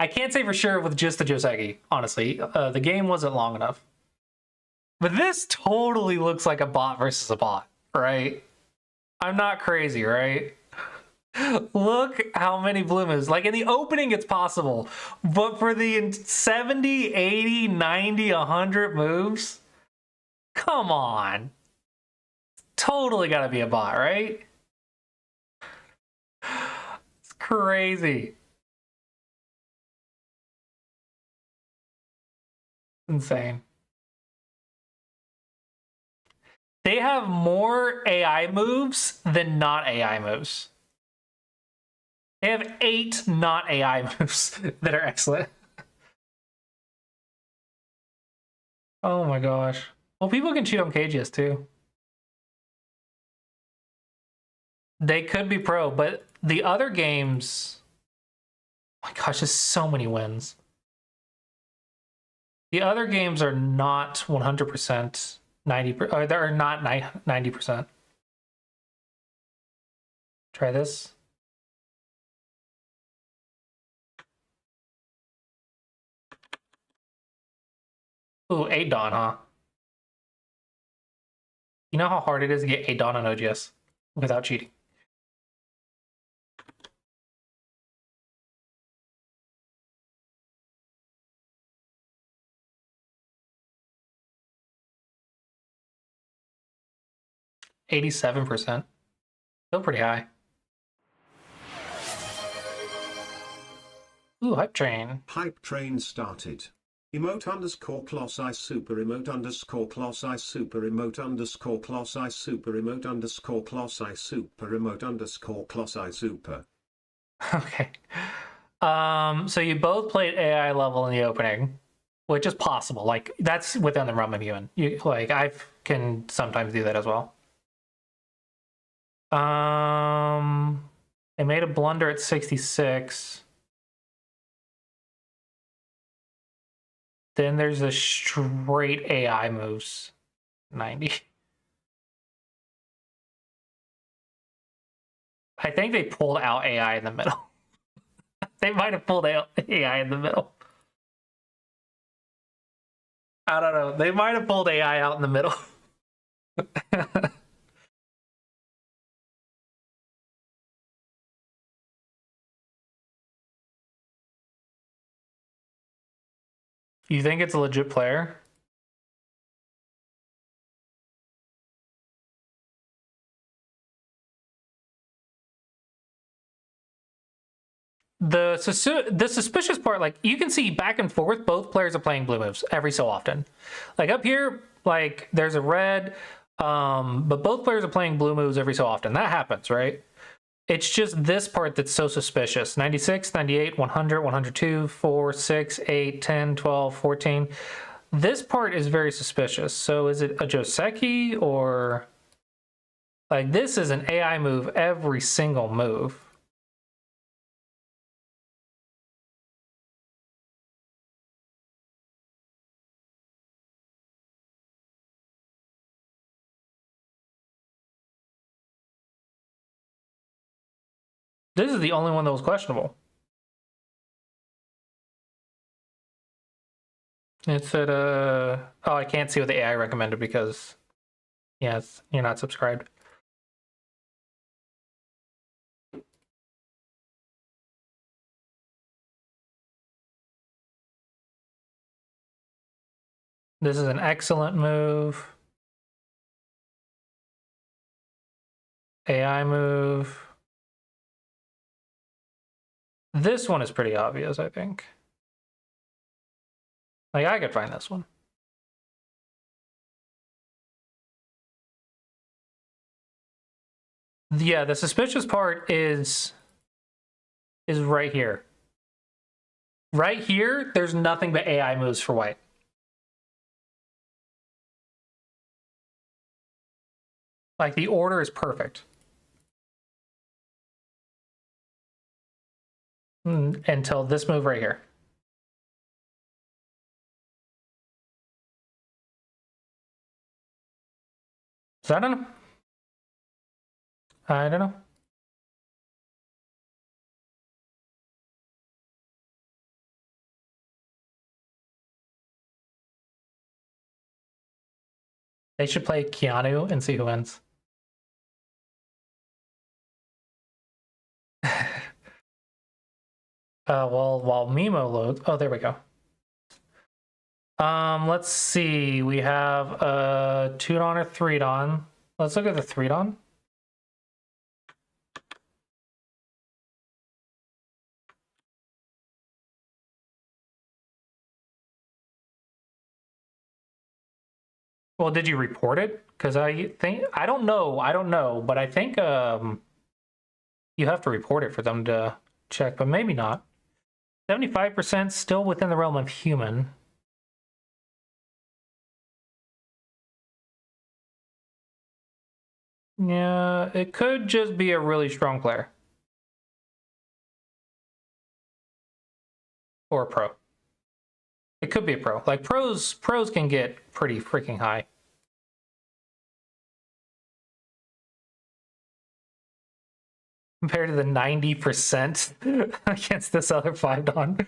I can't say for sure with just the Joseki, honestly. The game wasn't long enough. But this totally looks like a bot versus a bot, right? I'm not crazy, right? Look how many blue moves. Like in the opening, it's possible. But for the 70, 80, 90, 100 moves, come on. Totally gotta be a bot, right? It's crazy. Insane. They have more AI moves than not AI moves. They have 8 not AI moves that are excellent. Oh my gosh. Well, people can cheat on KGS too. They could be pro, but the other games, oh my gosh, there's so many wins. The other games are not 100%, 90%, or they're not 90%. Try this. Ooh, 8 Dawn, huh? You know how hard it is to get 8 Dawn on OGS without cheating? %87%. Still pretty high. Ooh, Hype Train. Hype train started. Emote underscore Colossi super emote underscore Colossi super emote underscore Colossi super emote underscore Colossi super emote underscore Colossi super. Okay. So you both played AI level in the opening, which is possible. Like, that's within the realm of human. I can sometimes do that as well. They made a blunder at 66. Then there's a straight AI moves, 90. I think they pulled out AI in the middle. They might have pulled out AI in the middle. I don't know. They might have pulled AI out in the middle. You think it's a legit player? The suspicious part, like, you can see back and forth, both players are playing blue moves every so often. Like up here, like there's a red, but both players are playing blue moves every so often. That happens, right? It's just this part that's so suspicious. 96, 98, 100, 102, 4, 6, 8, 10, 12, 14. This part is very suspicious. So is it a Joseki or... Like, this is an AI move every single move. This is the only one that was questionable. It said, oh, I can't see what the AI recommended because, yes, you're not subscribed. This is an excellent move. AI move. This one is pretty obvious, I think. Like, I could find this one. Yeah, the suspicious part is right here. Right here, there's nothing but AI moves for white. Like, the order is perfect. Until this move right here. So I don't know. I don't know. They should play Keanu and see who wins. Well, while Mimo loads. Oh, there we go. Let's see. We have a 2 Dawn or 3 Dawn. Let's look at the 3 Dawn. Well, did you report it? Because I don't know, but I think you have to report it for them to check, but maybe not. 75% still within the realm of human. Yeah, it could just be a really strong player. Or a pro. It could be a pro. Like pros can get pretty freaking high. Compared to the 90% against this other 5-don.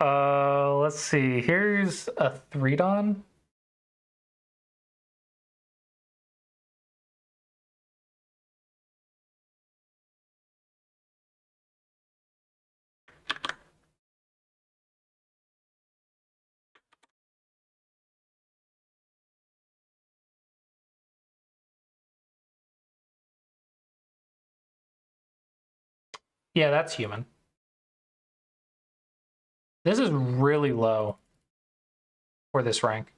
Let's see. Here's a 3-don. Yeah, that's human. This is really low for this rank.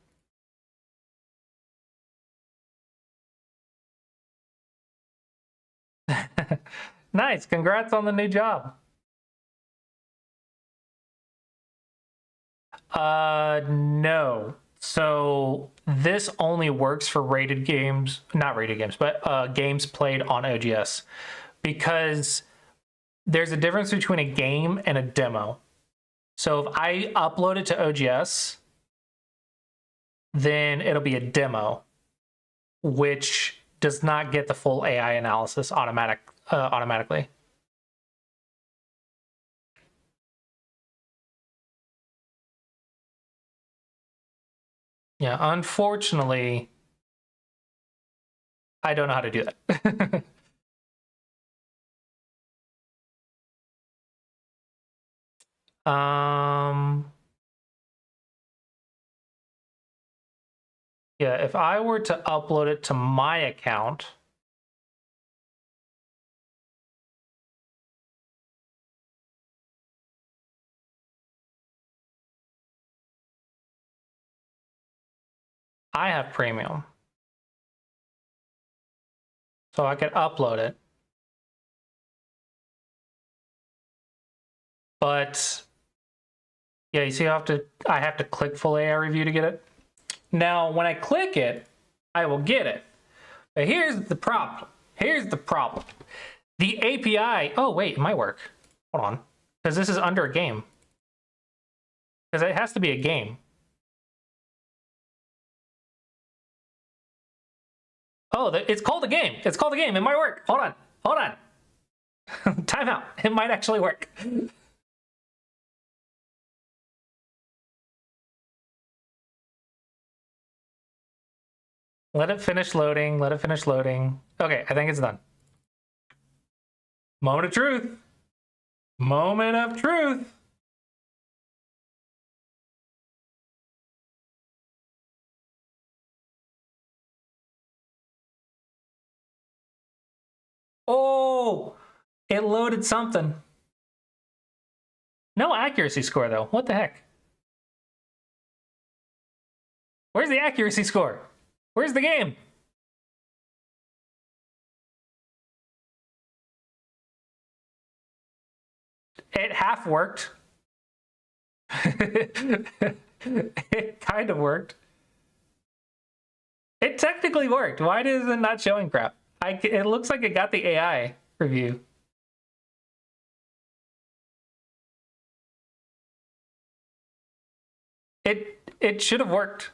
Nice. Congrats on the new job. No. So this only works for rated games, not rated games, but games played on OGS, because there's a difference between a game and a demo. So if I upload it to OGS, then it'll be a demo, which does not get the full AI analysis automatically. Yeah, unfortunately, I don't know how to do that. Yeah, if I were to upload it to my account, I have premium. So I could upload it. But yeah, you see I have to click full AI review to get it. Now, when I click it, I will get it. But here's the problem. The API, oh wait, it might work. Hold on. Because this is under a game. Because it has to be a game. Oh, it's called a game. It's called a game. It might work. Hold on. Time out. It might actually work. Let it finish loading. Okay, I think it's done. Moment of truth. Oh, it loaded something. No accuracy score, though. What the heck? Where's the accuracy score? Where's the game? It half worked. It kind of worked. It technically worked. Why is it not showing crap? It looks like it got the AI review. It should have worked.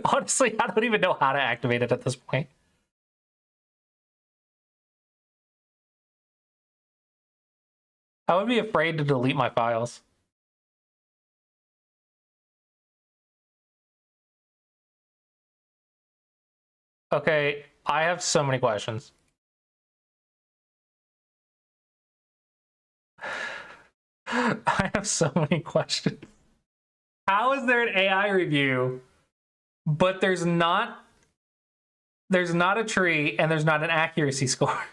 Honestly, I don't even know how to activate it at this point. I would be afraid to delete my files. Okay, I have so many questions. I have so many questions. How is there an AI review, but there's not a tree and there's not an accuracy score?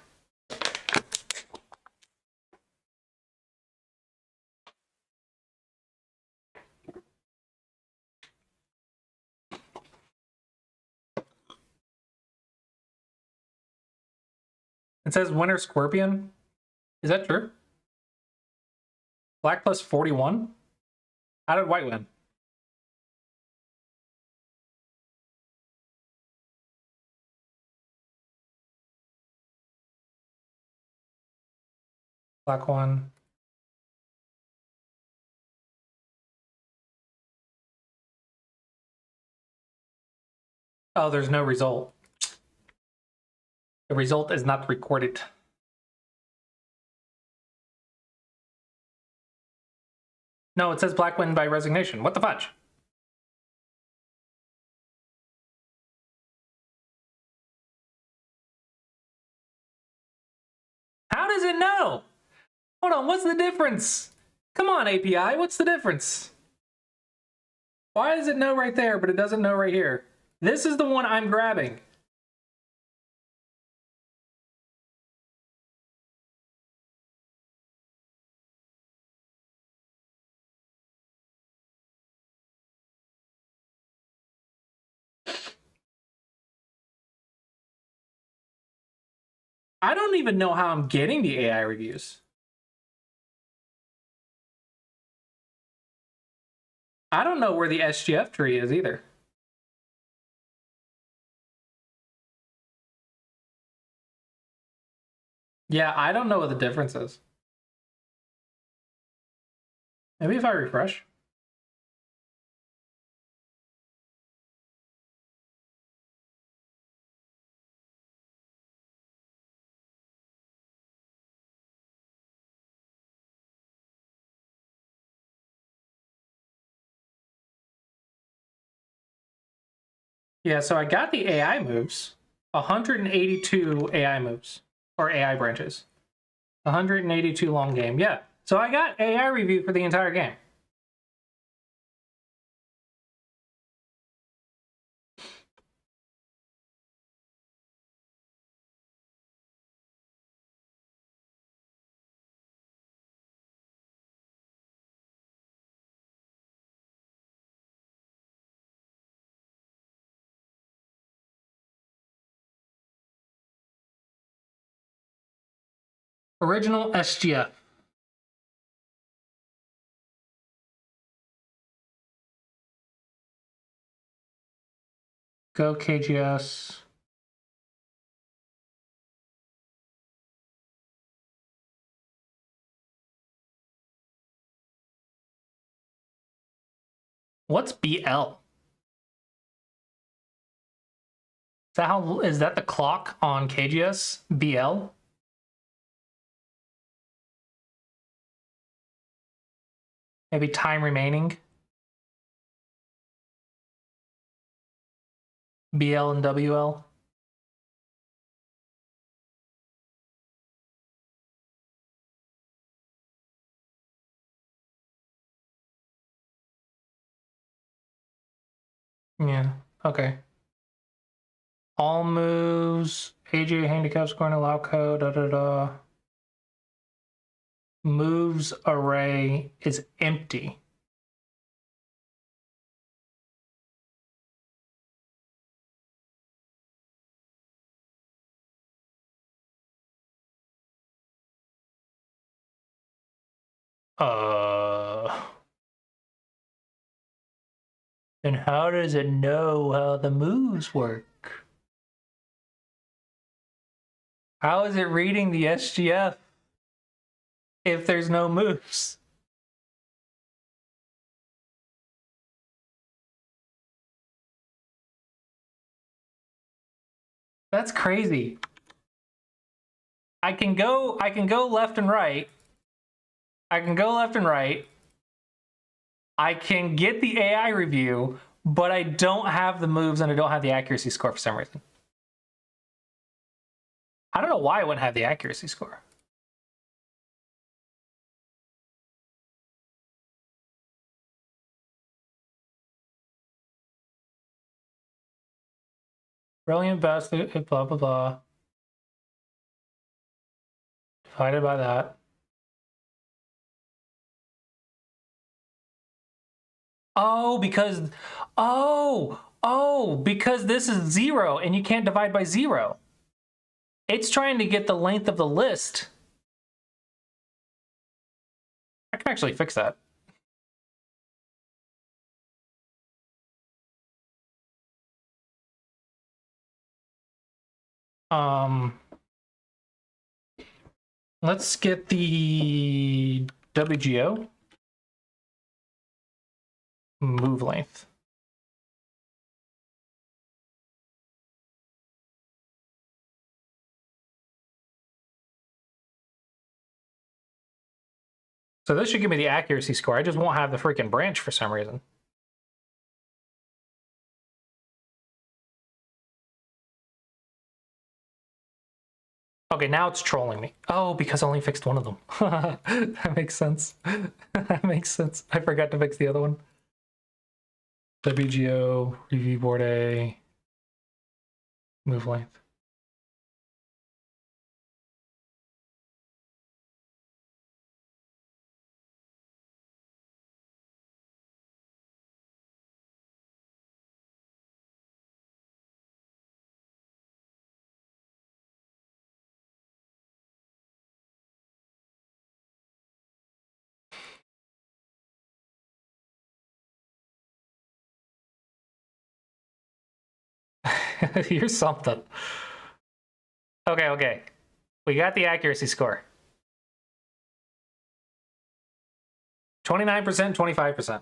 It says winner Scorpion. Is that true? Black plus 41? How did white win? Black won. Oh, there's no result. The result is not recorded. No, it says black win by resignation. What the fudge? How does it know? Hold on, what's the difference? Come on, API, what's the difference? Why does it know right there, but it doesn't know right here? This is the one I'm grabbing. I don't even know how I'm getting the AI reviews. I don't know where the SGF tree is either. Yeah, I don't know what the difference is. Maybe if I refresh. Yeah, so I got the AI moves. 182 AI moves. Or AI branches. 182 long game. Yeah. So I got AI review for the entire game. Original SGF. Go KGS. What's BL? Is that the clock on KGS? BL? Maybe time remaining? BL and WL? Yeah, okay. All moves, AJ handicap scoring allow code, da da da. Moves array is empty. Then how does it know how the moves work? How is it reading the SGF if there's no moves? That's crazy. I can go left and right. I can go left and right. I can get the AI review, but I don't have the moves and I don't have the accuracy score for some reason. I don't know why I wouldn't have the accuracy score. Brilliant bastard, blah, blah, blah. Divided by that. Oh, because this is 0 and you can't divide by 0. It's trying to get the length of the list. I can actually fix that. Let's get the WGO move length. So this should give me the accuracy score. I just won't have the freaking branch for some reason. Okay, now it's trolling me. Oh, because I only fixed one of them. That makes sense. That makes sense. I forgot to fix the other one. WGO, review board A, move length. Here's something. Okay. We got the accuracy score. 29%, 25%.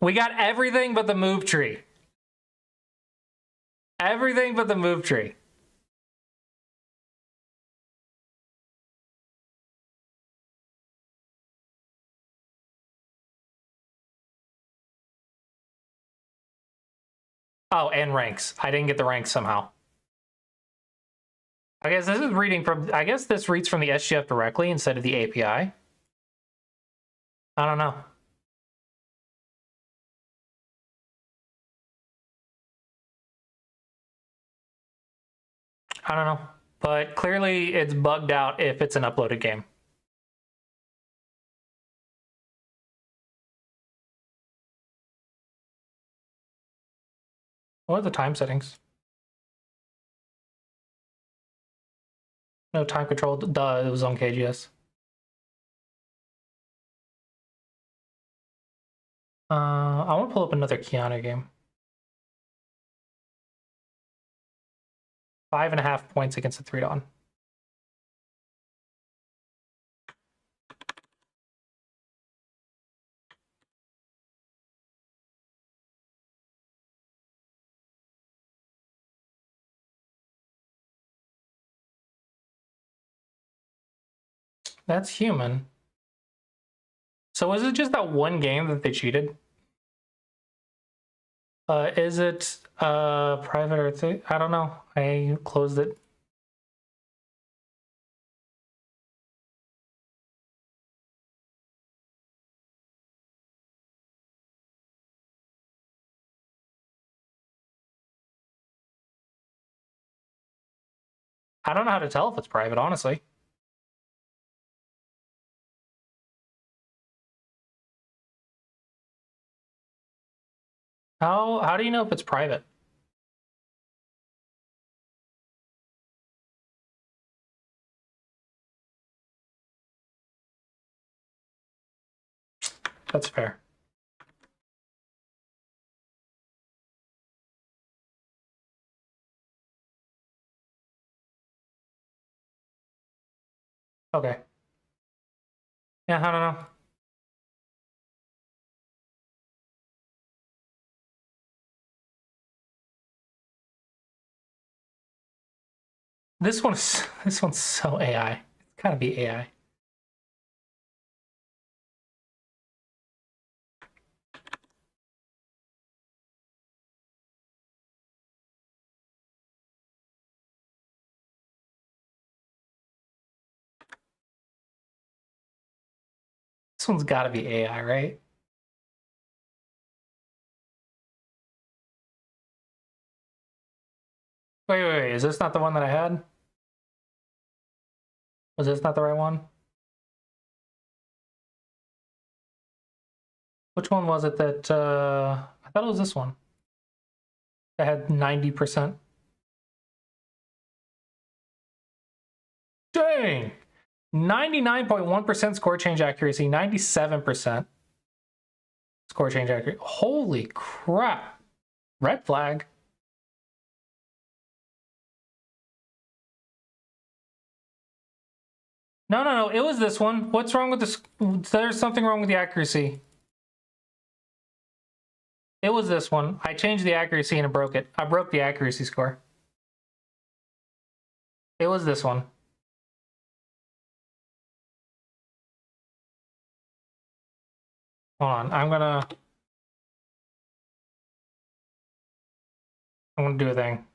We got everything but the move tree. Everything but the move tree. Oh, and ranks. I didn't get the ranks somehow. I guess this is reading from, I guess this reads from the SGF directly instead of the API. I don't know. I don't know. But clearly it's bugged out if it's an uploaded game. What are the time settings? No time control. Duh, it was on KGS. I want to pull up another Keanu game. 5.5 points against the 3 Dawn. That's human. So is it just that one game that they cheated? Is it private or I don't know. I closed it. I don't know how to tell if it's private, honestly. How do you know if it's private? That's fair. Okay. Yeah, I don't know. This one's so AI. It's gotta be AI. This one's gotta be AI, right? Wait. Is this not the one that I had? Was this not the right one? Which one was it that, I thought it was this one. That had 90%. Dang! 99.1% score change accuracy, 97% score change accuracy. Holy crap. Red flag. No. It was this one. What's wrong with this? There's something wrong with the accuracy. It was this one. I changed the accuracy and it broke it. I broke the accuracy score. It was this one. Hold on. I'm gonna do a thing.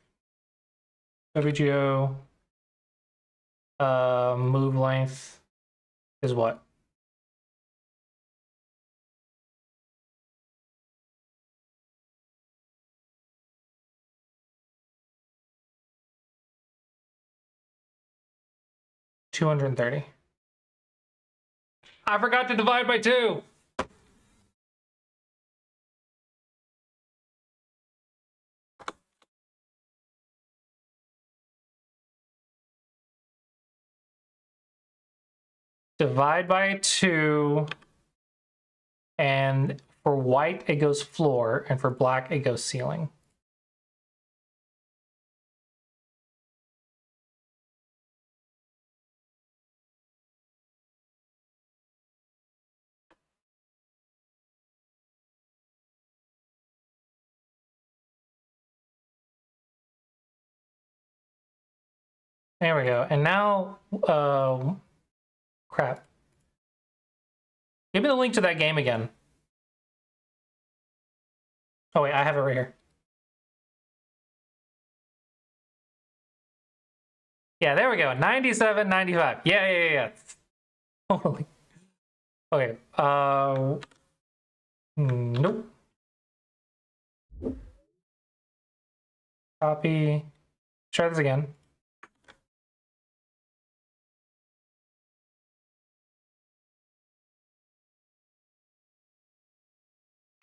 WGO move length is what? $230. I forgot to divide by 2. Divide by 2, and for white it goes floor, and for black it goes ceiling. There we go. And now, crap. Give me the link to that game again. Oh wait, I have it right here. Yeah, there we go. 97, 95. Yeah. Totally. Okay. Nope. Copy. Try this again.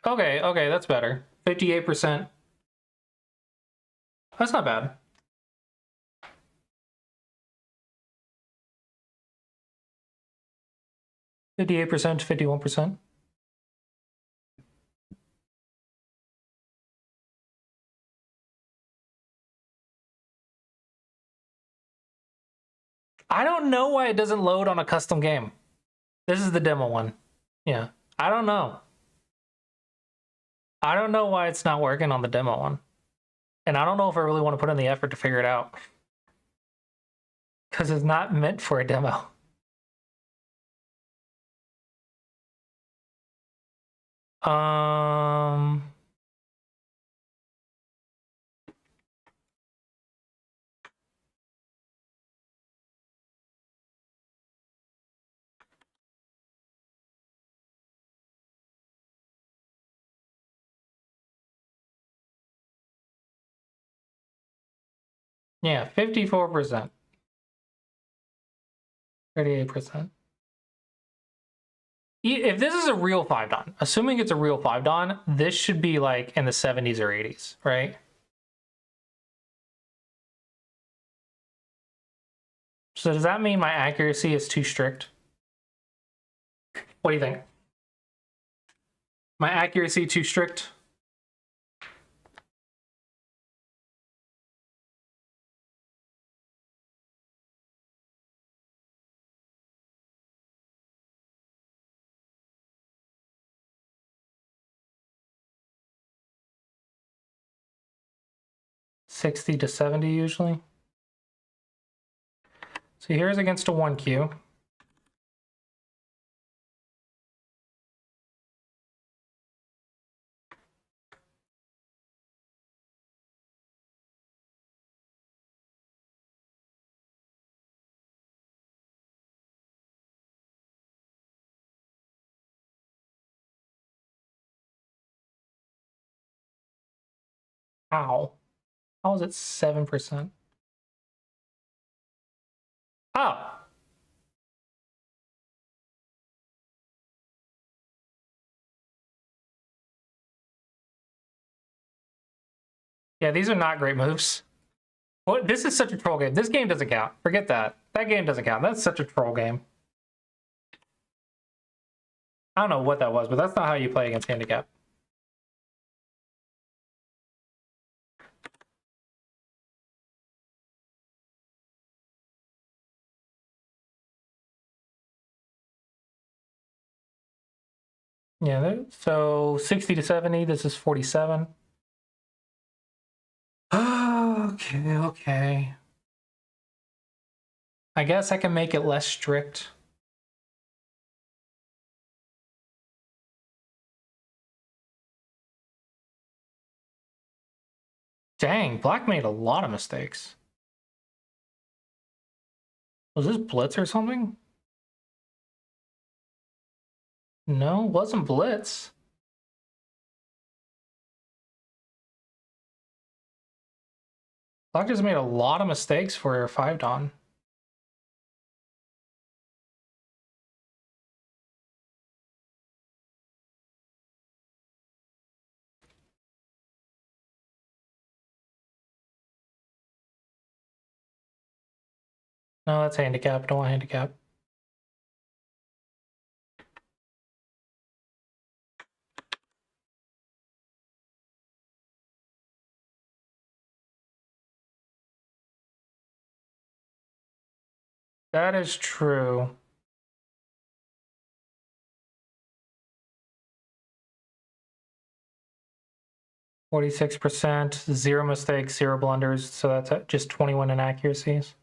Okay, that's better. 58%. That's not bad. %, 51%. I don't know why it doesn't load on a custom game. This is the demo one. Yeah, I don't know. I don't know why it's not working on the demo one. And I don't know if I really want to put in the effort to figure it out. Because it's not meant for a demo. Yeah, 54%. 38%. If this is a real 5-dan, assuming it's a real 5-dan, this should be like in the 70s or 80s, right? So does that mean my accuracy is too strict? What do you think? My accuracy too strict? $60 to $70 usually. So here's against a 1Q. Ow. How is it 7%? Oh. Yeah, these are not great moves. What? This is such a troll game. This game doesn't count. Forget that. That game doesn't count. That's such a troll game. I don't know what that was, but that's not how you play against handicap. Yeah, so 60 to 70, this is 47. Okay, okay. I guess I can make it less strict. Dang, black made a lot of mistakes. Was this blitz or something? No, it wasn't blitz. Black just made a lot of mistakes for 5-don. No, that's handicap. Don't want handicap. That is true. %46%, 0 mistakes, 0 blunders, so that's at just 21 inaccuracies.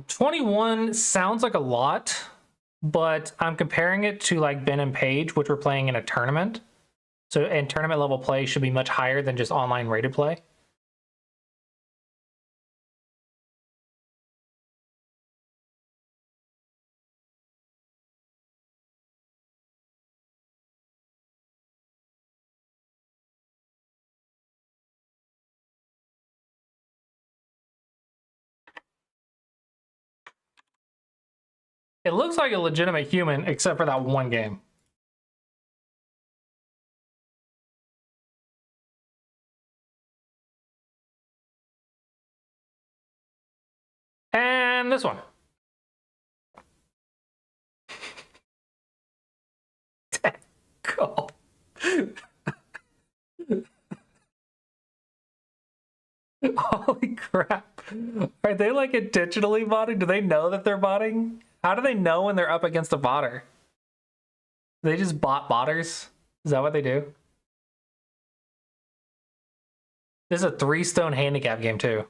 21 sounds like a lot, but I'm comparing it to like Ben and Paige, which we're playing in a tournament. So, and tournament level play should be much higher than just online rated play. It looks like a legitimate human, except for that one game. And this one. Cool. Holy crap. Are they like intentionally botting? Do they know that they're botting? How do they know when they're up against a botter? They just bot botters? Is that what they do? This is a 3-stone handicap game too.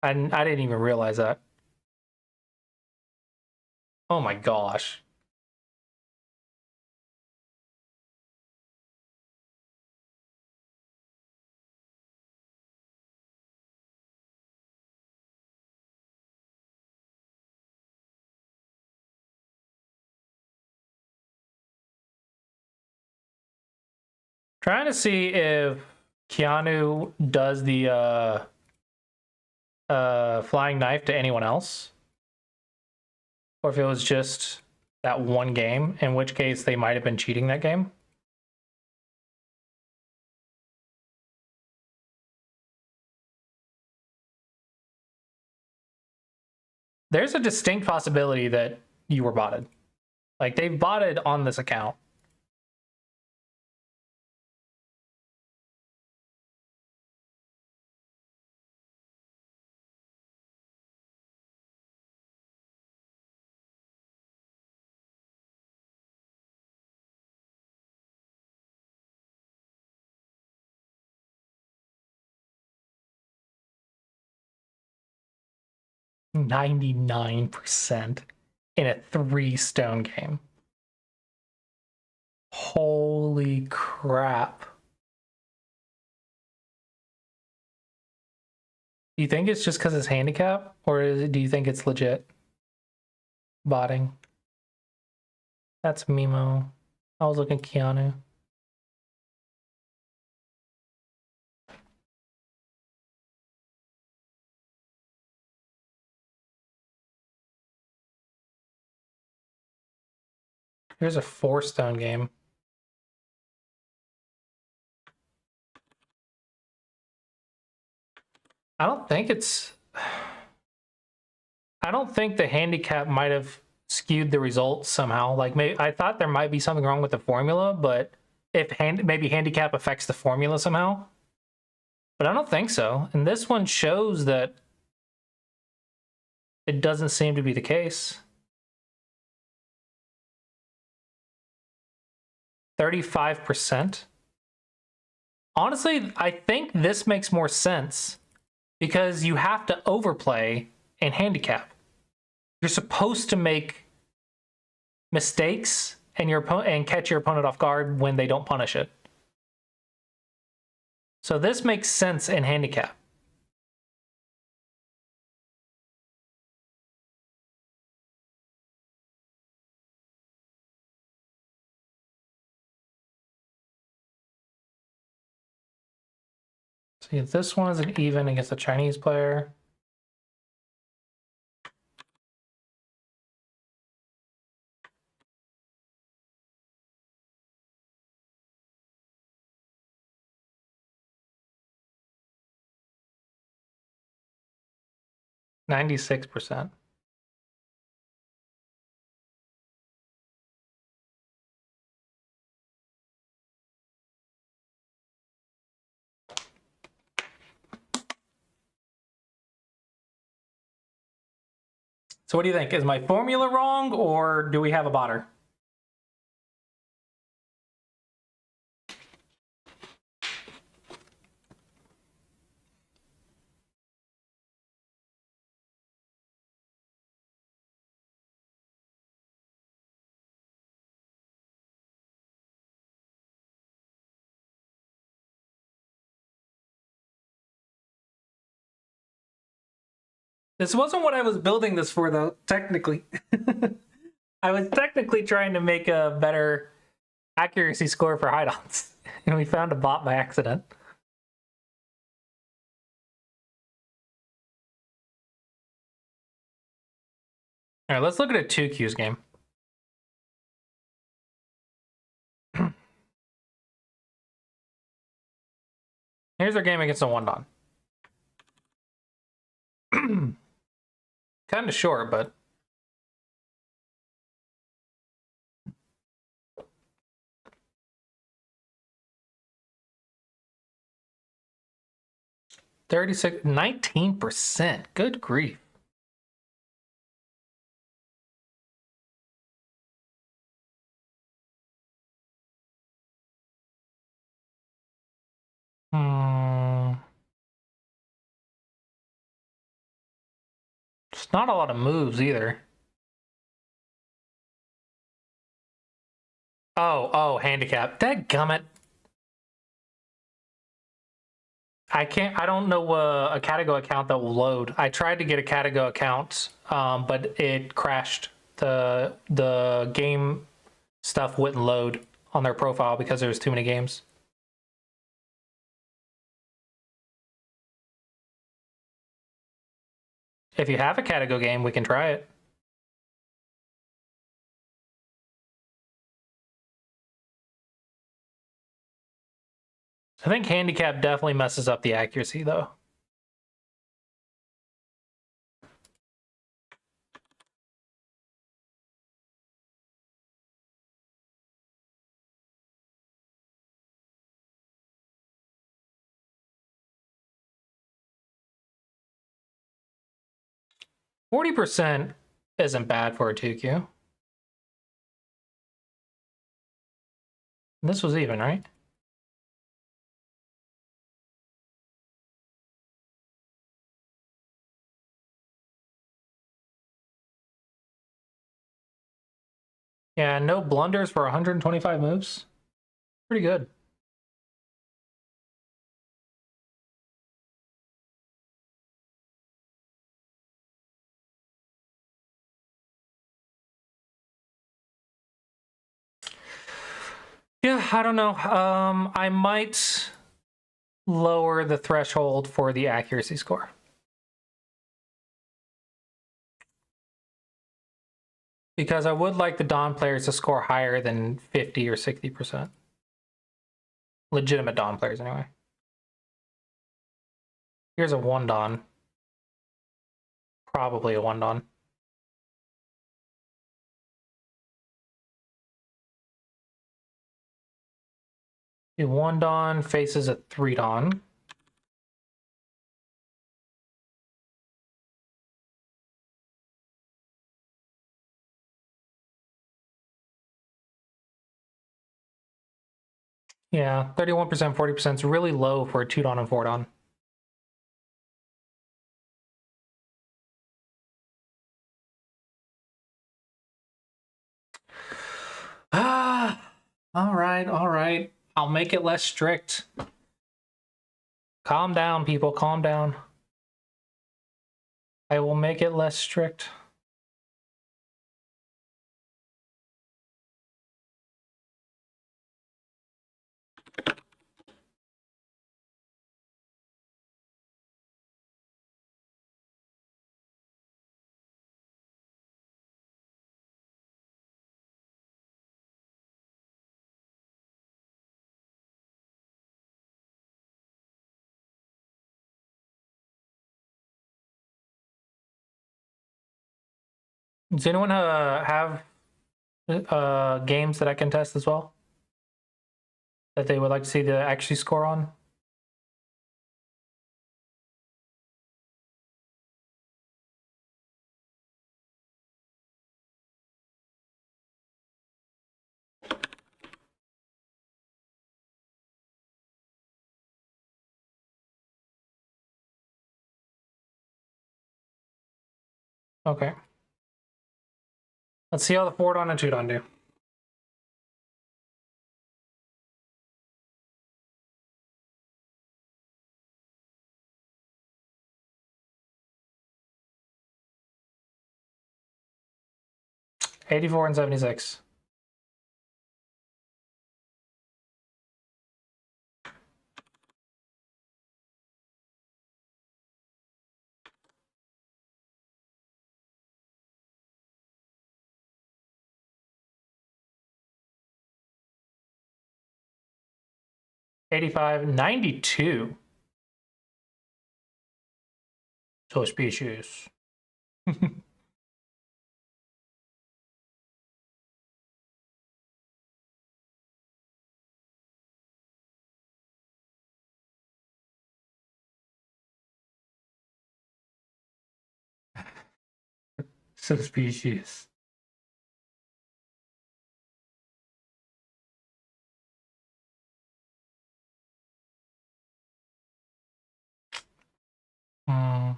I didn't even realize that. Oh my gosh. Trying to see if Keanu does the flying knife to anyone else, or if it was just that one game, in which case they might have been cheating that game. There's a distinct possibility that you were botted. Like, they've botted on this account. %99 in a 3-stone game. Holy crap. Do you think it's just because it's handicap, or do you think it's legit botting? That's Mimo. I was looking at Keanu. Here's a 4-stone game. I don't think it's. I don't think the handicap might have skewed the results somehow. Like maybe I thought there might be something wrong with the formula, but if maybe handicap affects the formula somehow. But I don't think so. And this one shows that it doesn't seem to be the case. 35%. Honestly, I think this makes more sense because you have to overplay and handicap. You're supposed to make mistakes and catch your opponent off guard when they don't punish it. So this makes sense in handicap. See, this one is an even against a Chinese player. %96. So what do you think? Is my formula wrong or do we have a botter? This wasn't what I was building this for, though, technically. I was technically trying to make a better accuracy score for hideouts, and we found a bot by accident. All right, let's look at a 2Qs game. Here's our game against a 1-Don. Kind of short, but $36, 19%. Good grief. It's not a lot of moves either. Oh, handicap. Dadgummit. I don't know a Catago account that will load. I tried to get a Catago account, but it crashed. The game stuff wouldn't load on their profile because there was too many games. If you have a Catago game, we can try it. I think handicap definitely messes up the accuracy, though. %40 isn't bad for a 2Q. This was even, right? Yeah, no blunders for 125 moves. Pretty good. Yeah, I don't know. I might lower the threshold for the accuracy score. Because I would like the Don players to score higher than 50 or 60%. Legitimate Don players, anyway. Here's a Wondon. Probably a Wondon. A Wondon faces a 3-Don. Yeah, 31%, 40% is really low for a 2-Don and 4-Don. Ah, all right. I'll make it less strict. Calm down, people, calm down. I will make it less strict. Does anyone have games that I can test as well? That they would like to see the actually score on? Okay. Let's see how the 4-Don and 2-Don do. $84 and $76. $85.92. Suspicious. Suspicious. Hmm.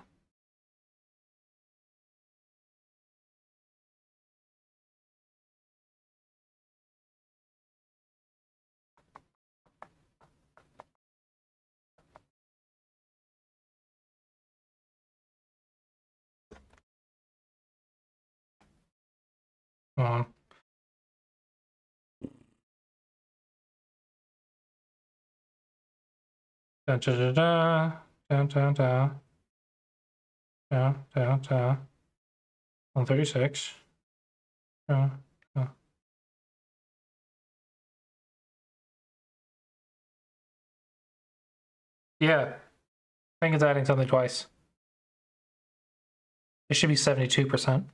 Hmm. Da, da, da, da. Da, da, da. Da, da, da. 136. Da, da. Yeah, I think it's adding something twice. It should be 72%.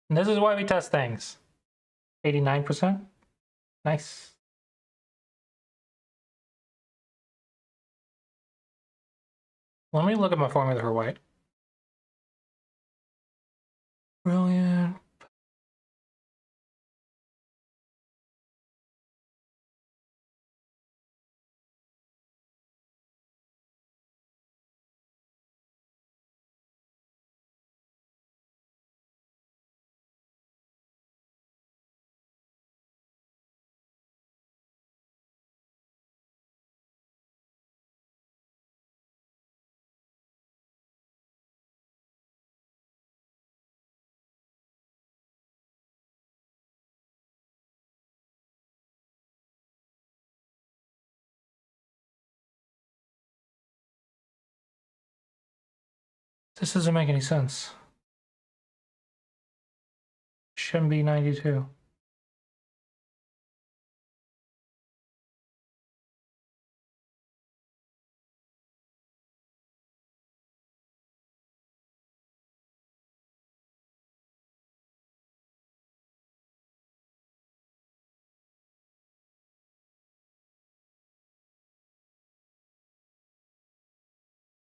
And this is why we test things. 89%. Nice. Let me look at my formula for white. Brilliant. This doesn't make any sense. Shouldn't be 92.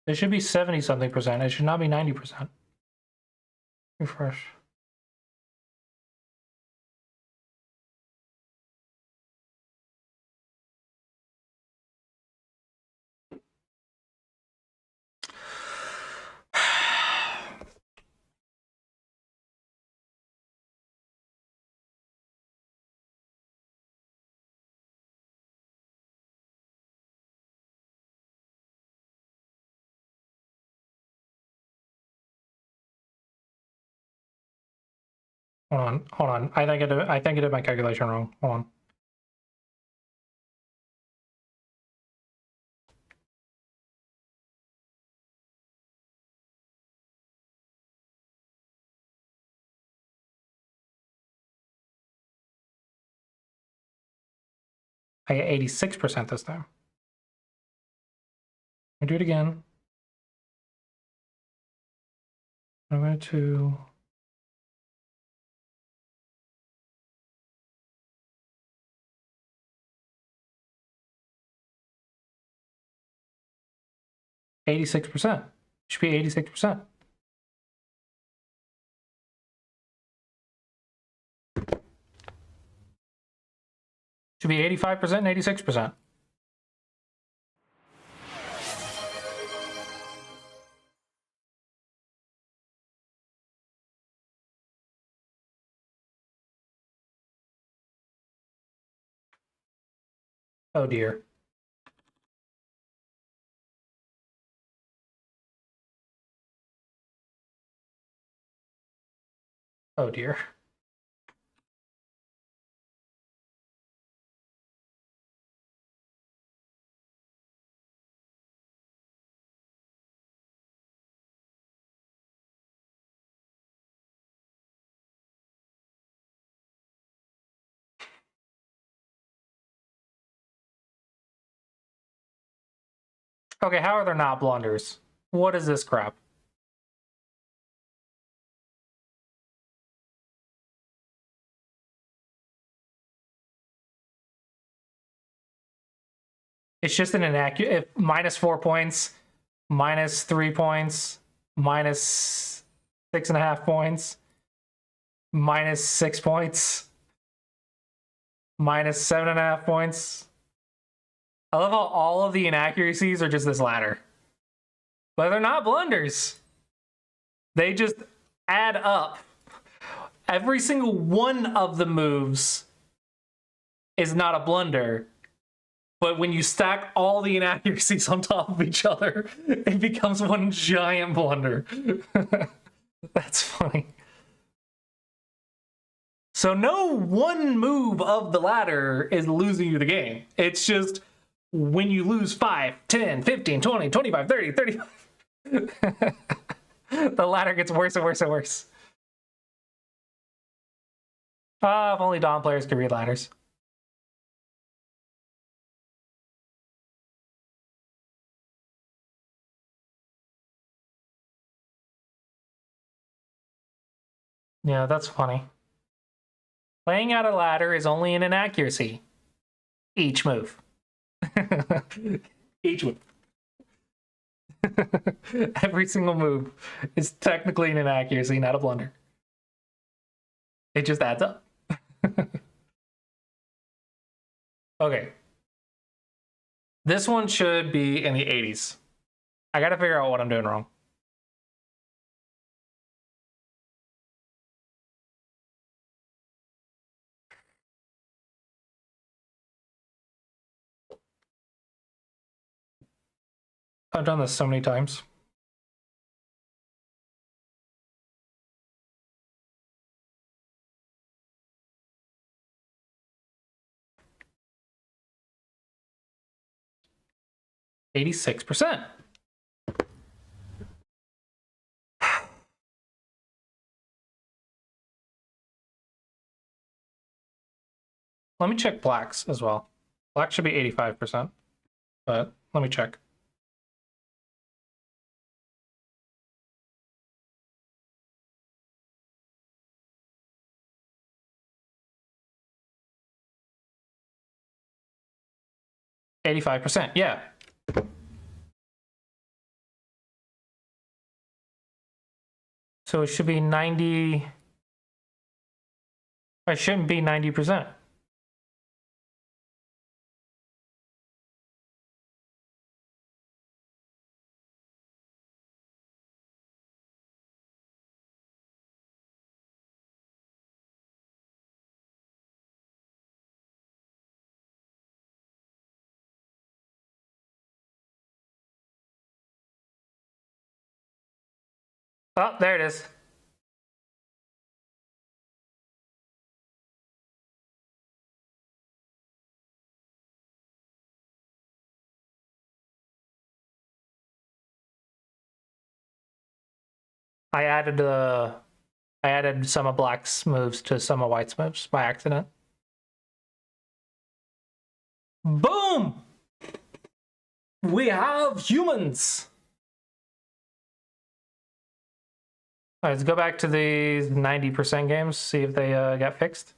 It should be 70 something percent. It should not be 90%. Refresh. Hold on. I think I did my calculation wrong. Hold on. I get 86% this time. I do it again. I'm going to. %. Should be 86%. Should be 85% and 86%. Oh dear. Oh dear. Okay, how are there not blunders? What is this crap? It's just an inaccurate. Minus 4 points, minus 3 points, minus 6.5 points, minus 6 points, minus 7.5 points. I love how all of the inaccuracies are just this ladder. But they're not blunders. They just add up. Every single one of the moves is not a blunder. But when you stack all the inaccuracies on top of each other, it becomes one giant blunder. That's funny. So no one move of the ladder is losing you the game. It's just when you lose 5, 10, 15, 20, 25, 30, 35, the ladder gets worse and worse and worse. If only Dawn players could read ladders. Yeah, that's funny. Playing out a ladder is only an inaccuracy. Each move. Each move. Every single move is technically an inaccuracy, not a blunder. It just adds up. Okay. This one should be in the 80s. I gotta figure out what I'm doing wrong. I've done this so many times. %86. Let me check blacks as well. Black should be 85%, but let me check. %, yeah. So it should be 90. It shouldn't be 90%. Oh, there it is. I added some of black's moves to some of white's moves by accident. Boom! We have humans. All right, let's go back to these 90% games, see if they got fixed.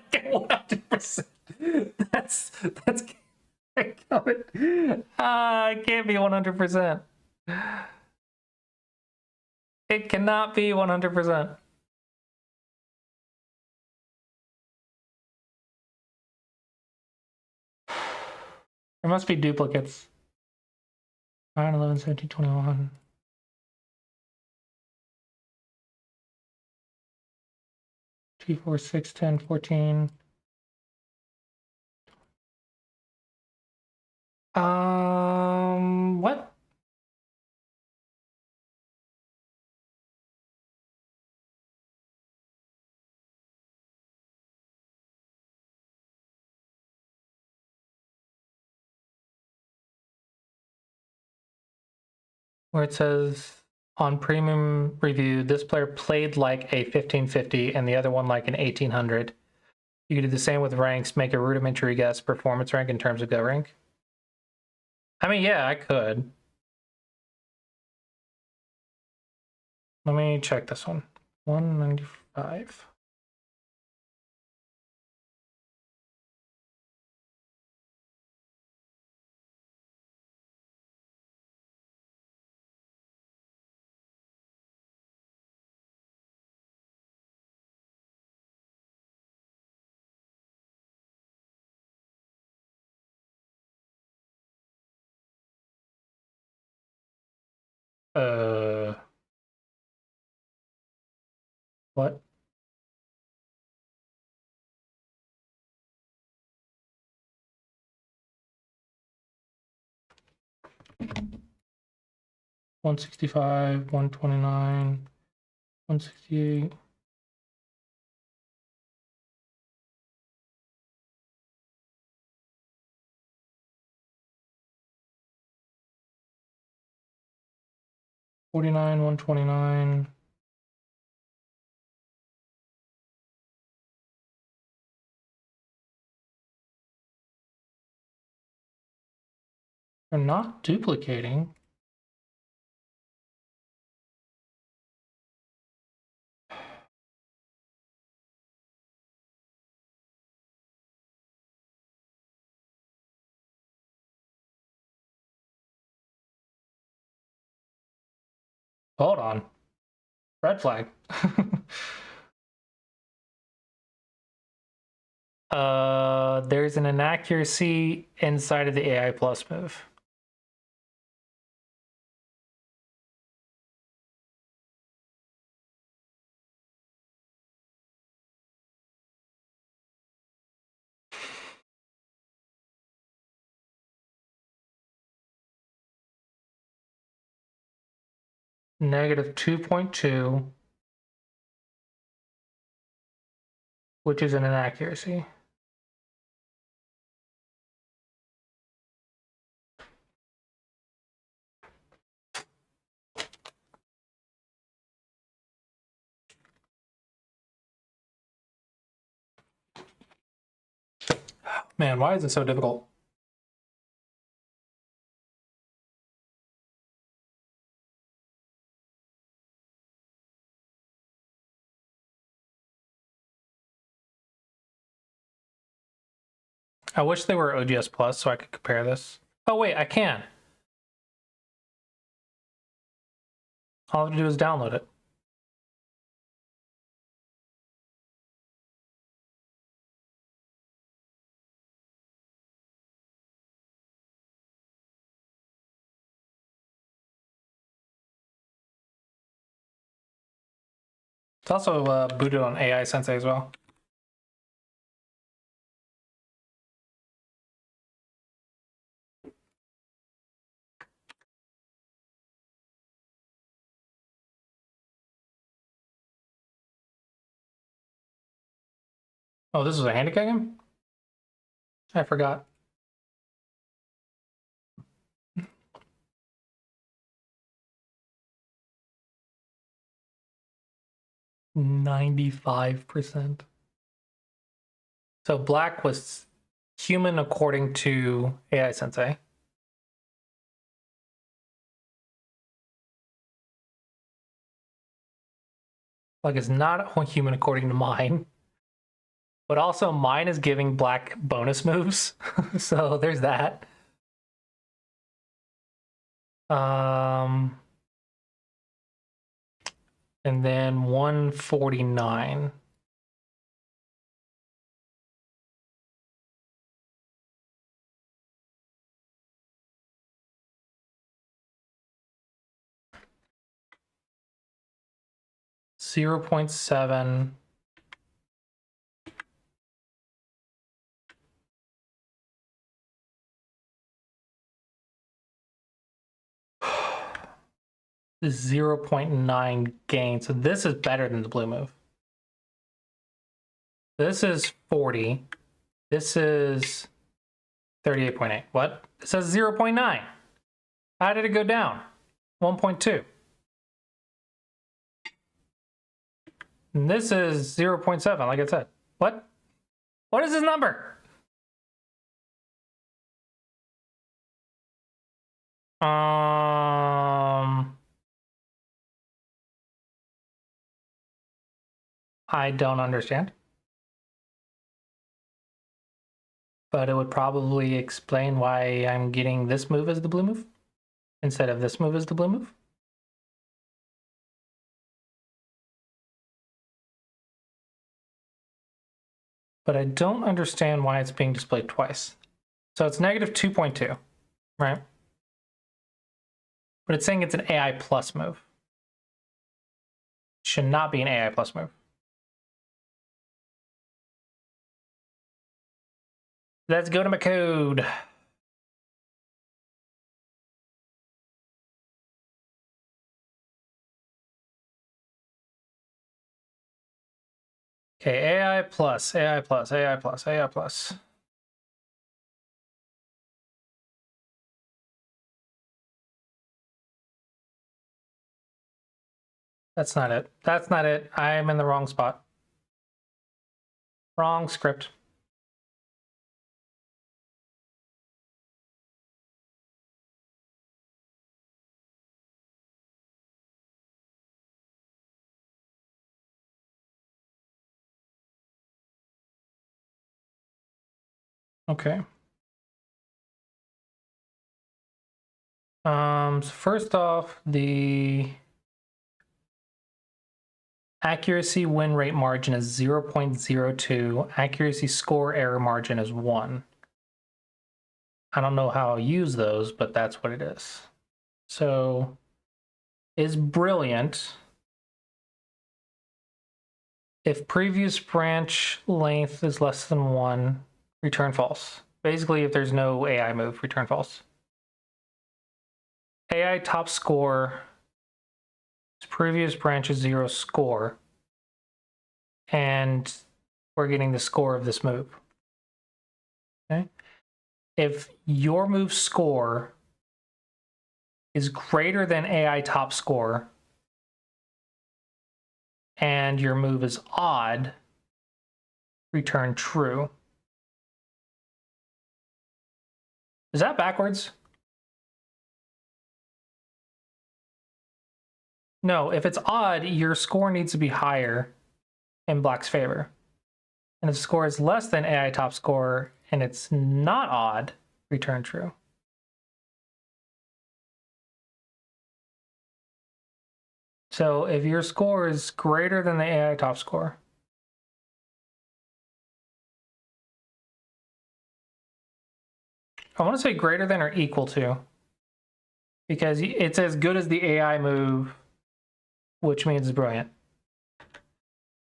Get 100%. That's it can't be 100%. It cannot be 100%. There must be duplicates. 9, 11, 17, 21. 2, 4, 6, 10, 14. What? Where it says on premium review, this player played like a 1550 and the other one like an 1800. You could do the same with ranks, make a rudimentary guess performance rank in terms of Go rank. I mean, yeah, I could. Let me check this one. 195. What? $165, $129, $168. $49, $129. They're not duplicating. Hold on. Red flag. There's an inaccuracy inside of the AI plus move. Negative 2.2, which is an inaccuracy. Man, why is it so difficult? I wish they were OGS Plus so I could compare this. Oh wait, I can. All I have to do is download it. It's also booted on AI Sensei as well. Oh, this is a handicap game? I forgot. %95%. So black was human according to AI Sensei. Like it's not human according to mine. But also mine is giving black bonus moves. So there's that. And then 149. .7. .9 gain. So this is better than the blue move. This is 40. This is 38.8. What? It says 0.9. How did it go down? 1.2. And this is 0.7, like I said. What? What is this number? I don't understand. But it would probably explain why I'm getting this move as the blue move instead of this move as the blue move. But I don't understand why it's being displayed twice. So it's negative 2.2, right? But it's saying it's an AI plus move. Should not be an AI plus move. Let's go to my code. Okay, AI plus, AI plus, AI plus, AI plus. That's not it. That's not it. I'm in the wrong spot. Wrong script. Okay. So first off, the accuracy win rate margin is 0.02. Accuracy score error margin is 1. I don't know how I'll use those, but that's what it is. So is brilliant if previous branch length is less than 1, return false. Basically, if there's no AI move, return false. AI top score, previous branch is 0 score, and we're getting the score of this move. Okay. If your move score is greater than AI top score and your move is odd, return true. Is that backwards? No, if it's odd, your score needs to be higher in Black's favor. And if the score is less than AI top score and it's not odd, return true. So if your score is greater than the AI top score, I want to say greater than or equal to, because it's as good as the AI move, which means it's brilliant,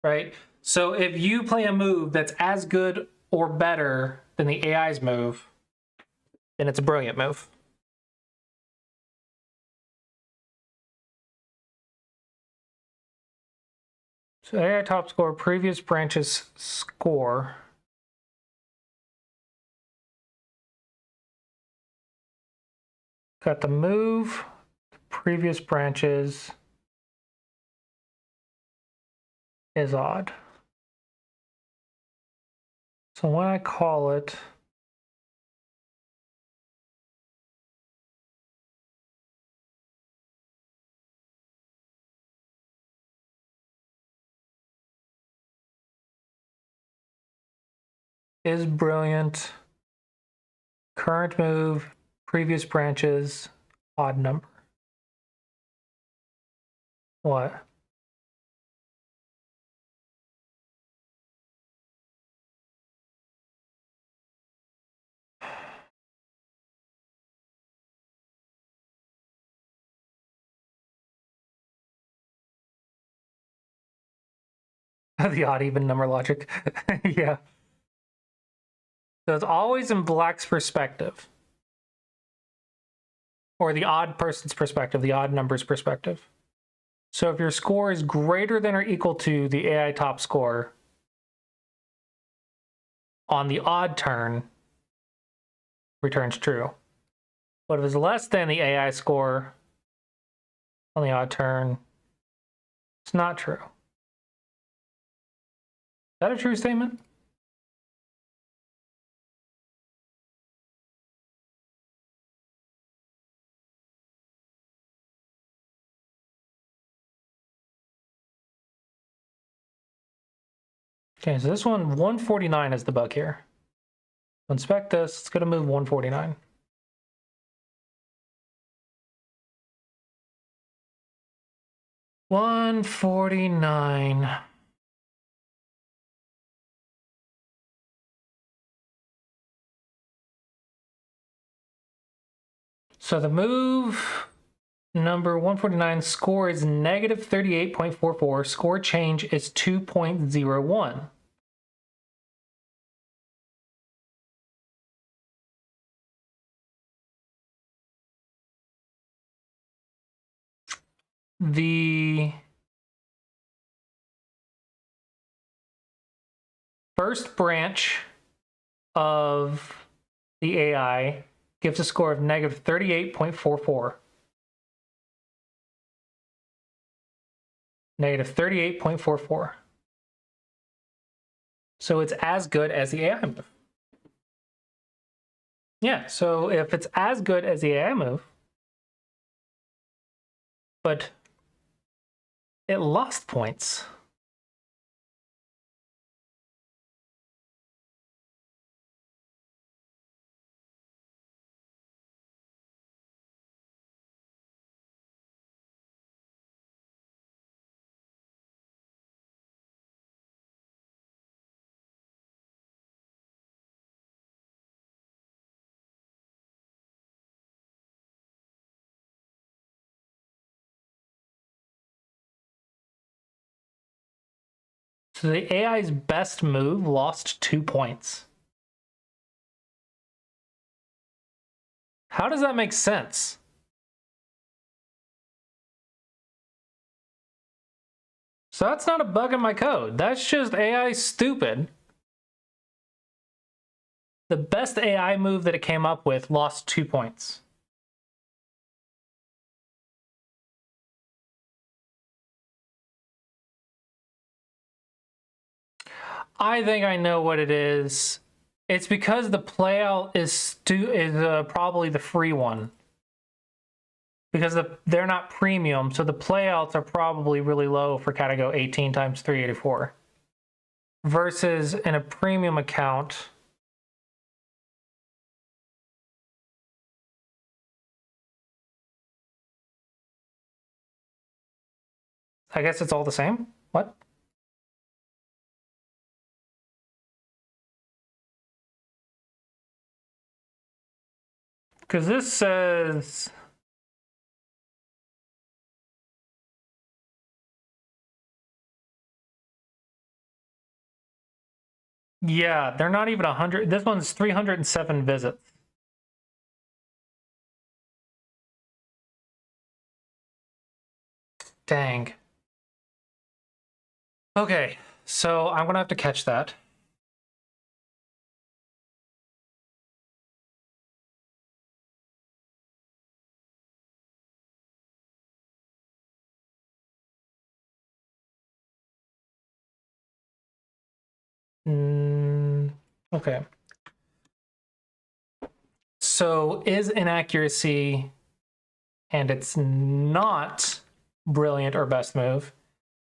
right? So if you play a move that's as good or better than the AI's move, then it's a brilliant move. So AI top score, previous branch's score. Got the move, previous branches is odd. So when I call it, is brilliant, current move, previous branches, odd number. What? The odd even number logic. Yeah. So it's always in Black's perspective. Or the odd person's perspective, the odd number's perspective. So if your score is greater than or equal to the AI top score on the odd turn, returns true. But if it's less than the AI score on the odd turn, it's not true. Is that a true statement? Okay, so this one, 149 is the bug here. Inspect this, it's gonna move 149. $149. So the move number 149 score is negative 38.44. Score change is 2.01. The first branch of the AI gives a score of negative 38.44. Negative 38.44. So it's as good as the AI move. Yeah, so if it's as good as the AI move, but it lost points. So the AI's best move lost 2 points. How does that make sense? So that's not a bug in my code. That's just AI stupid. The best AI move that it came up with lost 2 points. I think I know what it is. It's because the playout is probably the free one. Because they're not premium, so the playouts are probably really low for Catago 18 times 384. Versus in a premium account, I guess it's all the same. What? Because this says... Yeah, they're not even 100. This one's 307 visits. Dang. Okay, so I'm gonna have to catch that. Okay. So is inaccuracy, and it's not brilliant or best move.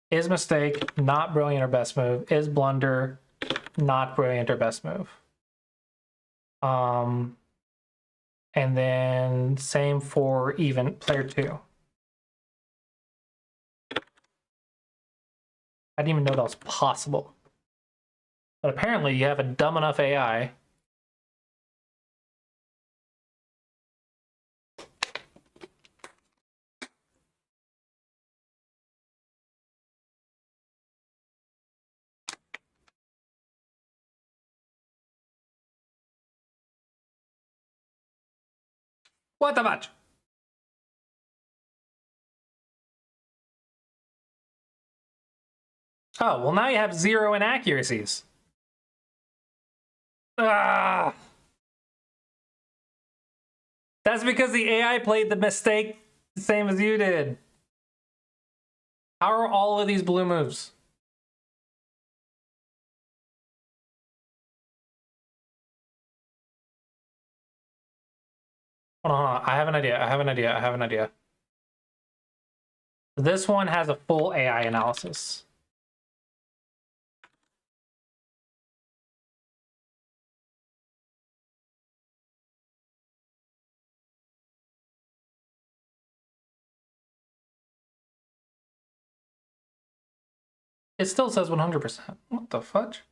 Is mistake not brilliant or best move. Is blunder not brilliant or best move. And then same for even player 2. I didn't even know that was possible. But apparently you have a dumb enough AI. What the fudge? Oh, well now you have 0 inaccuracies. Ah! That's because the AI played the mistake the same as you did. How are all of these blue moves? Hold on. I have an idea. This one has a full AI analysis. It still says 100%. What the fudge?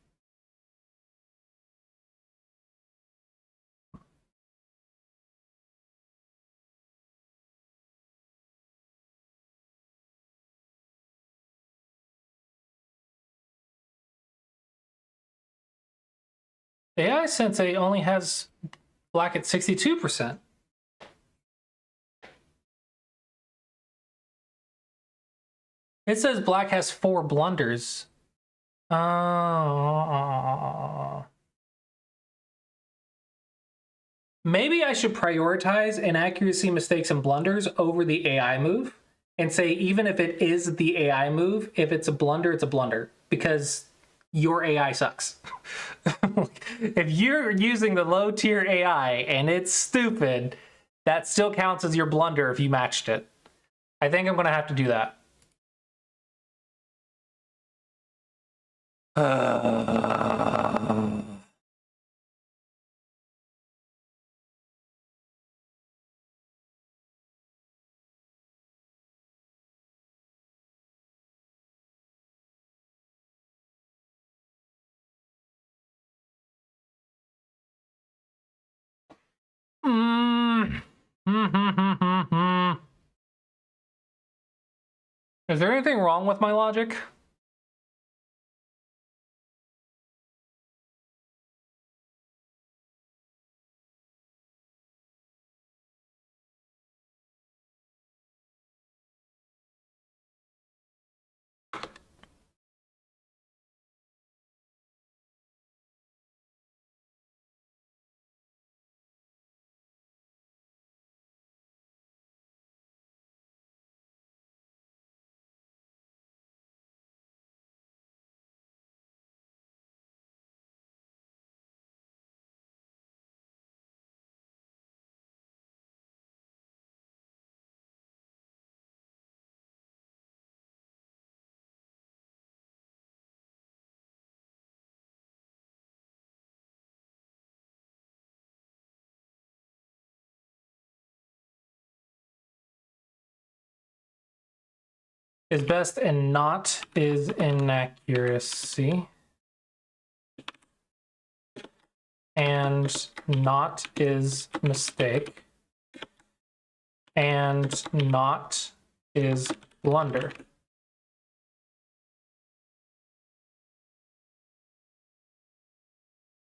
AI Sensei only has black at 62%. It says black has 4 blunders. Maybe I should prioritize inaccuracy, mistakes, and blunders over the AI move and say, even if it is the AI move, if it's a blunder, it's a blunder because your AI sucks. If you're using the low tier AI and it's stupid, that still counts as your blunder if you matched it. I think I'm going to have to do that. Is there anything wrong with my logic? is best and not is inaccuracy. And not is mistake. And not is blunder.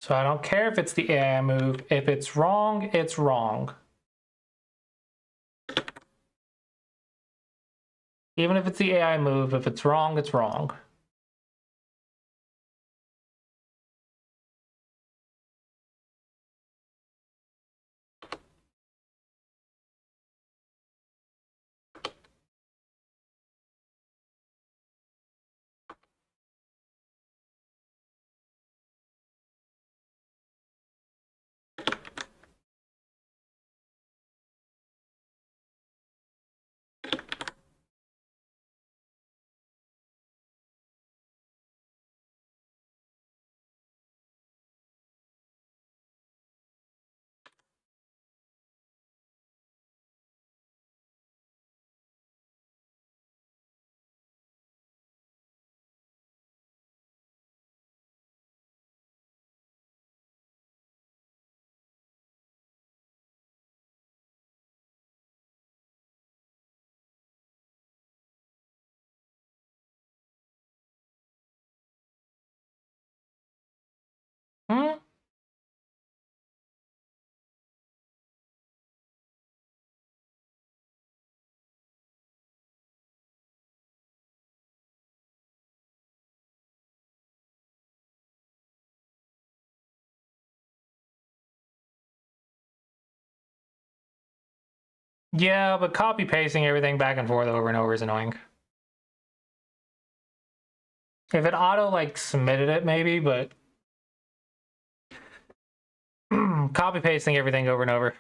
So I don't care if it's the AI move. If it's wrong, it's wrong. Even if it's the AI move, if it's wrong, it's wrong. Hmm? Yeah, but copy pasting everything back and forth over and over is annoying. If it auto like submitted it, maybe, but copy pasting everything over and over.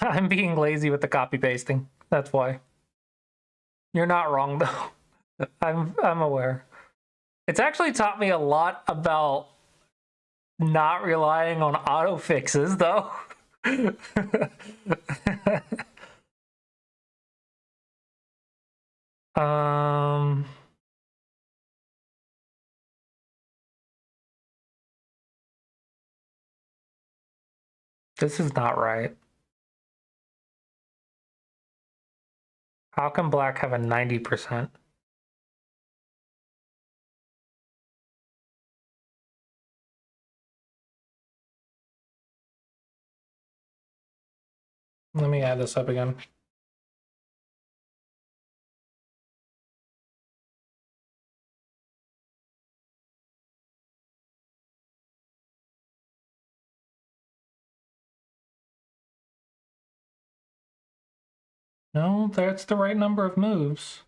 I'm being lazy with the copy pasting. That's why. You're not wrong though. I'm aware. It's actually taught me a lot about not relying on auto fixes though. um this is not right. How can black have a 90%? Let me add this up again. No, that's the right number of moves.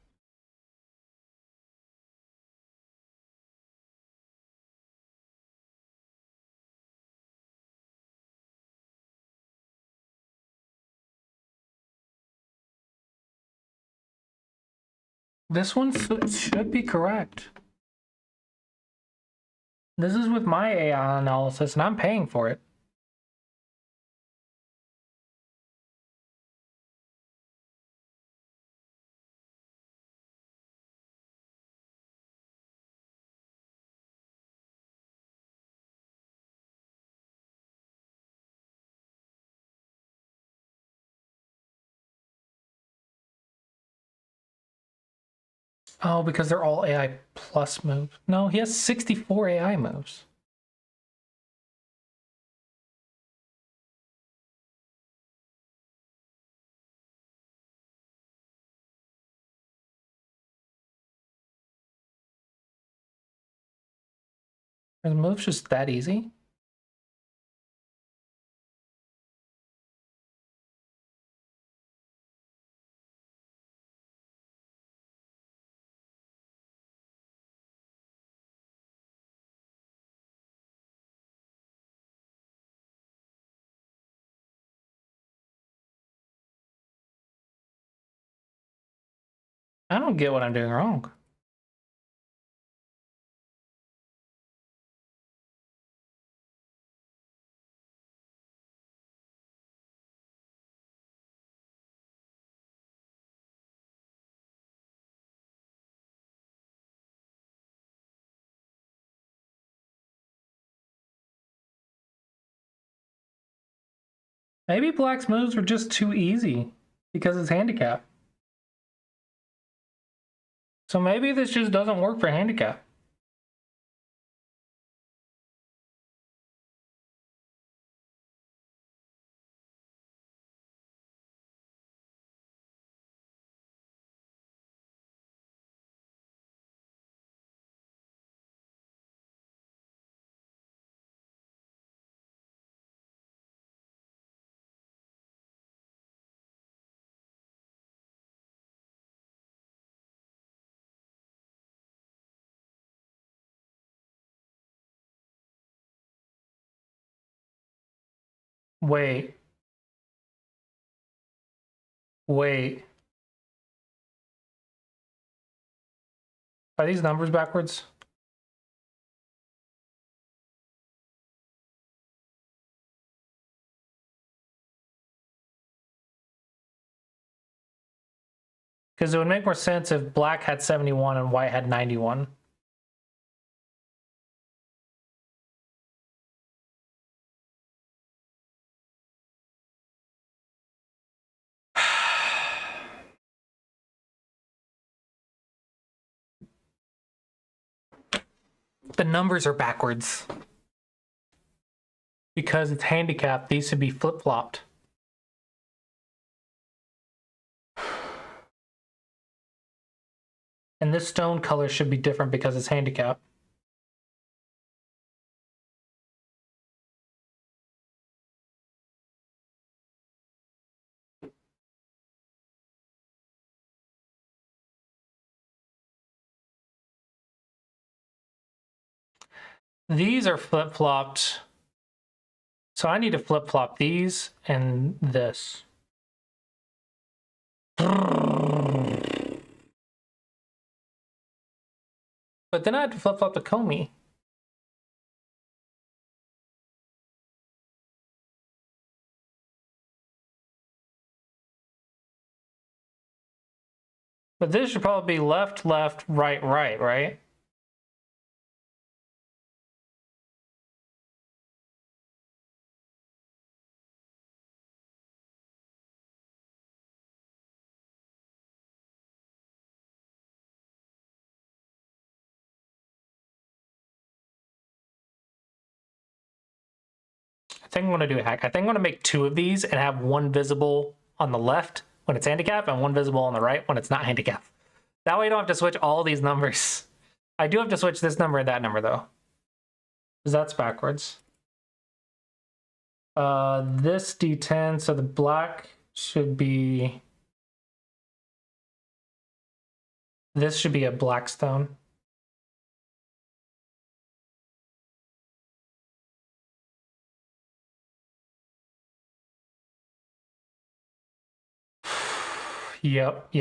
This one should be correct. This is with my AI analysis, and I'm paying for it. Oh, because they're all AI plus moves. No, he has 64 AI moves. Are the moves just that easy? I don't get what I'm doing wrong. Maybe black's moves were just too easy because it's handicap. So maybe this just doesn't work for handicap. Wait. Wait. Are these numbers backwards? Because it would make more sense if black had 71 and white had 91. The numbers are backwards. Because it's handicapped, these should be flip-flopped. And this stone color should be different because it's handicapped. These are flip-flopped. So I need to flip-flop these and this. But then I have to flip-flop the Comey. But this should probably be left, left, right, right, right? I think I'm gonna do a hack. I think I'm gonna make two of these and have one visible on the left when it's handicap and one visible on the right when it's not handicap. That way you don't have to switch all these numbers. I do have to switch this number and that number though. Because that's backwards. This D10, so the black should be... This should be a black stone. Yep.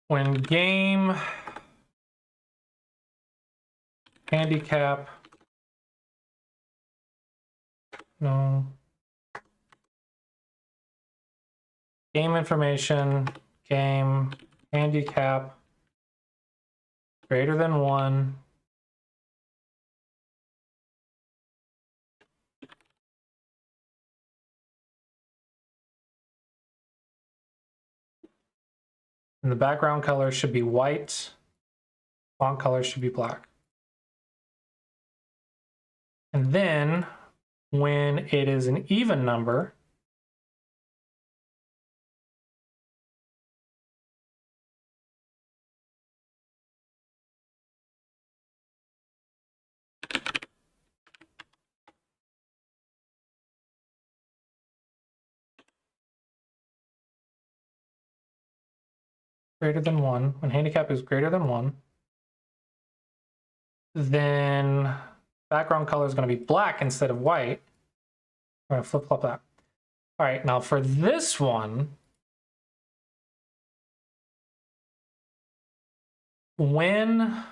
When game handicap, no. Game information, game handicap greater than 1. And the background color should be white. Font color should be black. And then when it is an even number, greater than 1, when handicap is greater than 1, then background color is going to be black instead of white. I'm going to flip-flop that. All right, now for this one, when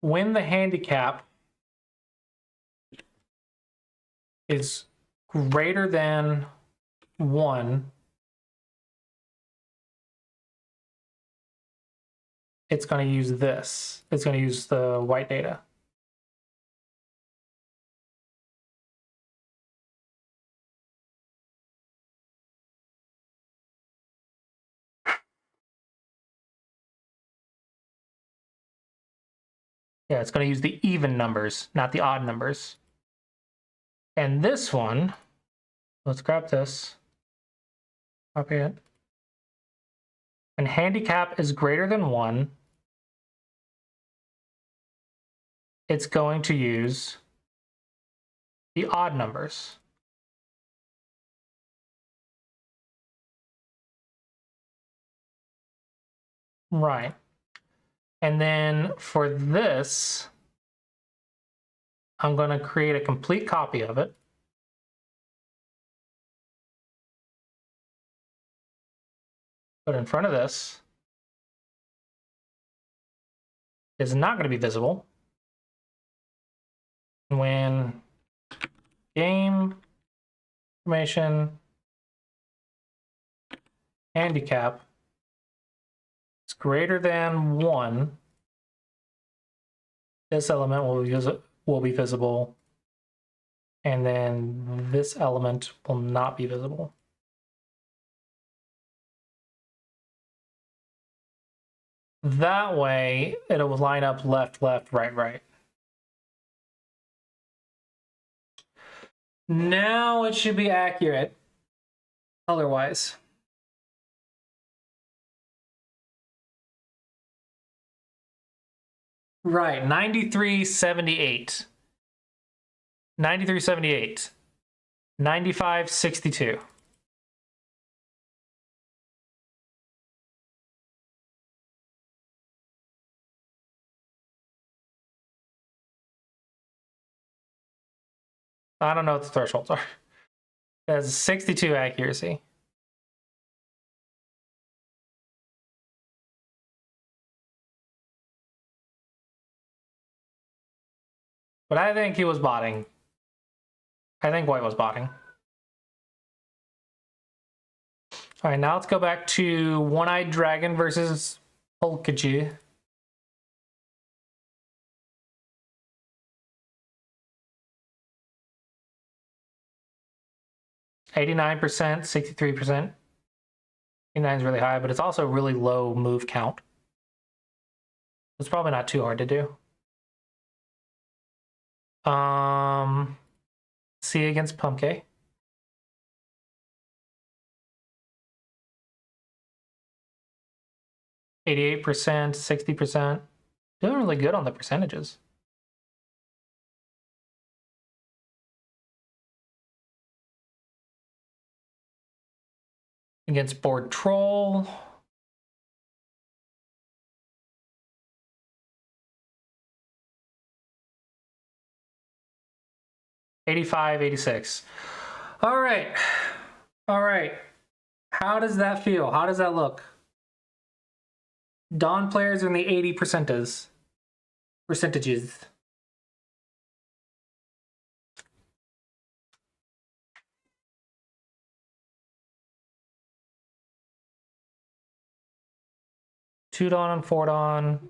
the handicap is greater than 1, it's going to use this. It's going to use the white data. Yeah, it's going to use the even numbers, not the odd numbers. And this one, let's grab this, copy it. When handicap is greater than 1, it's going to use the odd numbers. Right. And then for this, I'm going to create a complete copy of it. Put in front of this. It's not going to be visible. When game information handicap is greater than 1, this element will be visible, and then this element will not be visible. That way, it'll line up left, left, right, right. Now it should be accurate color-wise. Right, 93.78. 93.78. 95.62. I don't know what the thresholds are. It has 62 accuracy. But I think he was botting. I think white was botting. All right, now let's go back to One-Eyed Dragon versus Polkaji. %, 63%. 89 is really high, but it's also really low move count. It's probably not too hard to do. C against Pumpkin. %, 60%. Doing really good on the percentages. Against Board Troll. $85, $86. All right. All right. How does that feel? How does that look? Dawn players are in the 80 percentages. 2 Dawn and 4 Dawn.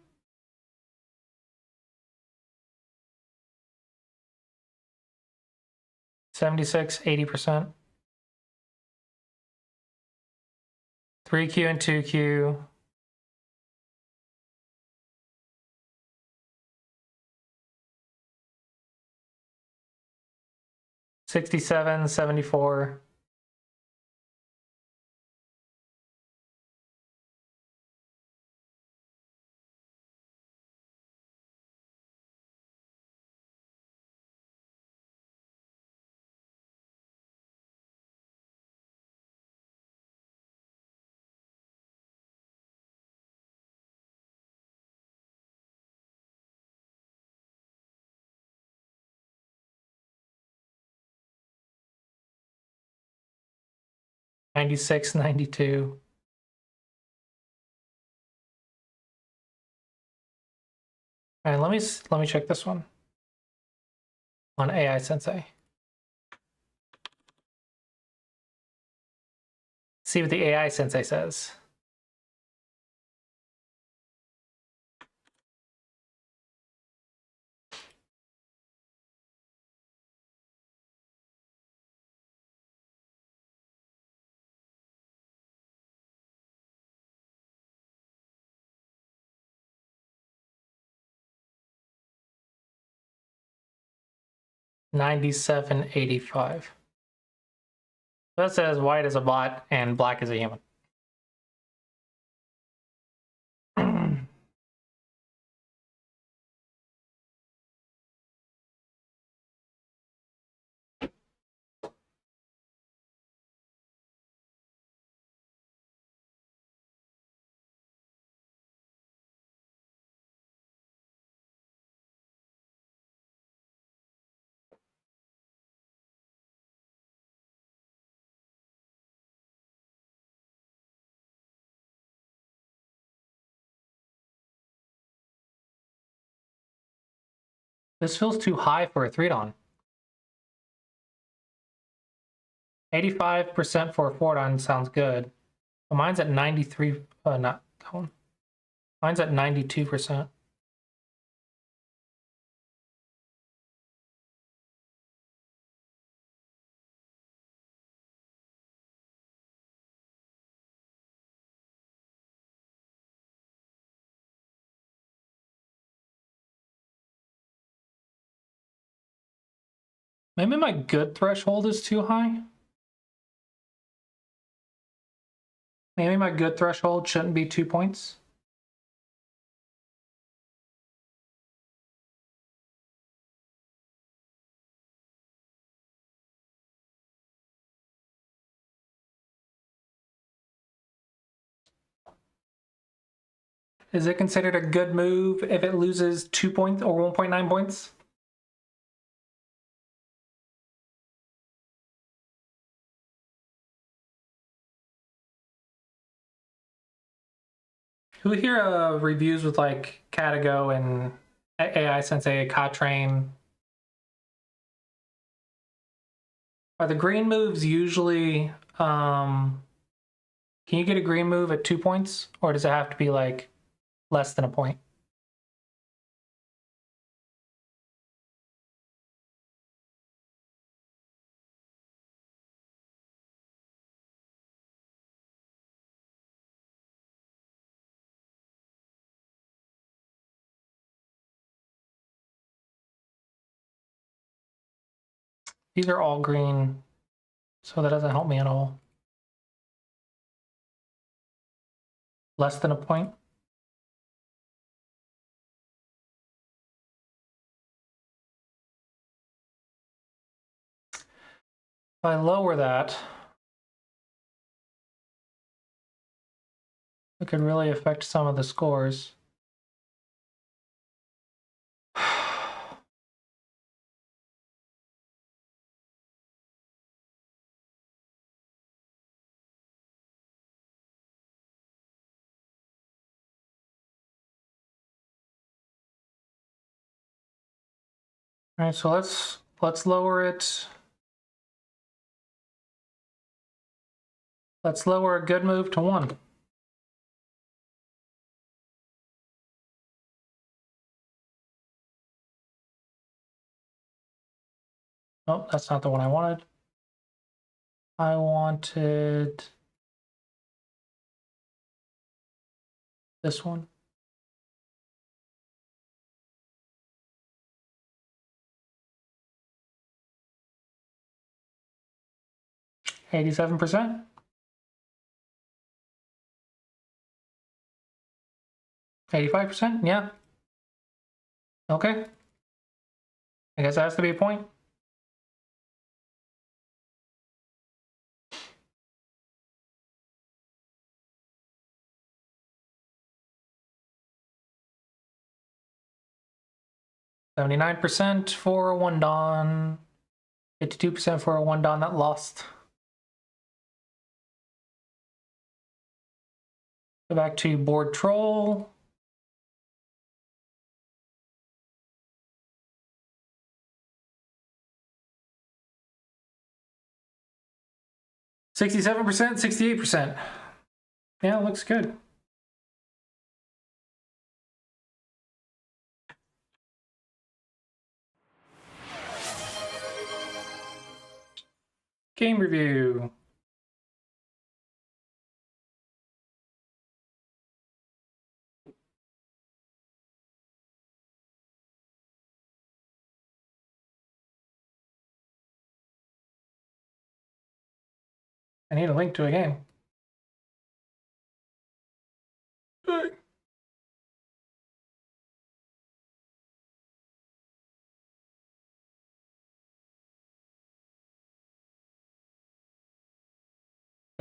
$76, 80%. 3Q and 2Q. $67, 74. $96, 92. All right, let me check this one on AI Sensei. See what the AI Sensei says. 97.85. That says white is a bot and black is a human. This feels too high for a 3-don. 85% for a 4-don sounds good. But mine's at 93, not that one. Mine's at 92%. Maybe my good threshold is too high. Maybe my good threshold shouldn't be 2 points. Is it considered a good move if it loses 2 points or 1.9 points? Who here reviews with like Catago and AI Sensei, Katrain? Are the green moves usually, can you get a green move at 2 points? Or does it have to be like less than a point? These are all green, so that doesn't help me at all. Less than a point. If I lower that, it could really affect some of the scores. All right, so let's lower it. Let's lower a good move to 1. Oh, that's not the one I wanted. I wanted this one. $87%. 85%, yeah. Okay. I guess that has to be a point. $79% for a 1-don. 52% for a 1-don that lost. Go back to board troll. $67%, 68%. Yeah, it looks good. Game review. I need a link to a game.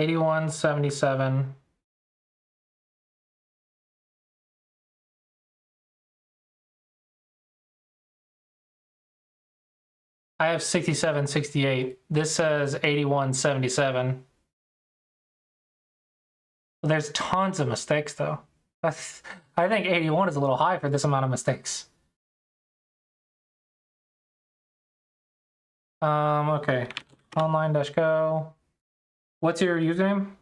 8177. I have 6768. This says 8177. There's tons of mistakes though. I think 81 is a little high for this amount of mistakes. Okay. Online-go. What's your username?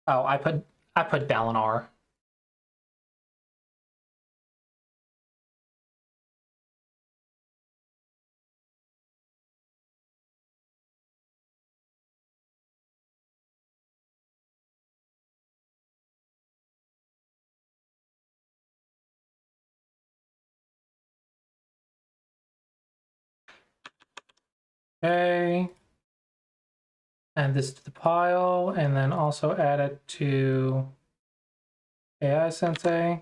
Oh, I put Dalinar. Okay. Add this to the pile, and then also add it to AI Sensei.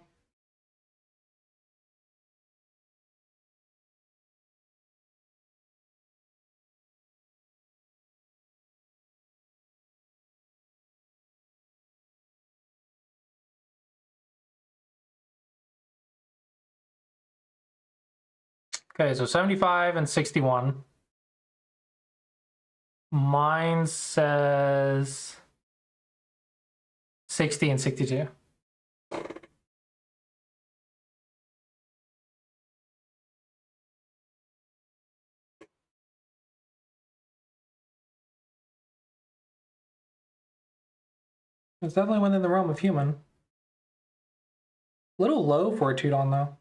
Okay, so 75 and 61. Mine says 60 and 62. It's definitely within the realm of human. A little low for a Tudon though.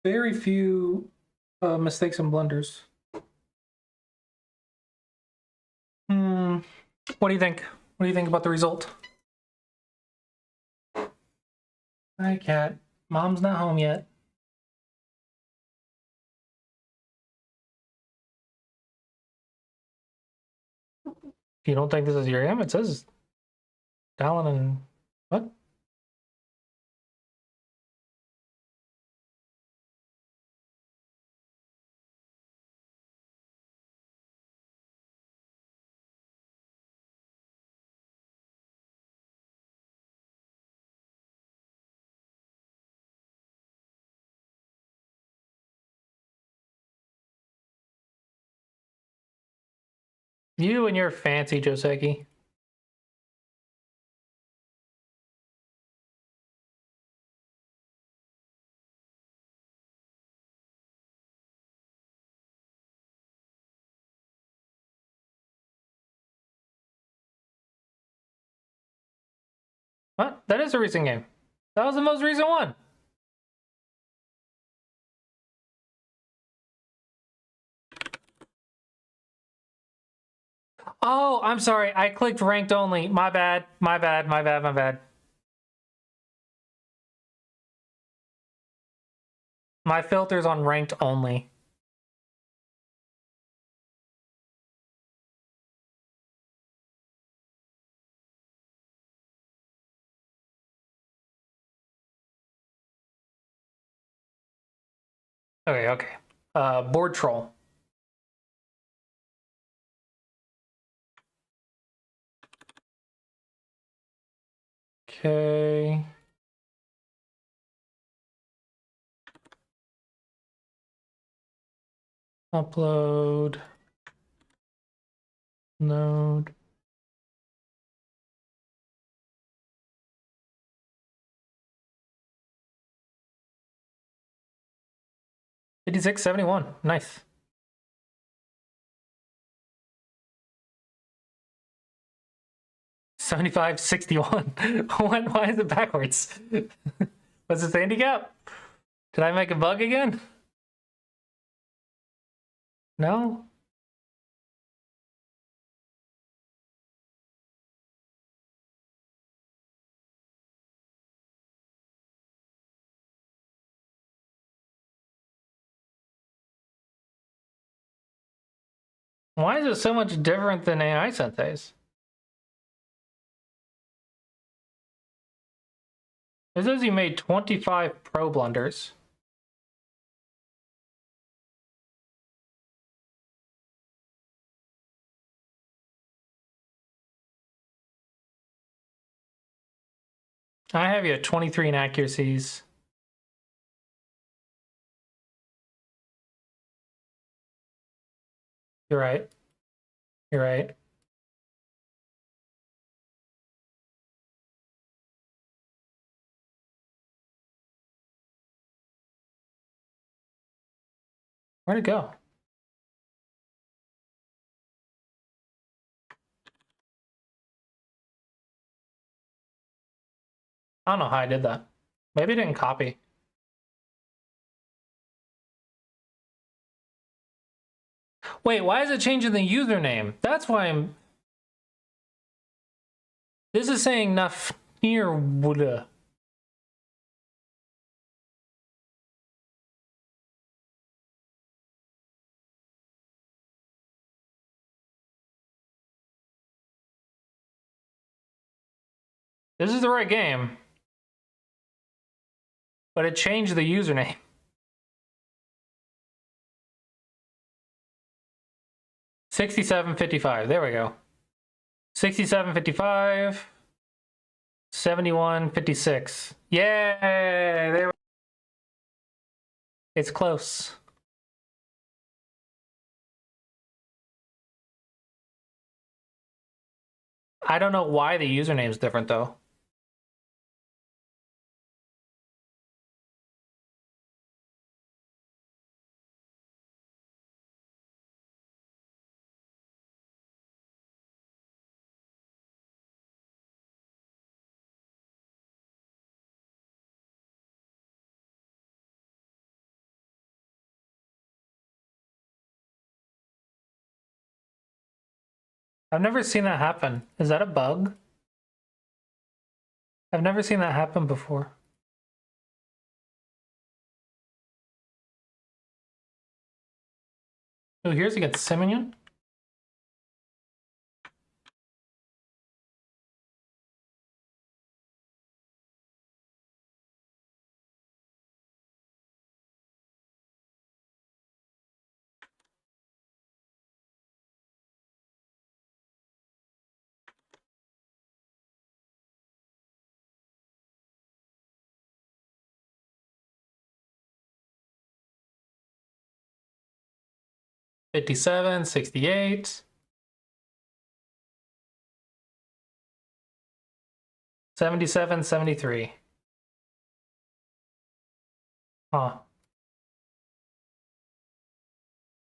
Very few mistakes and blunders. What do you think? What do you think about the result? Hi, cat. Mom's not home yet. You don't think this is your M? It says Dallin and what? You and your fancy Joseki. What? That is a recent game. That was the most recent one. Oh, I'm sorry. I clicked ranked only. My bad. My bad. My bad. My bad. My filter's on ranked only. Okay, okay. Board troll. Okay. Upload. Node. $56.71. Nice. 75, 61. Why is it backwards? Was this handicap? Did I make a bug again? No? Why is it so much different than AI Senseis? It says you made 25 pro blunders. I have you at 23 inaccuracies. You're right. You're right. Where'd it go? I don't know how I did that. Maybe I didn't copy. Wait, why is it changing the username? That's why I'm... This is saying Nafnirwuda. This is the right game. But it changed the username. $67.55. There we go. $67.55. $71.56. Yay! There. It's close. I don't know why the username is different though. I've never seen that happen. Is that a bug? I've never seen that happen before. Oh, here's against Simeon. $57, $68. $77, $73. Huh.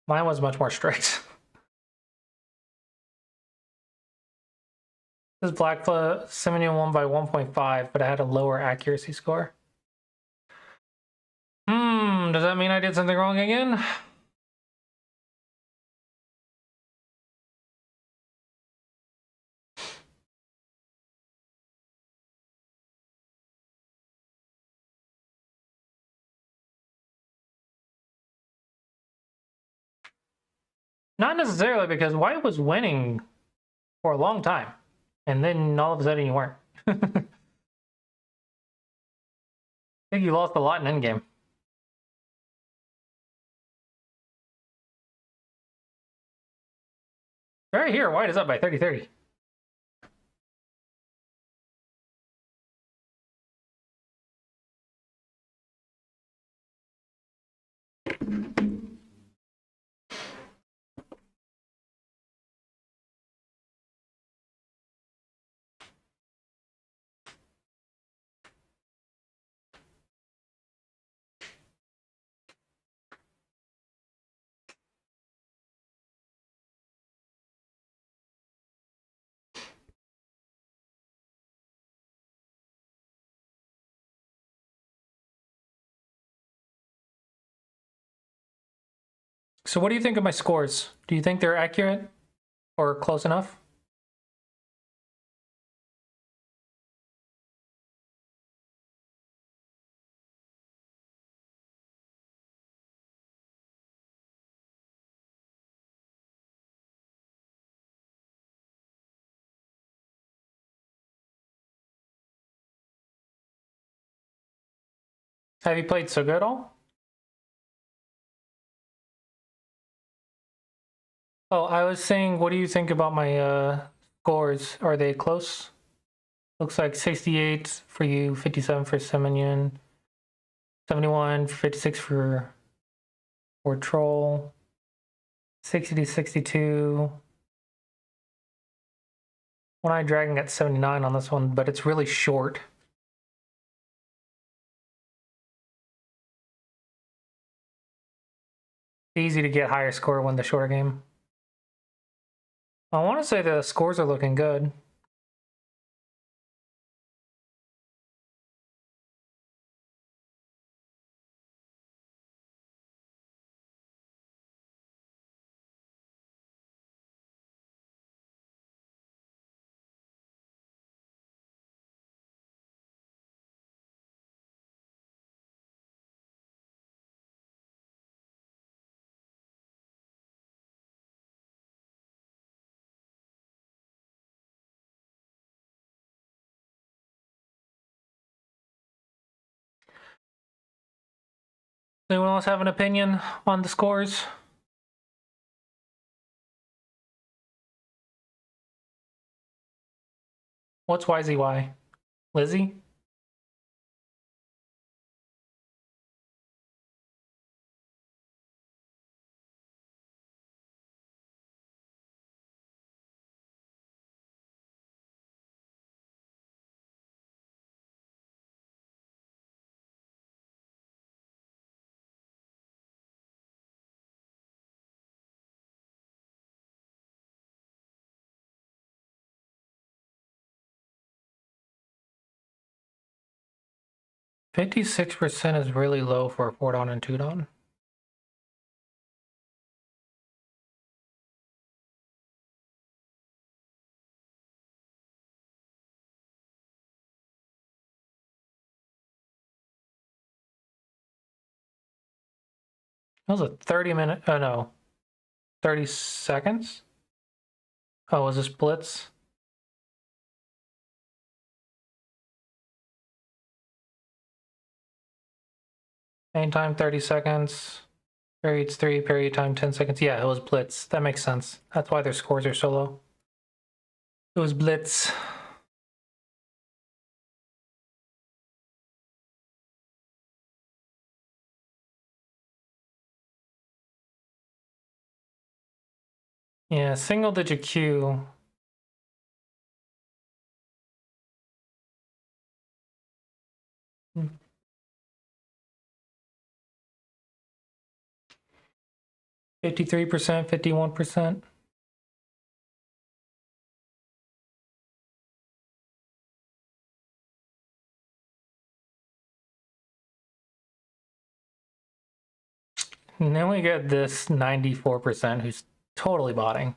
Mine was much more strict. This Black Simeon won by 1.5, but I had a lower accuracy score. Does that mean I did something wrong again? Not necessarily, because White was winning for a long time, and then all of a sudden you weren't. I think you lost a lot in endgame. Right here, White is up by 30-30. So what do you think of my scores? Do you think they're accurate or close enough? Have you played Suga at all? Oh, I was saying, what do you think about my scores? Are they close? Looks like 68 for you, 57 for Semyon, 71, 56 for Troll, 60 to 62. One-Eyed Dragon got 79 on this one, but it's really short. Easy to get higher score when the shorter game. I want to say the scores are looking good. Anyone else have an opinion on the scores? What's YZY? Lizzie? %56% is really low for a 4-don and 2-don. That was a 30-minute, oh no, 30 seconds? Oh, was this Blitz? Main time 30 seconds. Periods 3, period time 10 seconds. Yeah, it was Blitz. That makes sense. That's why their scores are so low. It was Blitz. Yeah, single digit Q. Hmm. 53%, 51%. And then we get this 94% who's totally botting.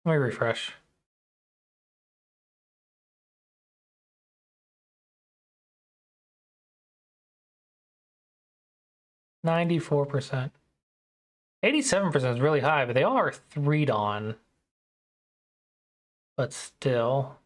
Let me refresh. %94. 87% is really high, but they all are 3-don. But still.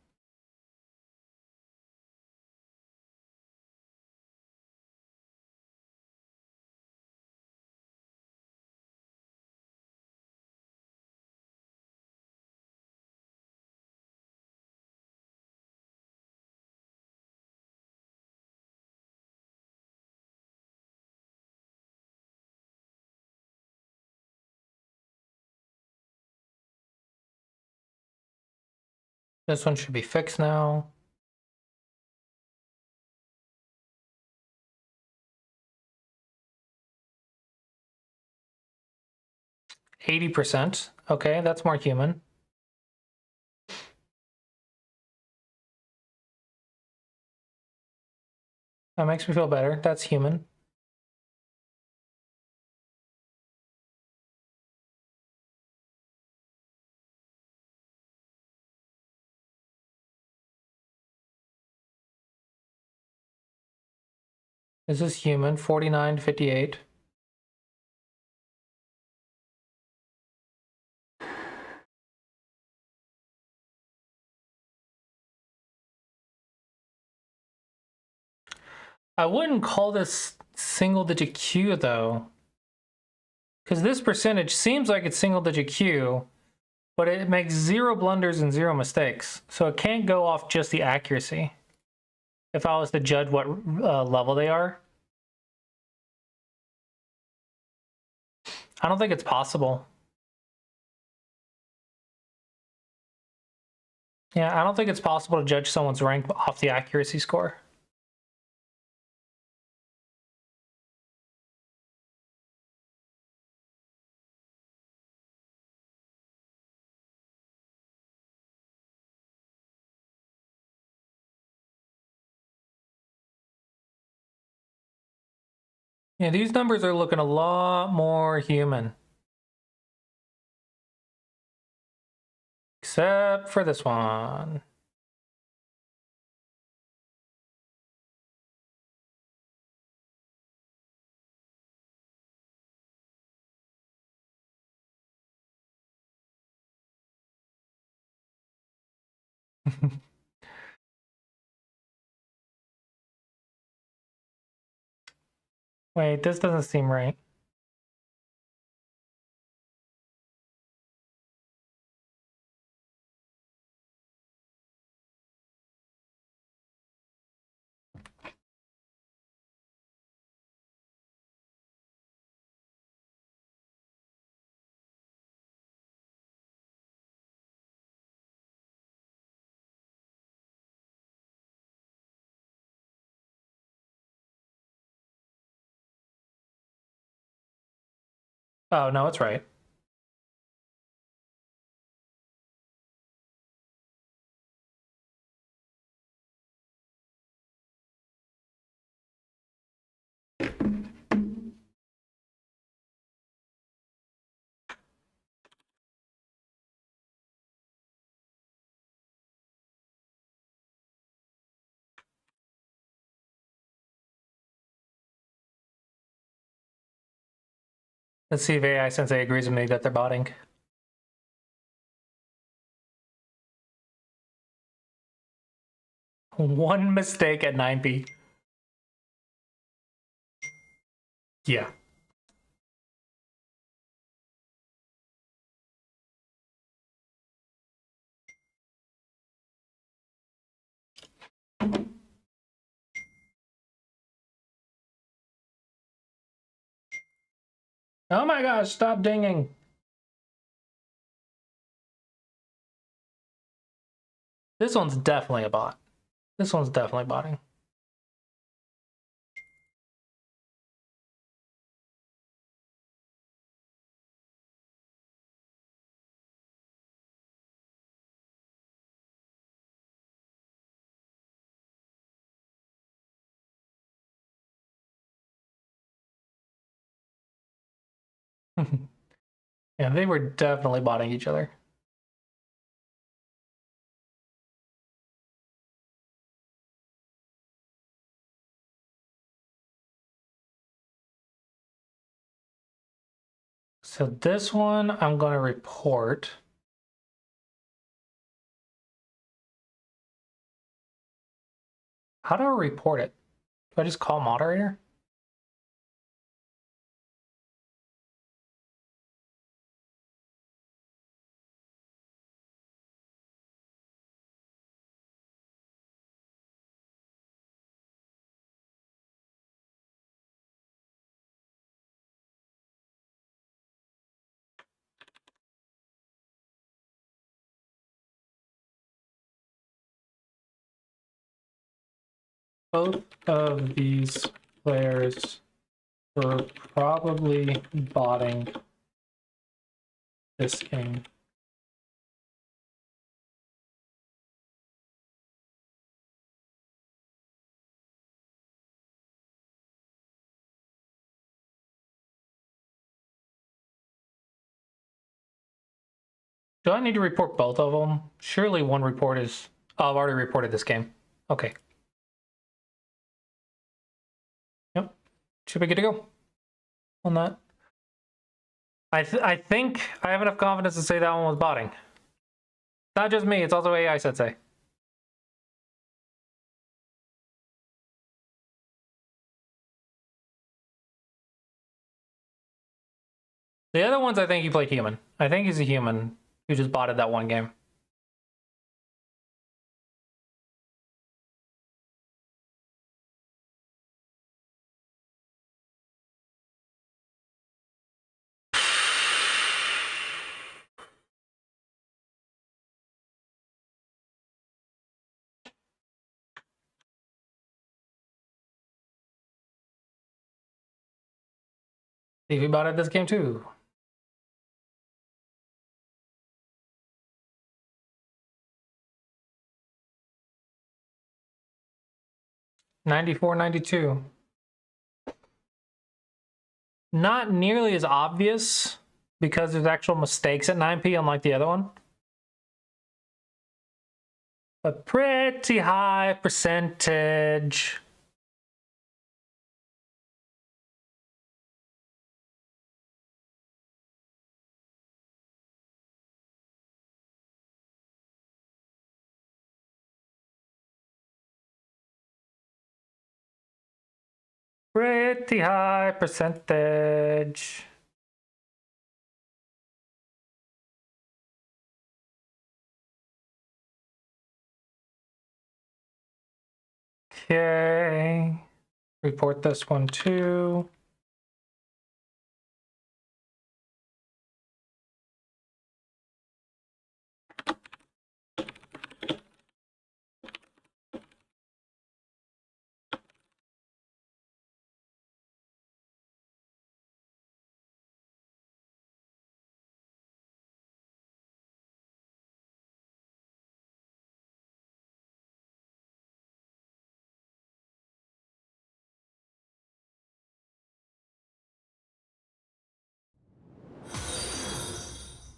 This one should be fixed now. %. Okay, that's more human. That makes me feel better. That's human. This is human, 49 to 58. I wouldn't call this single digit Q though, because this percentage seems like it's single digit Q, but it makes 0 blunders and 0 mistakes. So it can't go off just the accuracy. If I was to judge what level they are, I don't think it's possible. Yeah, I don't think it's possible to judge someone's rank off the accuracy score. Yeah, these numbers are looking a lot more human. Except for this one. Wait, this doesn't seem right. Oh, no, it's right. Let's see if AI Sensei agrees with me that they're botting. One mistake at 9p. Yeah. Oh my gosh, stop dinging. This one's definitely a bot. This one's definitely botting. Yeah, they were definitely botting each other. So this one I'm going to report. How do I report it? Do I just call moderator? Both of these players were probably botting this game. Do I need to report both of them? Surely one report is... Oh, I've already reported this game. Okay. Yep. should be good to go on that. I think I have enough confidence to say that one was botting. Not just me, it's also AI Sensei. The other ones, I think he played human. I think he's a human who just botted that one game. See if he botted this game too. $94, $92. Not nearly as obvious because there's actual mistakes at 9p, unlike the other one. But pretty high percentage. Pretty high percentage. Okay. Report this one too.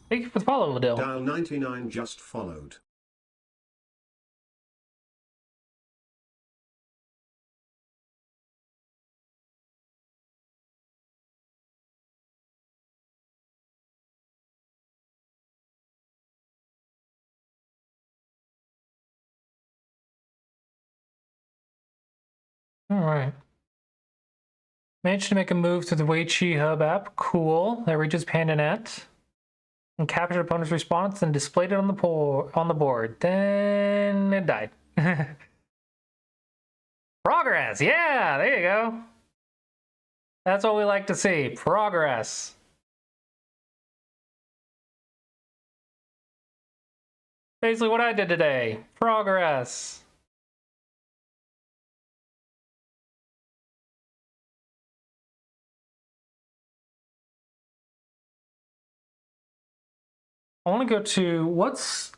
Thank you for the follow, Ladil. Dial 99 just followed. All right. Managed to make a move to the Wei Chi Hub app. Cool. That reaches PandaNet. And captured opponent's response and displayed it on the board. Then it died. Progress. Yeah, there you go. That's what we like to see. Progress. Basically what I did today. Progress. I want to go to what's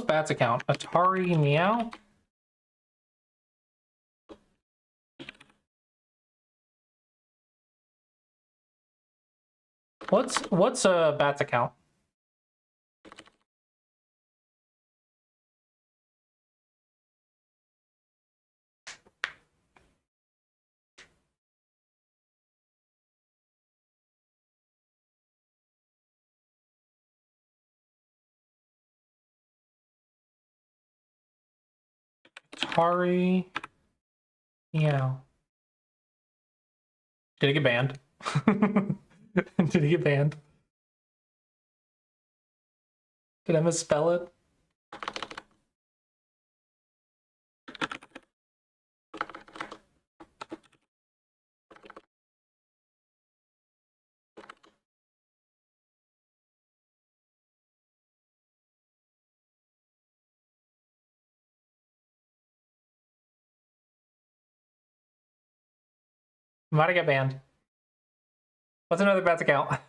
Bat's account? Atari Meow. What's Bat's account? Atari Meow. Did it get banned? Did it get banned? Did I misspell it? Might have got banned. What's another Bat's account?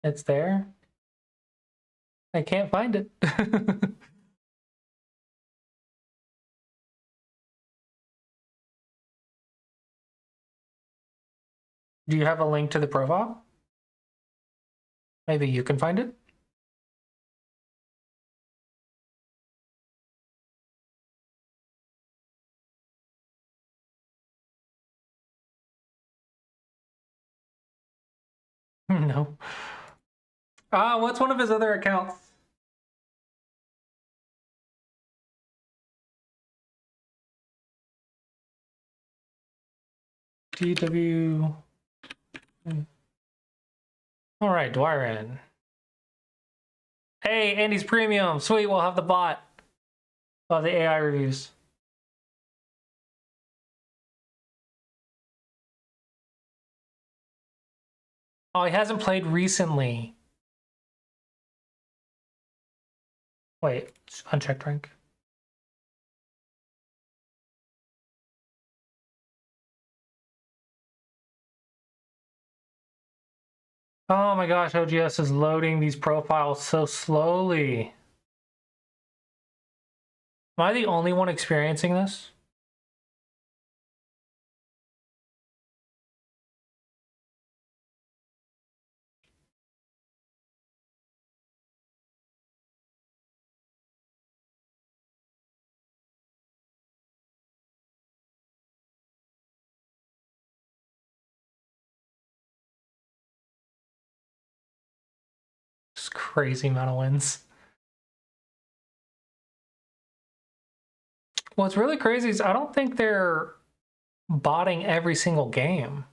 It's there. I can't find it. Do you have a link to the profile? Maybe you can find it? No. What's one of his other accounts? DW. All right, Dwyron. Hey, Andy's Premium. Sweet, we'll have the bot. We'll have the AI reviews. Oh, he hasn't played recently. Wait, unchecked rank. Oh my gosh, OGS is loading these profiles so slowly. Am I the only one experiencing this? Just crazy amount of wins. What's really crazy is I don't think they're botting every single game.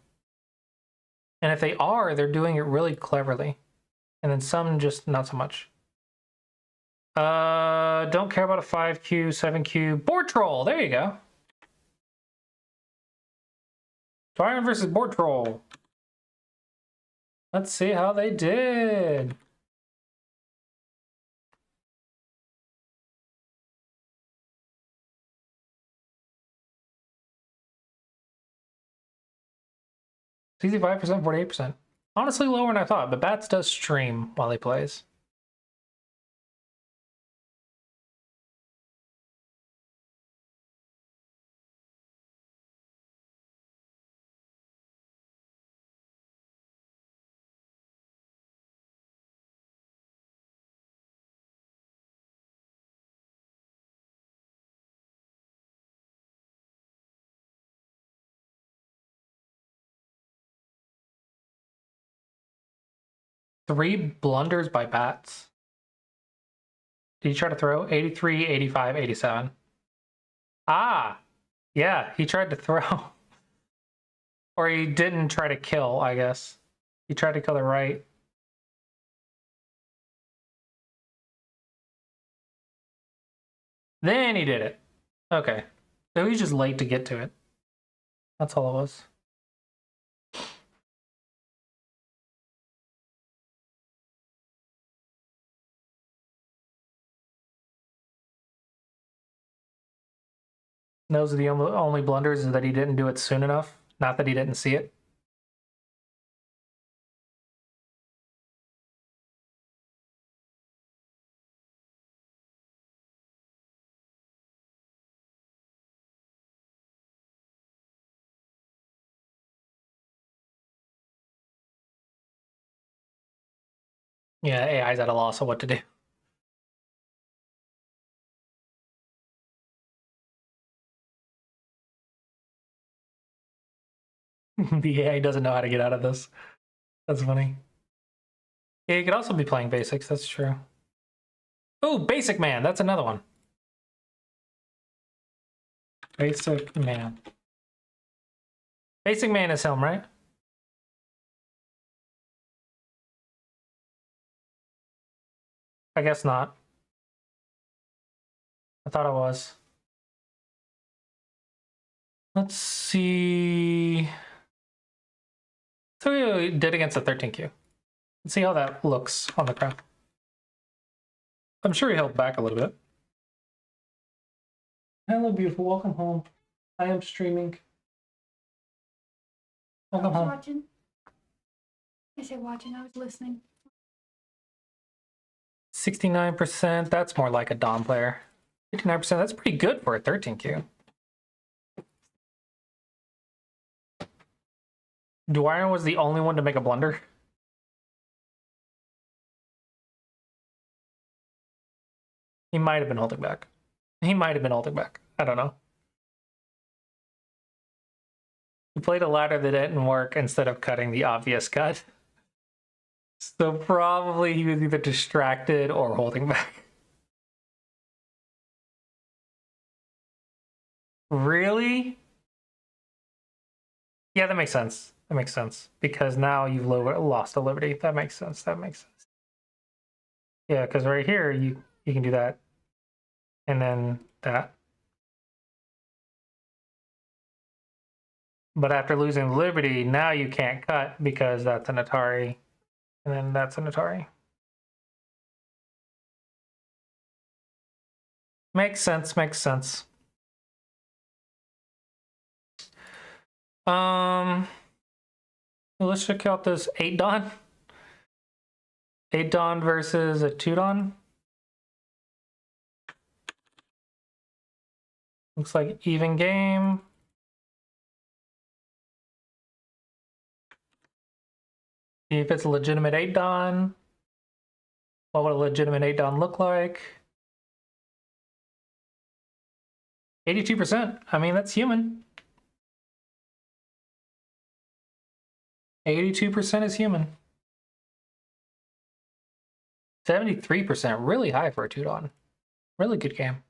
And if they are, they're doing it really cleverly. And then some just not so much. Don't care about a 5Q, 7Q. Board Troll, there you go. Dwyron versus Board Troll. Let's see how they did. Easy 5%, 48%. Honestly, lower than I thought, but Bats does stream while he plays. Three blunders by Bats. Did he try to throw? 83, 85, 87. Ah, yeah, he tried to throw. Or he didn't try to kill, I guess. He tried to kill the right. Then he did it. Okay. So he's just late to get to it. That's all it was. Those are the only blunders, is that he didn't do it soon enough, not that he didn't see it. Yeah, AI's at a loss of what to do. The AI doesn't know how to get out of this. That's funny. Yeah, you could also be playing basics, that's true. Oh, Basic Man, that's another one. Basic Man. Basic Man is him, right? I guess not. I thought it was. Let's see. So we did against the 13Q. Let's see how that looks on the crowd. I'm sure he held back a little bit. Hello, beautiful. Welcome home. I am streaming. Welcome home. Watching. I said watching, I was listening. 69%. That's more like a Dom player. 59%. That's pretty good for a 13Q. Dwyer was the only one to make a blunder. He might have been holding back. He might have been holding back. I don't know. He played a ladder that didn't work instead of cutting the obvious cut. So probably he was either distracted or holding back. Really? Yeah, that makes sense. That makes sense. Because now you've lost a liberty. That makes sense. That makes sense. Yeah, because right here, you can do that. And then that. But after losing the liberty, now you can't cut because that's an Atari. And then that's an Atari. Makes sense, makes sense. Let's check out this 8 Dawn. 8 Dawn versus a 2 Dawn. Looks like even game. See if it's a legitimate 8 Dawn. What would a legitimate 8 Dawn look like? 82%. I mean, that's human. 82% is human. 73%, really high for a 2 Dawn. Really good game.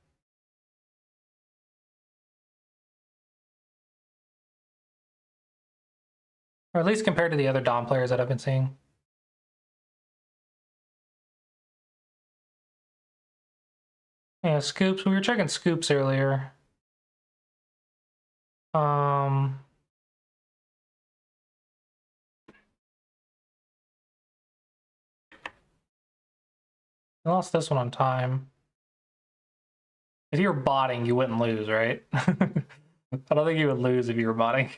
Or at least compared to the other Dawn players that I've been seeing. Yeah, scoops. We were checking scoops earlier. I lost this one on time. If you were botting, you wouldn't lose, right? I don't think you would lose if you were botting.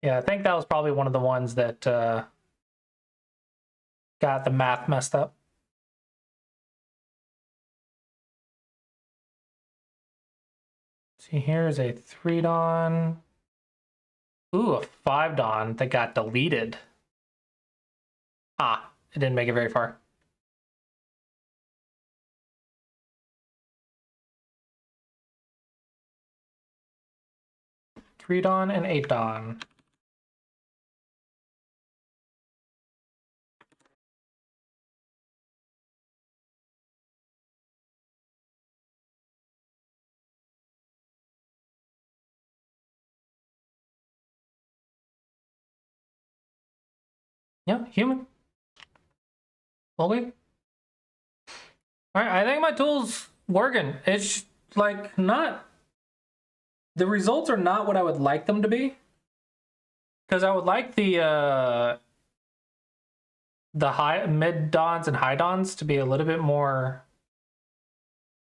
Yeah, I think that was probably one of the ones that got the math messed up. See, here's a 3 Dawn. Ooh, a 5 Dawn that got deleted. Ah, it didn't make it very far. Three Dawn and 8 Dawn. Yeah, human. Okay. All right, I think my tool's working. It's like not. The results are not what I would like them to be. Because I would like the high mid Dawns and high Dawns to be a little bit more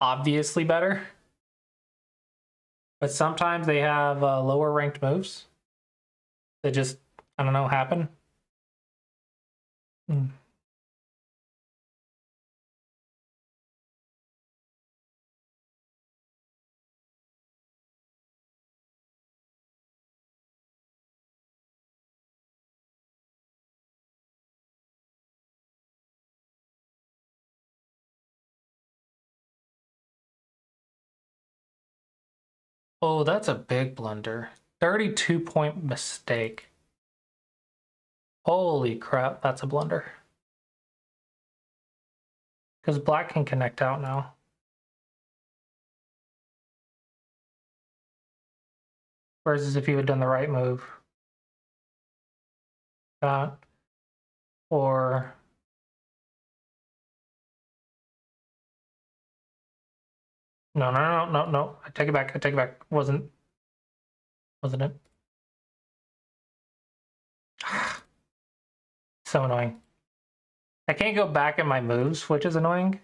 obviously better. But sometimes they have lower ranked moves that just, I don't know, happen. Oh, that's a big blunder. 32-point mistake. Holy crap, that's a blunder. Because black can connect out now. Versus if you had done the right move. That. Or... No. I take it back. I take it back. Wasn't it? So annoying. I can't go back in my moves, which is annoying.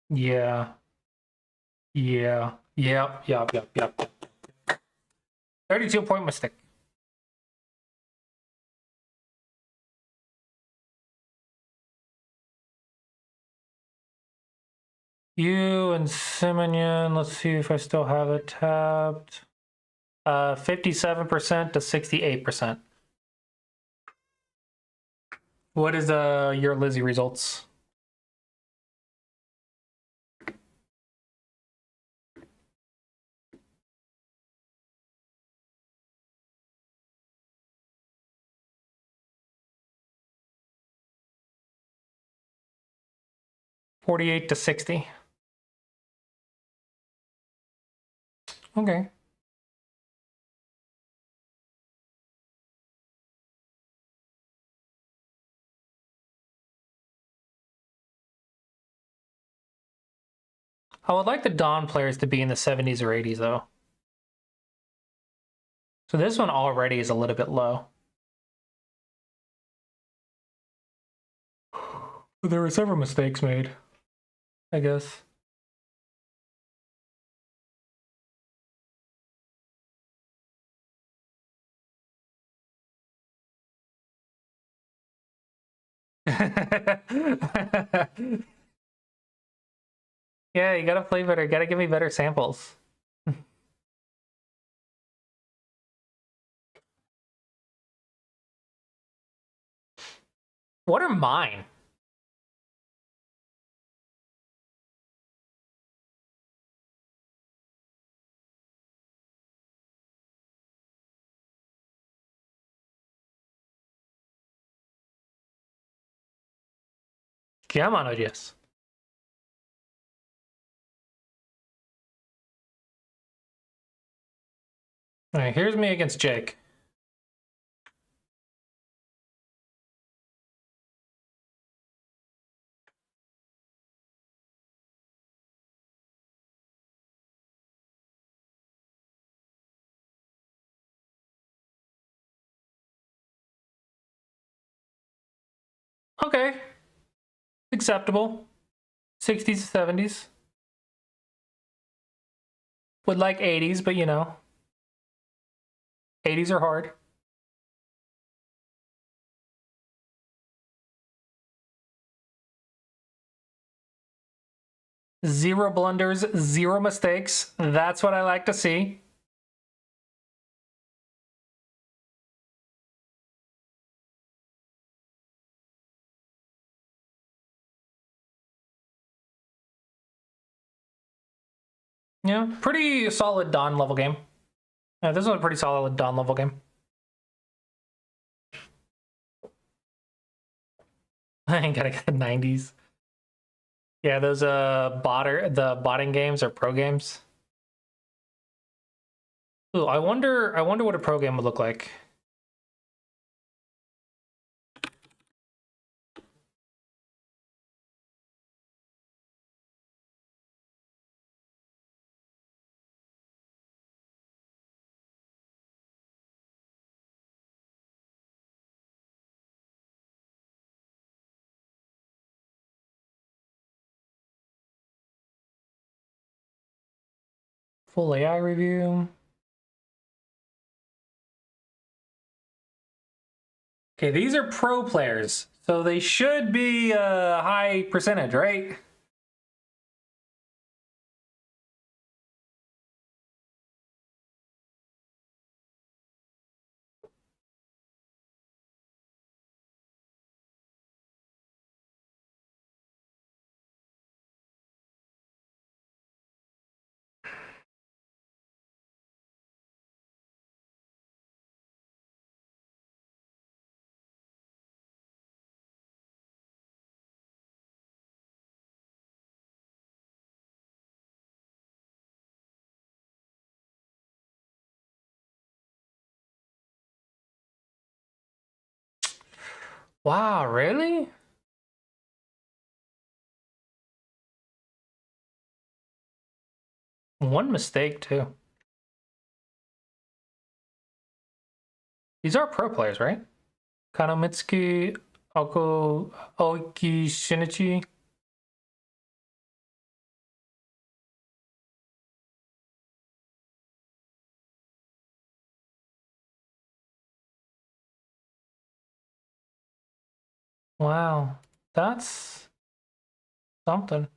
Yeah. Yeah. Yep. 32-point mistake. You and Simonian, let's see if I still have it tabbed. 57% to 68%. What is your Lizzie results? $48 to $60. Okay. I would like the Dawn players to be in the 70s or 80s, though. So this one already is a little bit low. There were several mistakes made, I guess. Yeah, you gotta play better. You gotta give me better samples. What are mine? Chiamano, yes. All right, here's me against Jake. Okay. Acceptable. 60s, 70s. Would like 80s, but you know. 80s are hard. Zero blunders, zero mistakes. That's what I like to see. Yeah, pretty solid Dawn level game. Yeah, this was a pretty solid Dawn level game. I ain't gotta get the 90s. Yeah, those the botting games are pro games. Ooh, I wonder what a pro game would look like. Full AI review. Okay, these are pro players, so they should be a high percentage, right? Wow, really? One mistake too. These are pro players, right? Kanomitsuki, Aoki Shinichi. Wow, that's something.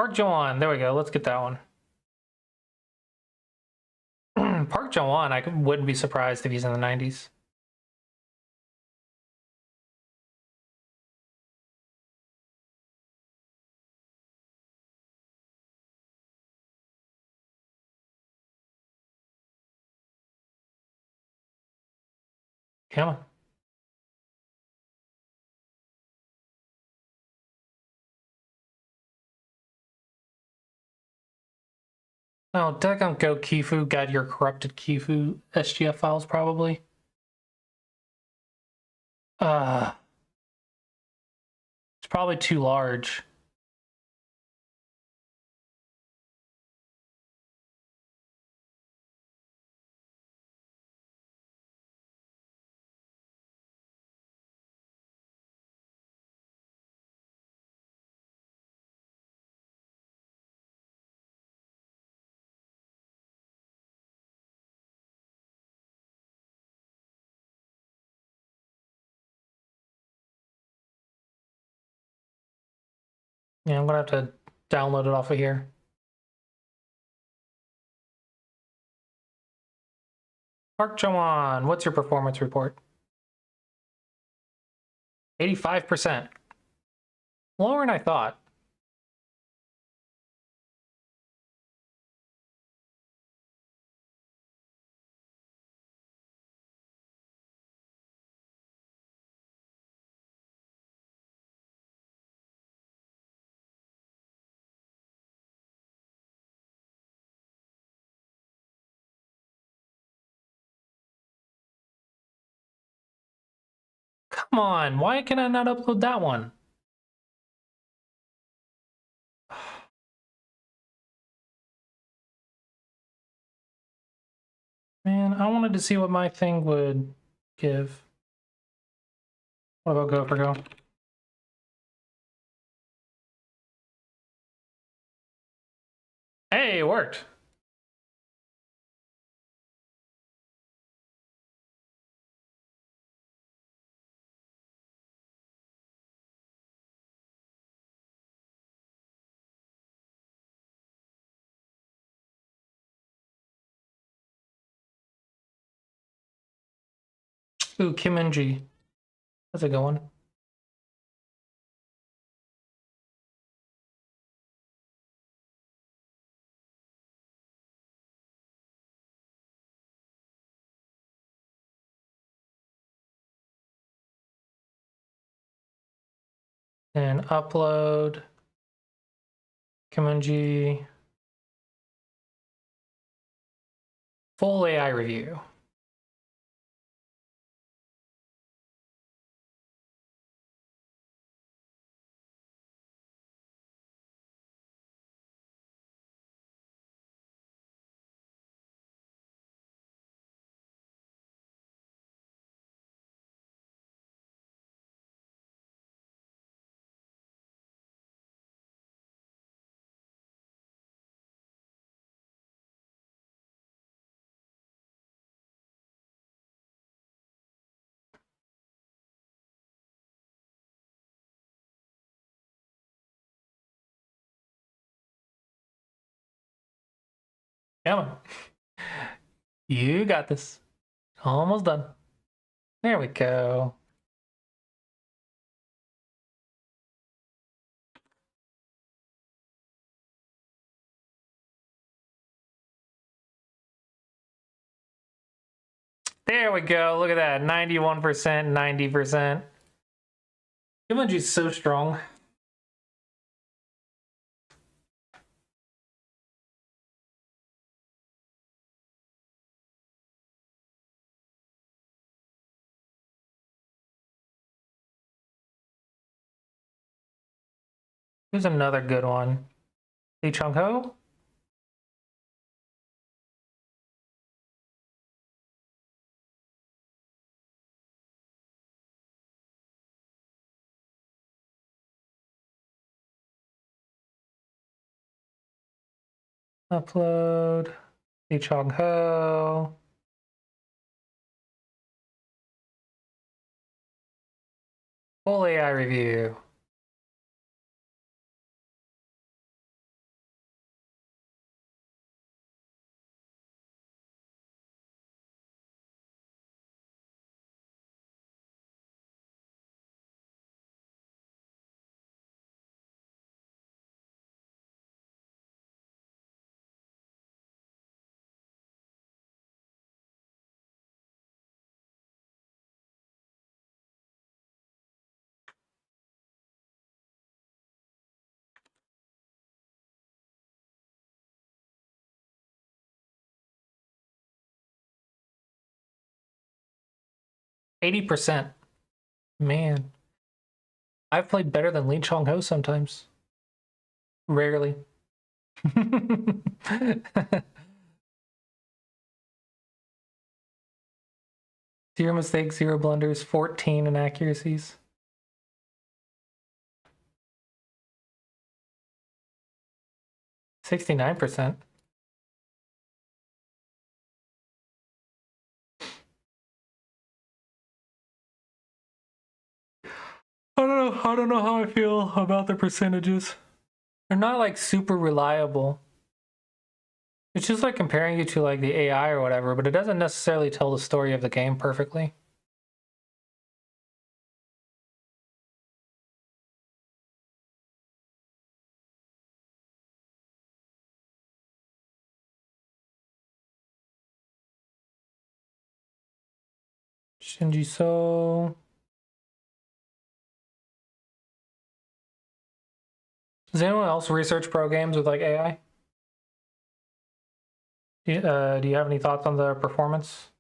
Park Jawan. There we go. Let's get that one. Park Jawan, wouldn't be surprised if he's in the 90s. Come on. Oh, Dagon Go Kifu got your corrupted Kifu SGF files probably. It's probably too large. Yeah, I'm gonna have to download it off of here. Park Jawan, what's your performance report? 85%. Lower than I thought. Come on, why can I not upload that one? Man, I wanted to see what my thing would give. What about Go for Go? Hey, it worked. Ooh, Kim and G. That's a good one. And upload. Kim and G. Full AI review. Come on. You got this. Almost done. There we go. There we go. Look at that. 91%, 90%. Kimonji's so strong. Here's another good one. Lee Chung Ho. Upload. Lee Chung Ho. Full AI review. 80%. Man. I've played better than Lin Chong Ho sometimes. Rarely. Zero mistakes, zero blunders, 14 inaccuracies. $69%. I don't know how I feel about the percentages. They're not like super reliable. It's just like comparing you to like the AI or whatever, but it doesn't necessarily tell the story of the game perfectly. Shinji So. Does anyone else research pro games with like AI? Do you have any thoughts on the performance?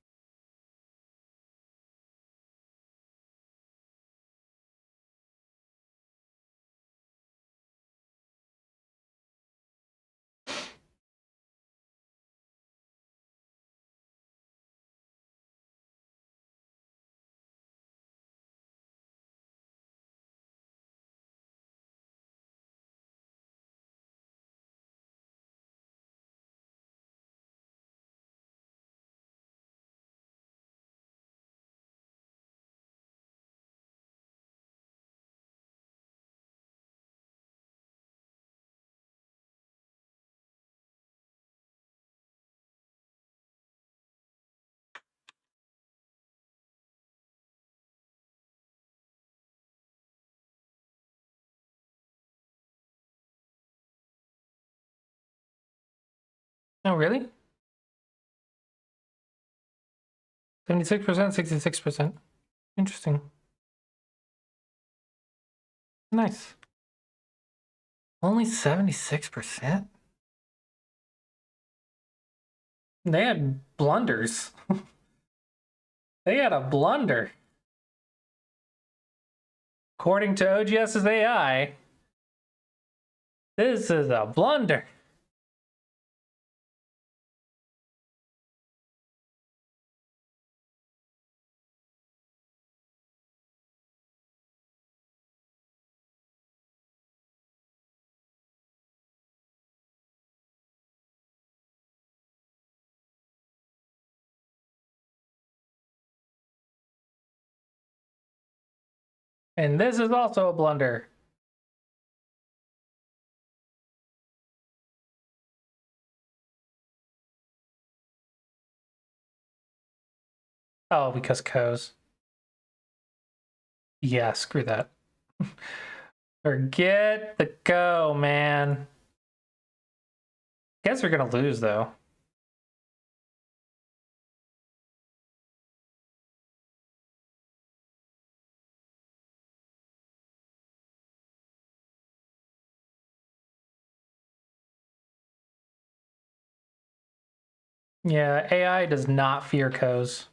No, really? 76%, 66%. Interesting. Nice. Only 76%? They had blunders. They had a blunder. According to OGS's AI, this is a blunder. And this is also a blunder. Oh, because co's. Yeah, screw that. Forget the go, man. Guess we're gonna lose though. Yeah, AI does not fear co's.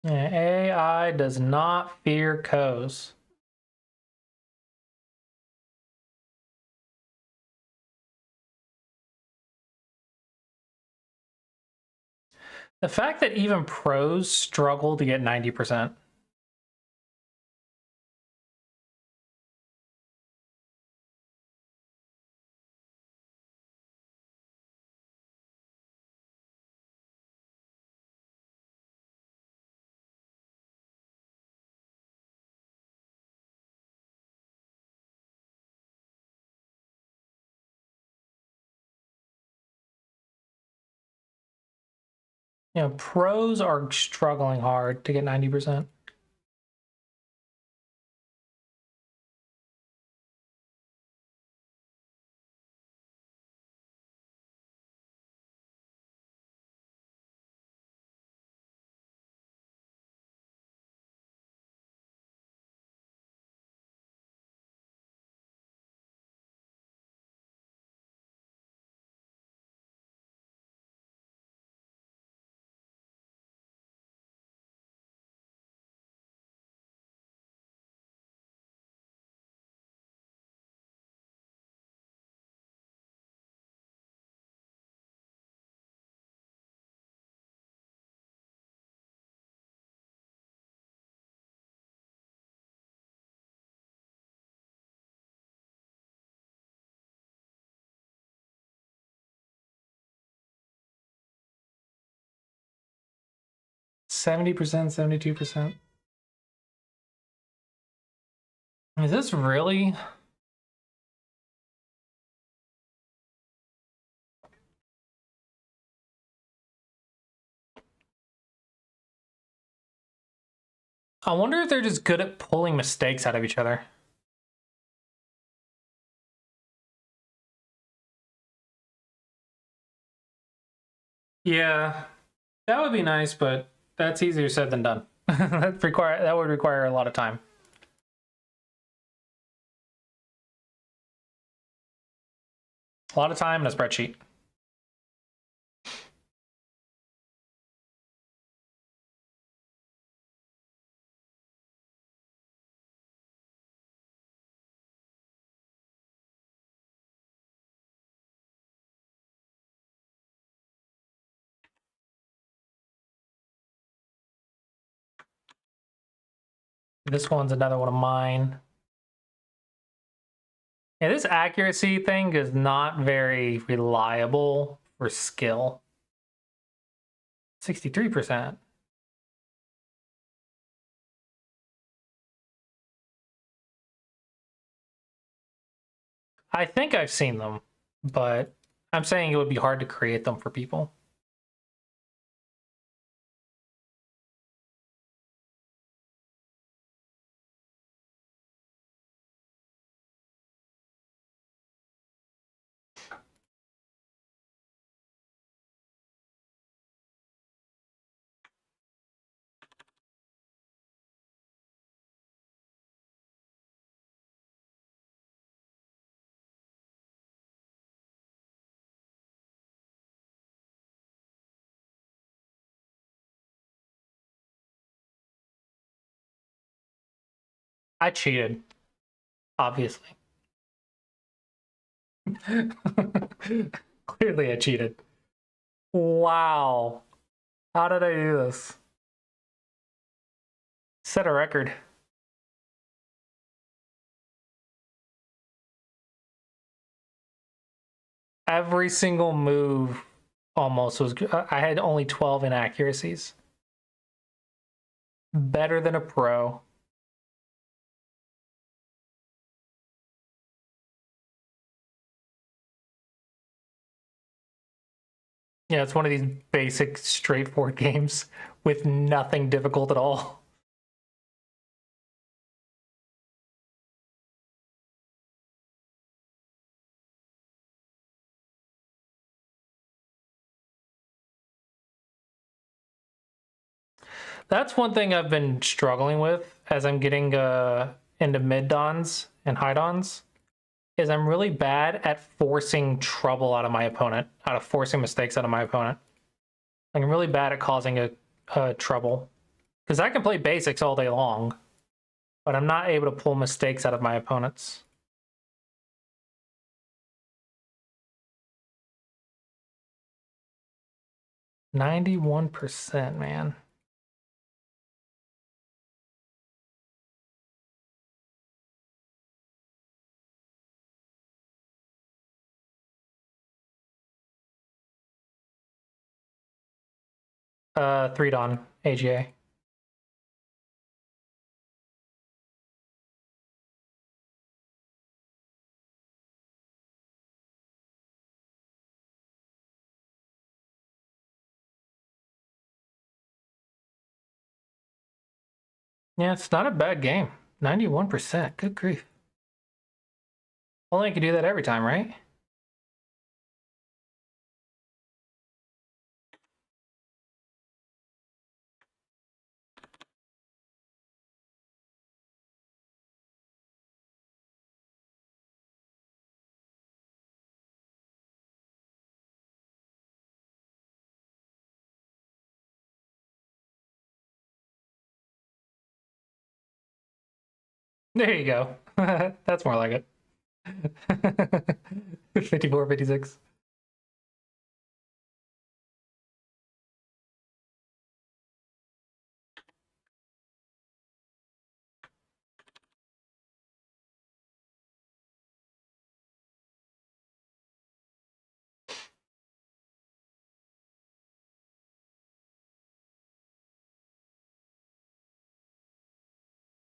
Yeah, AI does not fear co's. The fact that even pros struggle to get 90%. You know, pros are struggling hard to get 90%. 70%, 72%. Is this really? I wonder if they're just good at pulling mistakes out of each other. Yeah, that would be nice, but that's easier said than done. That would require a lot of time. A lot of time in a spreadsheet. This one's another one of mine. Yeah, this accuracy thing is not very reliable for skill. 63%. I think I've seen them, but I'm saying it would be hard to create them for people. I cheated, obviously. Clearly I cheated. Wow. How did I do this? Set a record. Every single move almost was. I had only 12 inaccuracies. Better than a pro. Yeah, it's one of these basic, straightforward games with nothing difficult at all. That's one thing I've been struggling with as I'm getting into mid dons and high dons, is I'm really bad at forcing trouble out of my opponent, out of forcing mistakes out of my opponent. Like, I'm really bad at causing a trouble. Because I can play basics all day long, but I'm not able to pull mistakes out of my opponents. %91%, man. Three Don, AGA. Yeah, it's not a bad game. 91%. Good grief. Only I can do that every time, right? There you go. That's more like it. 54, 56.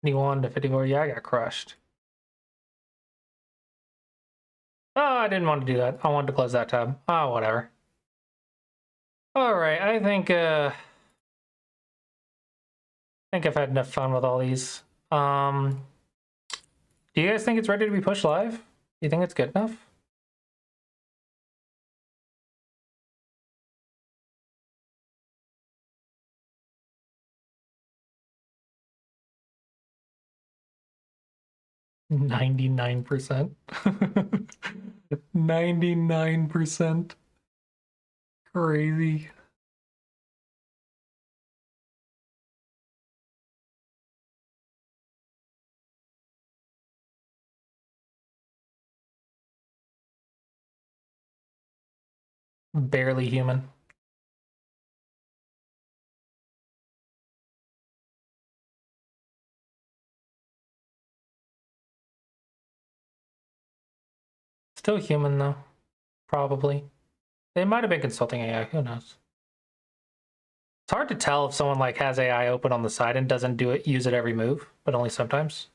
51 to 54. Yeah, I got crushed. Oh, I didn't want to do that. I wanted to close that tab. Oh, whatever. All right, I think I've had enough fun with all these. Do you guys think it's ready to be pushed live? Do you think it's good enough? $99%. 99%. Crazy. Barely human. Still human though. Probably. They might have been consulting AI, who knows? It's hard to tell if someone like has AI open on the side and doesn't use it every move, but only sometimes.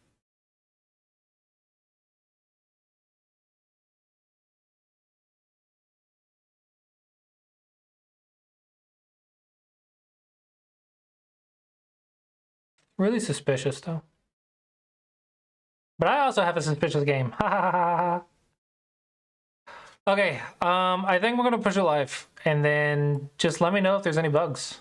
Really suspicious though. But I also have a suspicious game. Ha ha ha ha. Okay, I think we're gonna push it live, and then just let me know if there's any bugs.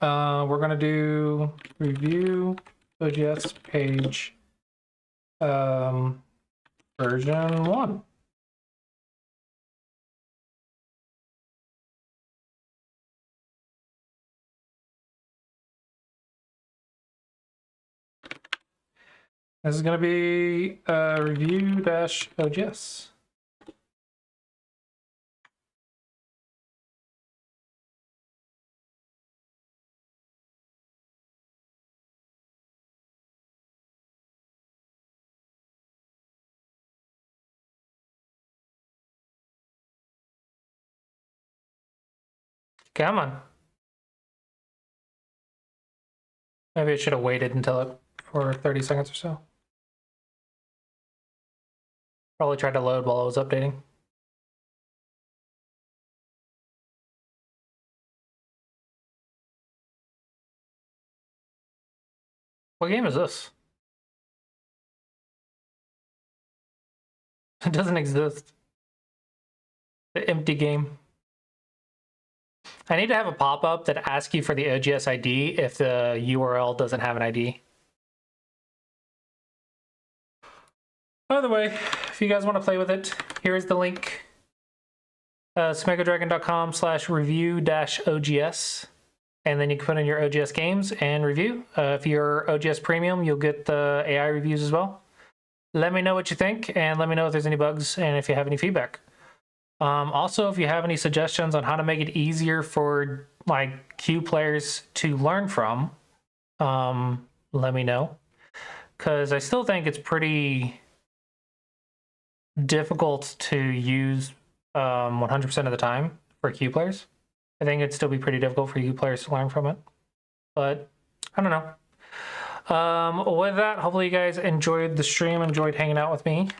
We're gonna do review OGS page version 1. This is gonna be review-OGS. Come on. Maybe I should have waited until it for 30 seconds or so. Probably tried to load while I was updating. What game is this? It doesn't exist. The empty game. I need to have a pop-up that asks you for the OGS ID if the URL doesn't have an ID. By the way, if you guys want to play with it, here is the link. SmegaDragon.com/review-OGS. And then you can put in your OGS games and review. If you're OGS Premium, you'll get the AI reviews as well. Let me know what you think, and let me know if there's any bugs and if you have any feedback. Also, if you have any suggestions on how to make it easier for like queue players to learn from, let me know. Because I still think it's pretty difficult to use 100% of the time for queue players. I think it'd still be pretty difficult for you players to learn from it. But I don't know. With that, hopefully you guys enjoyed the stream, enjoyed hanging out with me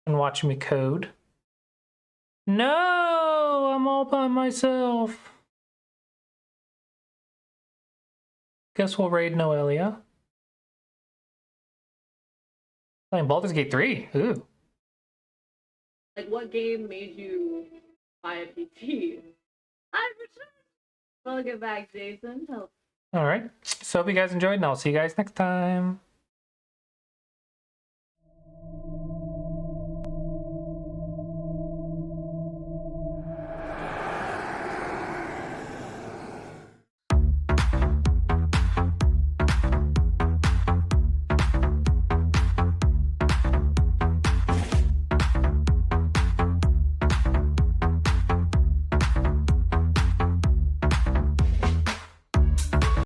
and watching me code. No, I'm all by myself. Guess we'll raid Noelia. Playing Baldur's Gate 3. Ooh. Like, what game made you buy a PC? I'll get back, Jason. All right. So hope you guys enjoyed, and I'll see you guys next time.